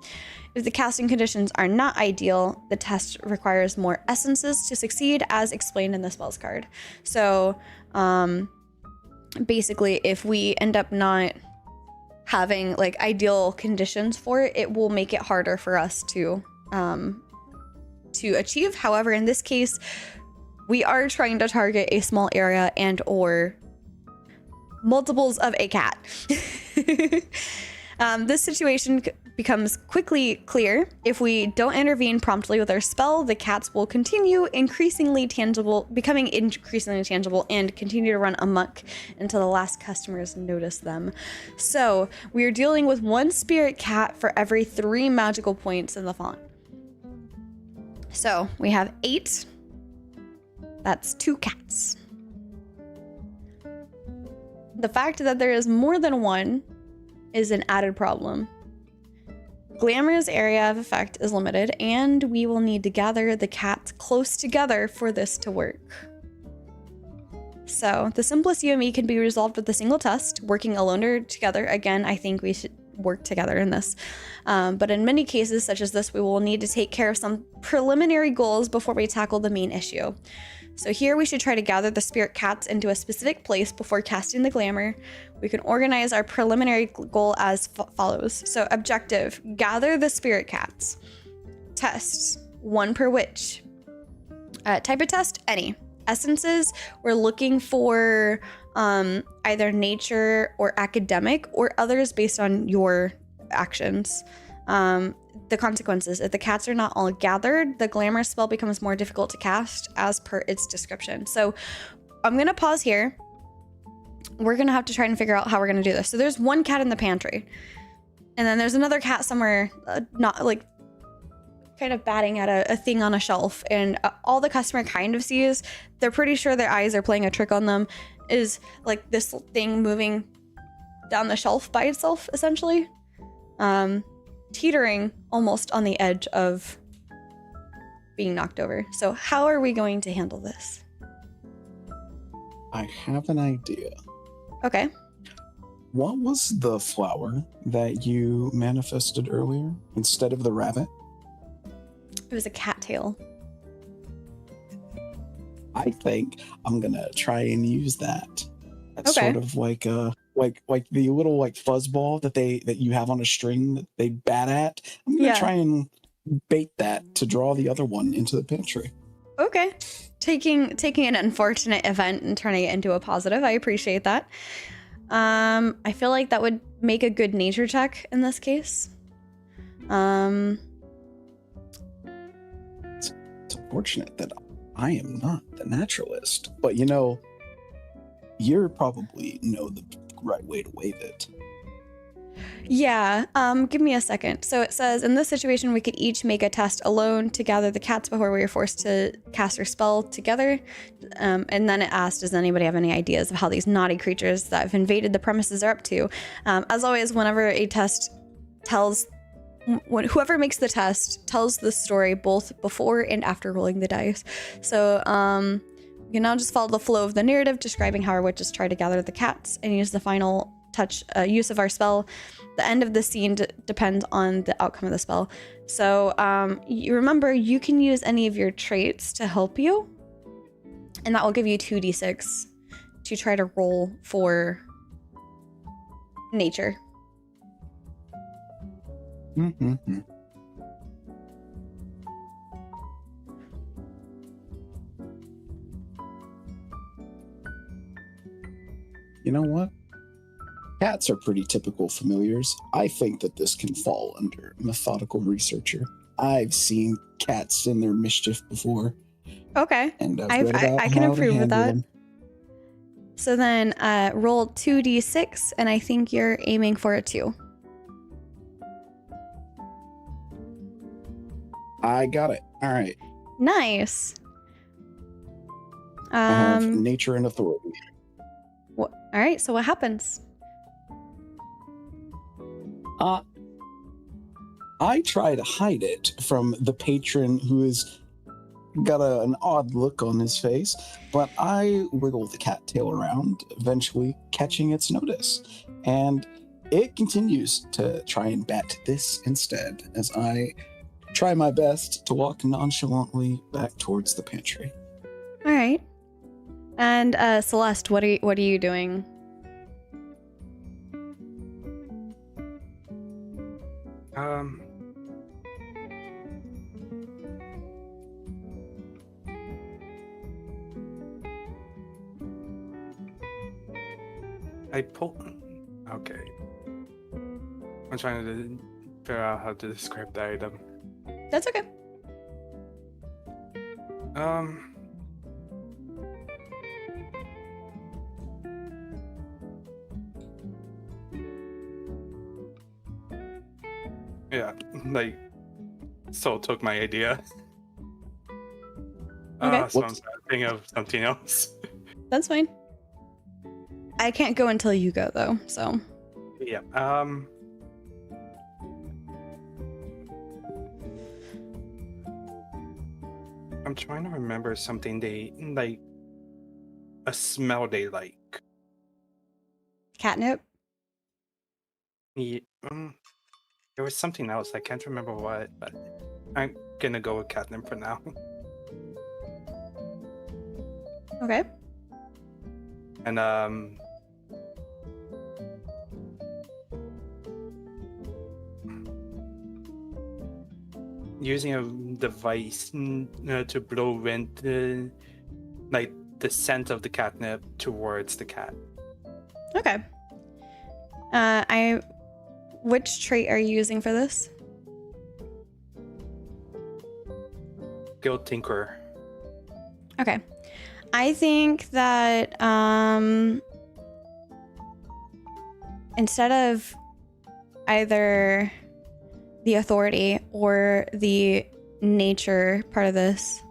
If the casting conditions are not ideal, the test requires more essences to succeed, as explained in the spells card. So basically, if we end up not having like ideal conditions for it, it will make it harder for us to achieve. However, in this case, we are trying to target a small area and or multiples of a cat. This situation becomes quickly clear. If we don't intervene promptly with our spell, the cats will becoming increasingly tangible and continue to run amok until the last customers notice them. So we are dealing with 1 spirit cat for every 3 magical points in the font. So we have 8. That's 2 cats. The fact that there is more than 1 is an added problem. Glamour's area of effect is limited, and we will need to gather the cats close together for this to work. So the simplest UME can be resolved with a single test, working alone or together. Again, I think we should work together in this. But in many cases, such as this, we will need to take care of some preliminary goals before we tackle the main issue. So here we should try to gather the spirit cats into a specific place before casting the glamour. We can organize our preliminary goal as follows. So objective, gather the spirit cats. Tests, 1 per witch. Type of test, any. Essences, we're looking for either nature or academic, or others based on your actions. The consequences: if the cats are not all gathered, the glamour spell becomes more difficult to cast as per its description. So I'm gonna pause here. We're gonna have to try and figure out how we're gonna do this. So there's 1 cat in the pantry, and then there's another cat somewhere, not like kind of batting at a thing on a shelf, and all the customer kind of sees, they're pretty sure their eyes are playing a trick on them, is like this thing moving down the shelf by itself, essentially. Teetering almost on the edge of being knocked over. So how are we going to handle this? I have an idea. Okay. What was the flower that you manifested earlier instead of the rabbit? It was a cattail. I think I'm gonna try and use that. That's Okay. sort of like like the little like fuzzball that you have on a string that they bat at. I'm gonna Yeah. try and bait that to draw the other one into the pantry. Okay. Taking an unfortunate event and turning it into a positive. I appreciate that. I feel like that would make a good nature check in this case. It's unfortunate that I am not the naturalist, but you know, you probably know the right way to wave it. Yeah, give me a second. So it says, in this situation, we could each make a test alone to gather the cats before we are forced to cast our spell together. And then it asked, does anybody have any ideas of how these naughty creatures that have invaded the premises are up to? As always, whenever a test tells, whoever makes the test tells the story both before and after rolling the dice. So you can now just follow the flow of the narrative describing how our witches try to gather the cats and use the final use of our spell. The end of the scene depends on the outcome of the spell. So you remember, you can use any of your traits to help you, and that will give you 2d6 to try to roll for nature. Mm-hmm. You know what? Cats are pretty typical familiars. I think that this can fall under methodical researcher. I've seen cats in their mischief before. Okay. And I've read about I can how to approve with handle that. them. So then roll 2d6, and I think you're aiming for a 2. I got it. All right. Nice. I have nature and authority. All right, so what happens? I try to hide it from the patron who has got an odd look on his face, but I wiggle the cattail around, eventually catching its notice. And it continues to try and bat this instead, as I try my best to walk nonchalantly back towards the pantry. All right. And Celeste, what are you doing? I pull. Okay. I'm trying to figure out how to describe the item. That's okay. Yeah, like, Soul took my idea. Okay. So I'm thinking of something else. That's fine. I can't go until you go, though, so. Yeah. I'm trying to remember something a smell they like. Catnip? Yeah, there was something else. I can't remember what, but I'm gonna go with catnip for now. Okay. And using a device to blow wind, like the scent of the catnip towards the cat. Okay. Which trait are you using for this? Guild Tinkerer. Okay. I think that instead of either the authority or the nature part of this,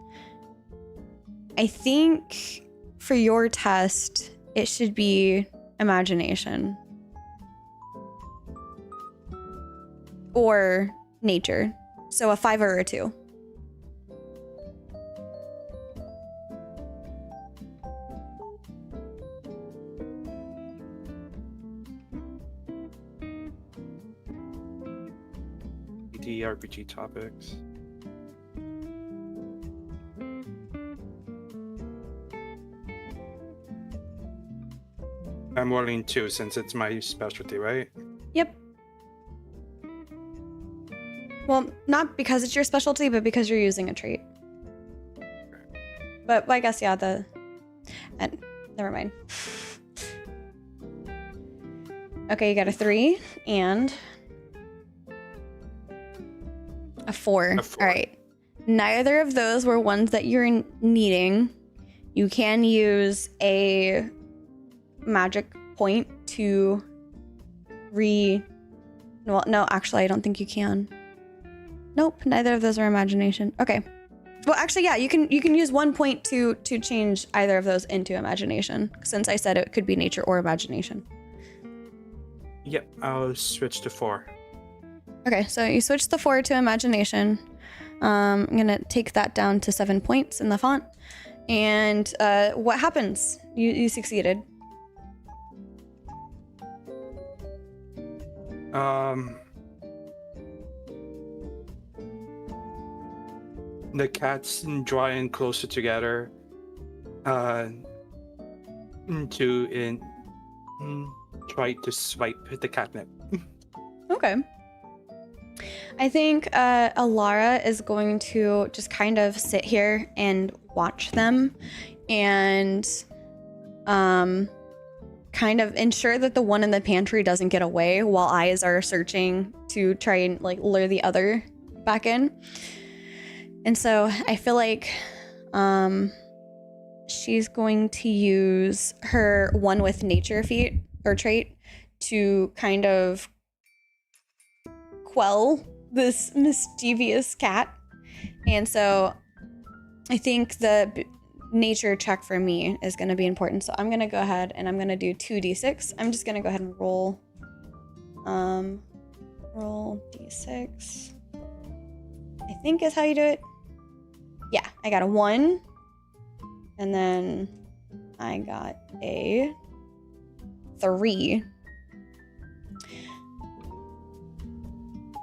I think for your test, it should be imagination or nature. So a 5 or a 2. the RPG topics. I'm rolling 2 since it's my specialty, right? Yep. Well, not because it's your specialty, but because you're using a trait. But I guess, yeah, and never mind. Okay, you got a 3 and a 4. A 4. All right. Neither of those were ones that you're needing. You can use a magic point to well, no, actually, I don't think you can. Nope, neither of those are imagination. Okay. Well, actually, yeah, you can use 1 point to change either of those into imagination, since I said it could be nature or imagination. Yep, I'll switch to 4. Okay, so you switch the 4 to imagination. I'm gonna take that down to 7 points in the font. And what happens? You succeeded. The cats draw in closer together to try to swipe the catnip. Okay. I think Alara is going to just kind of sit here and watch them and kind of ensure that the one in the pantry doesn't get away while eyes are searching to try and like lure the other back in. And so I feel like she's going to use her one with nature feat or trait to kind of quell this mischievous cat. And so I think the nature check for me is going to be important. So I'm going to go ahead and I'm going to do 2d6. I'm just going to go ahead and roll d6. I think is how you do it. Yeah, I got a 1. And then I got a 3.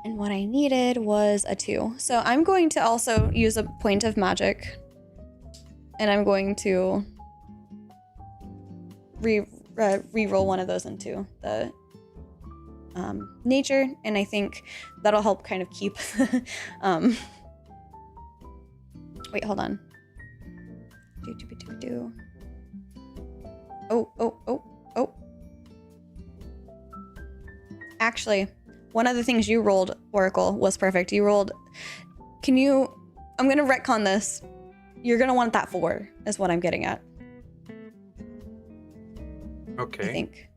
And what I needed was a 2. So I'm going to also use a point of magic. And I'm going to re-roll one of those into the nature. And I think that'll help kind of keep... Wait, hold on. Oh. Actually, one of the things you rolled, Oracle, was perfect. You rolled... I'm going to retcon this. You're going to want that 4, is what I'm getting at. Okay. I think.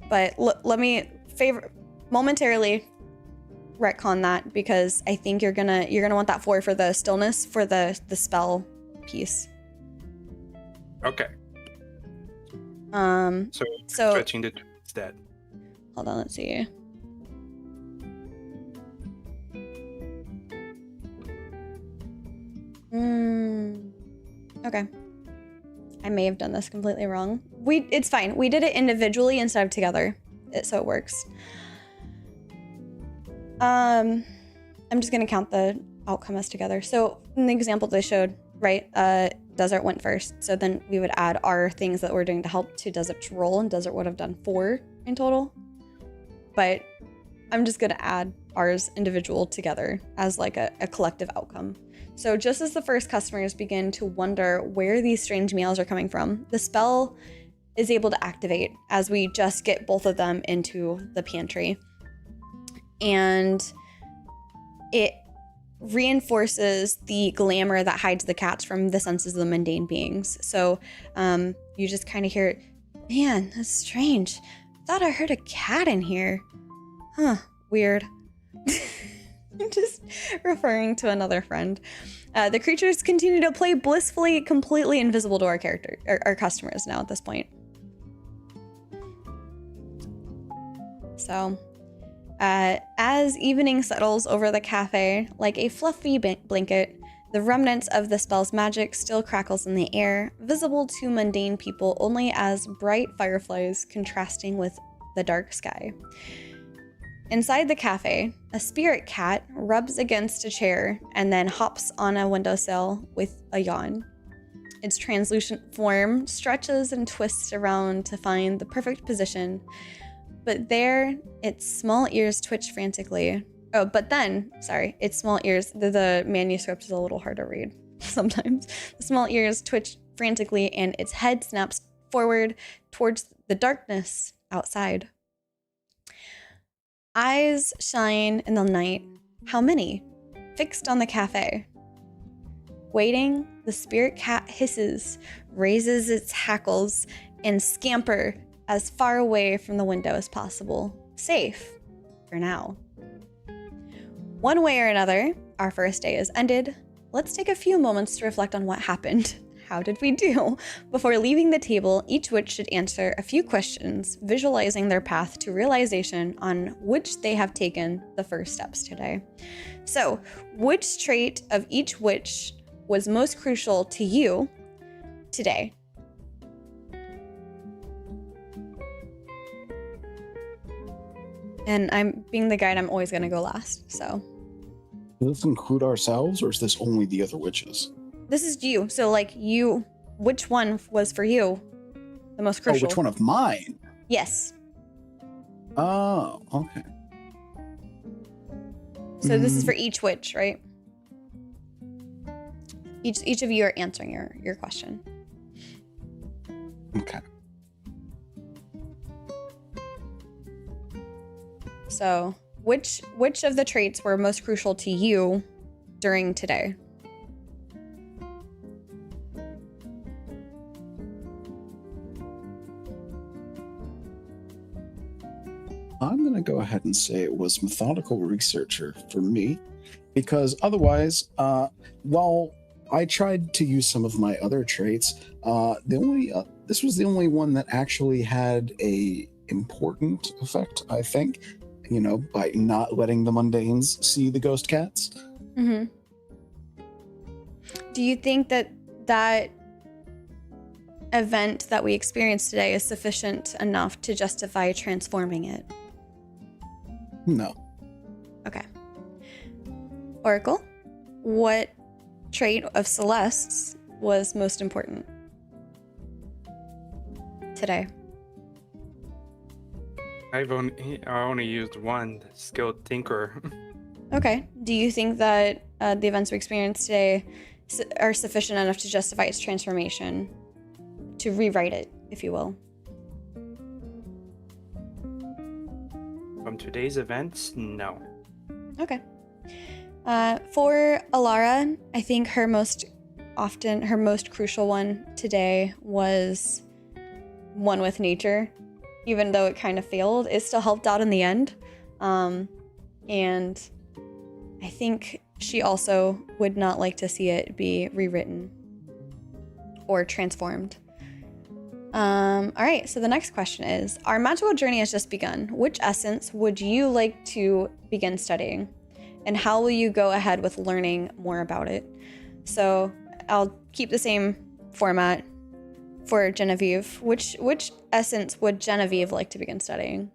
But let me momentarily retcon that, because I think you're gonna want that 4 for the stillness for the spell piece. Okay. So switching to 2 instead. Hold on, let's see. Okay. I may have done this completely wrong. It's fine. We did it individually instead of together, so it works. I'm just gonna count the outcome as together. So in the example they showed, right, Desert went first. So then we would add our things that we're doing to help to Desert's roll, and Desert would have done 4 in total. But I'm just gonna add ours individual together as like a collective outcome. So just as the first customers begin to wonder where these strange meows are coming from, the spell is able to activate as we just get both of them into the pantry. And it reinforces the glamour that hides the cats from the senses of the mundane beings. So you just kind of hear, man, that's strange. Thought I heard a cat in here. Huh, weird. Just referring to another friend. The creatures continue to play blissfully, completely invisible to our customers now at this point. So, as evening settles over the cafe, like a fluffy blanket, the remnants of the spell's magic still crackles in the air, visible to mundane people only as bright fireflies contrasting with the dark sky. inside the cafe, a spirit cat rubs against a chair and then hops on a windowsill with a yawn. Its translucent form stretches and twists around to find the perfect position, but there, its small ears twitch frantically. Oh, but then, sorry, its small ears, the manuscript is a little hard to read sometimes. The small ears twitch frantically and its head snaps forward towards the darkness outside. Eyes shine in the night. How many? Fixed on the cafe. Waiting, the spirit cat hisses, raises its hackles, and scamper as far away from the window as possible. Safe. For now. One way or another, our first day is ended. Let's take a few moments to reflect on what happened. How did we do? Before leaving the table, each witch should answer a few questions, visualizing their path to realization on which they have taken the first steps today. So, which trait of each witch was most crucial to you today? And I'm being the guide, I'm always going to go last, so. Does this include ourselves, or is this only the other witches? This is you. So, like, you, which one was for you the most crucial? Oh, which one of mine? Yes. Oh, okay. So this is for each witch, right? Each of you are answering your question. Okay. So, which of the traits were most crucial to you during today? I'm going to go ahead and say it was methodical researcher for me, because otherwise, while I tried to use some of my other traits, this was the only one that actually had a important effect, I think, by not letting the mundanes see the ghost cats. Mm-hmm. Do you think that event that we experienced today is sufficient enough to justify transforming it? No. Okay. Oracle, what trait of Celeste's was most important today? I only used one skilled thinker. Okay. Do you think that the events we experienced today are sufficient enough to justify its transformation? To rewrite it, if you will? From today's events, no. Okay. For Alara, I think her most crucial one today was one with nature. Even though it kind of failed, it still helped out in the end. And I think she also would not like to see it be rewritten or transformed. All right, so the next question is, our magical journey has just begun. Which essence would you like to begin studying? And how will you go ahead with learning more about it? So I'll keep the same format for Genevieve. Which essence would Genevieve like to begin studying?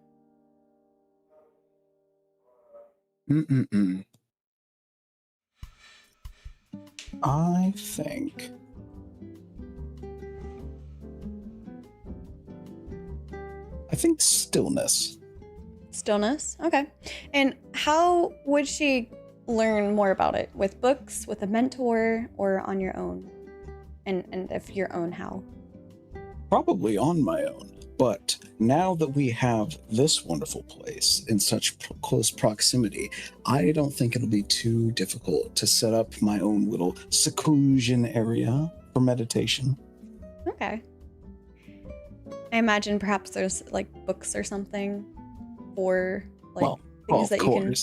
I think stillness. Stillness? Okay. And how would she learn more about it? With books, with a mentor, or on your own? And if your own, how? Probably on my own. But now that we have this wonderful place in such close proximity, I don't think it'll be too difficult to set up my own little seclusion area for meditation. Okay. I imagine perhaps there's like books or something for like things that you can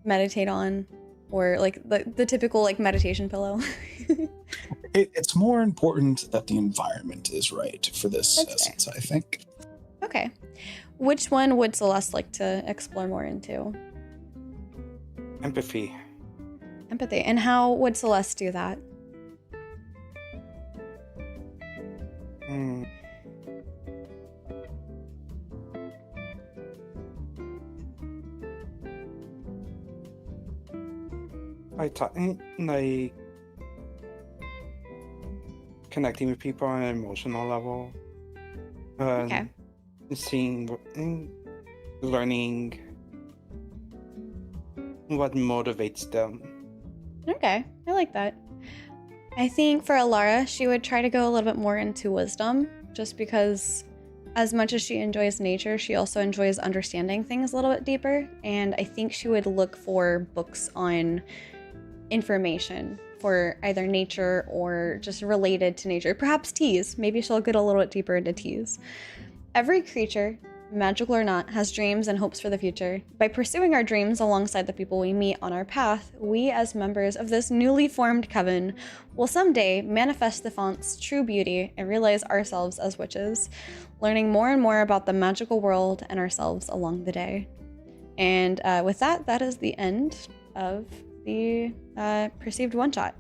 meditate on, or like the typical like meditation pillow. It's more important that the environment is right for this essence, I think. Okay. Which one would Celeste like to explore more into? Empathy. Empathy. And how would Celeste do that? I thought like connecting with people on an emotional level, Okay. seeing, learning what motivates them. Okay, I like that. I think for Alara, she would try to go a little bit more into wisdom, just because as much as she enjoys nature, she also enjoys understanding things a little bit deeper. And I think she would look for books on information for either nature or just related to nature. Perhaps teas. Maybe she'll get a little bit deeper into teas. Every creature, magical or not, has dreams and hopes for the future. By pursuing our dreams alongside the people we meet on our path, we as members of this newly formed coven will someday manifest the font's true beauty and realize ourselves as witches, learning more and more about the magical world and ourselves along the day. And with that, that is the end of the perceived one-shot.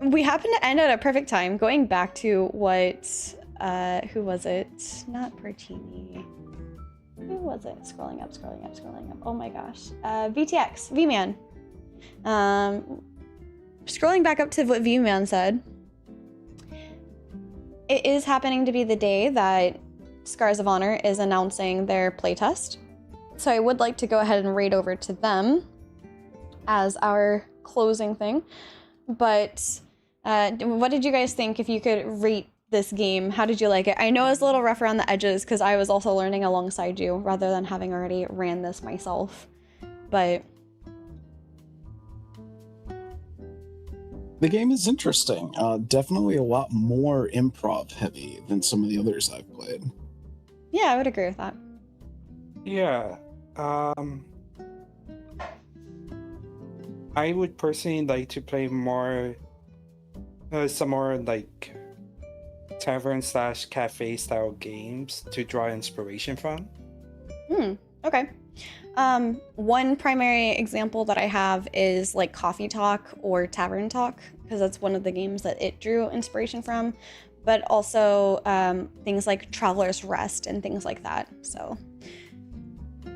We happen to end at a perfect time, going back to what, who was it? Not Pertini. Who was it? Scrolling up. Oh my gosh. VTX, V-Man. Scrolling back up to what V-Man said. It is happening to be the day that Scars of Honor is announcing their playtest. So I would like to go ahead and raid over to them as our closing thing. But what did you guys think? If you could rate this game, how did you like it? I know it's a little rough around the edges because I was also learning alongside you rather than having already ran this myself. But the game is interesting. Definitely a lot more improv heavy than some of the others I've played. yeah, I would agree with that. Yeah. I would personally like to play more, some more like tavern/cafe style games to draw inspiration from. Okay. One primary example that I have is like Coffee Talk or Tavern Talk, because that's one of the games that it drew inspiration from, but also things like Traveler's Rest and things like that. So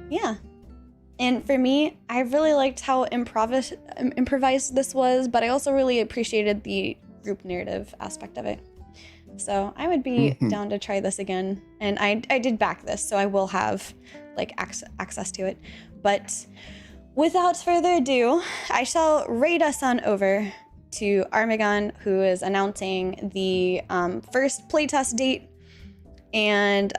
yeah. And for me, I really liked how improvised this was, but I also really appreciated the group narrative aspect of it. So I would be down to try this again. And I did back this, so I will have like access to it. But without further ado, I shall raid us on over to Armagon, who is announcing the first playtest date and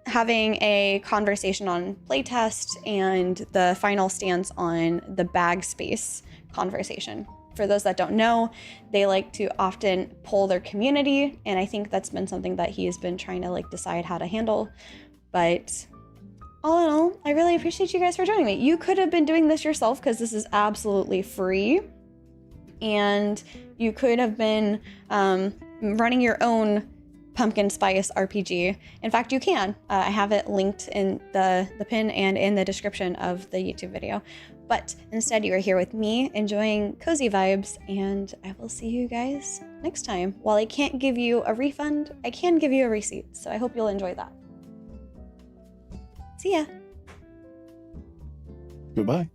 having a conversation on playtest and the final stance on the bag space conversation. For those that don't know, they like to often poll their community, and I think that's been something that he has been trying to like decide how to handle. But all in all, I really appreciate you guys for joining me. You could have been doing this yourself because this is absolutely free, and you could have been running your own pumpkin spice RPG. In fact, you can. I have it linked in the pin and in the description of the YouTube video. But instead, you are here with me, enjoying cozy vibes, and I will see you guys next time. While I can't give you a refund, I can give you a receipt, so I hope you'll enjoy that. See ya! Goodbye.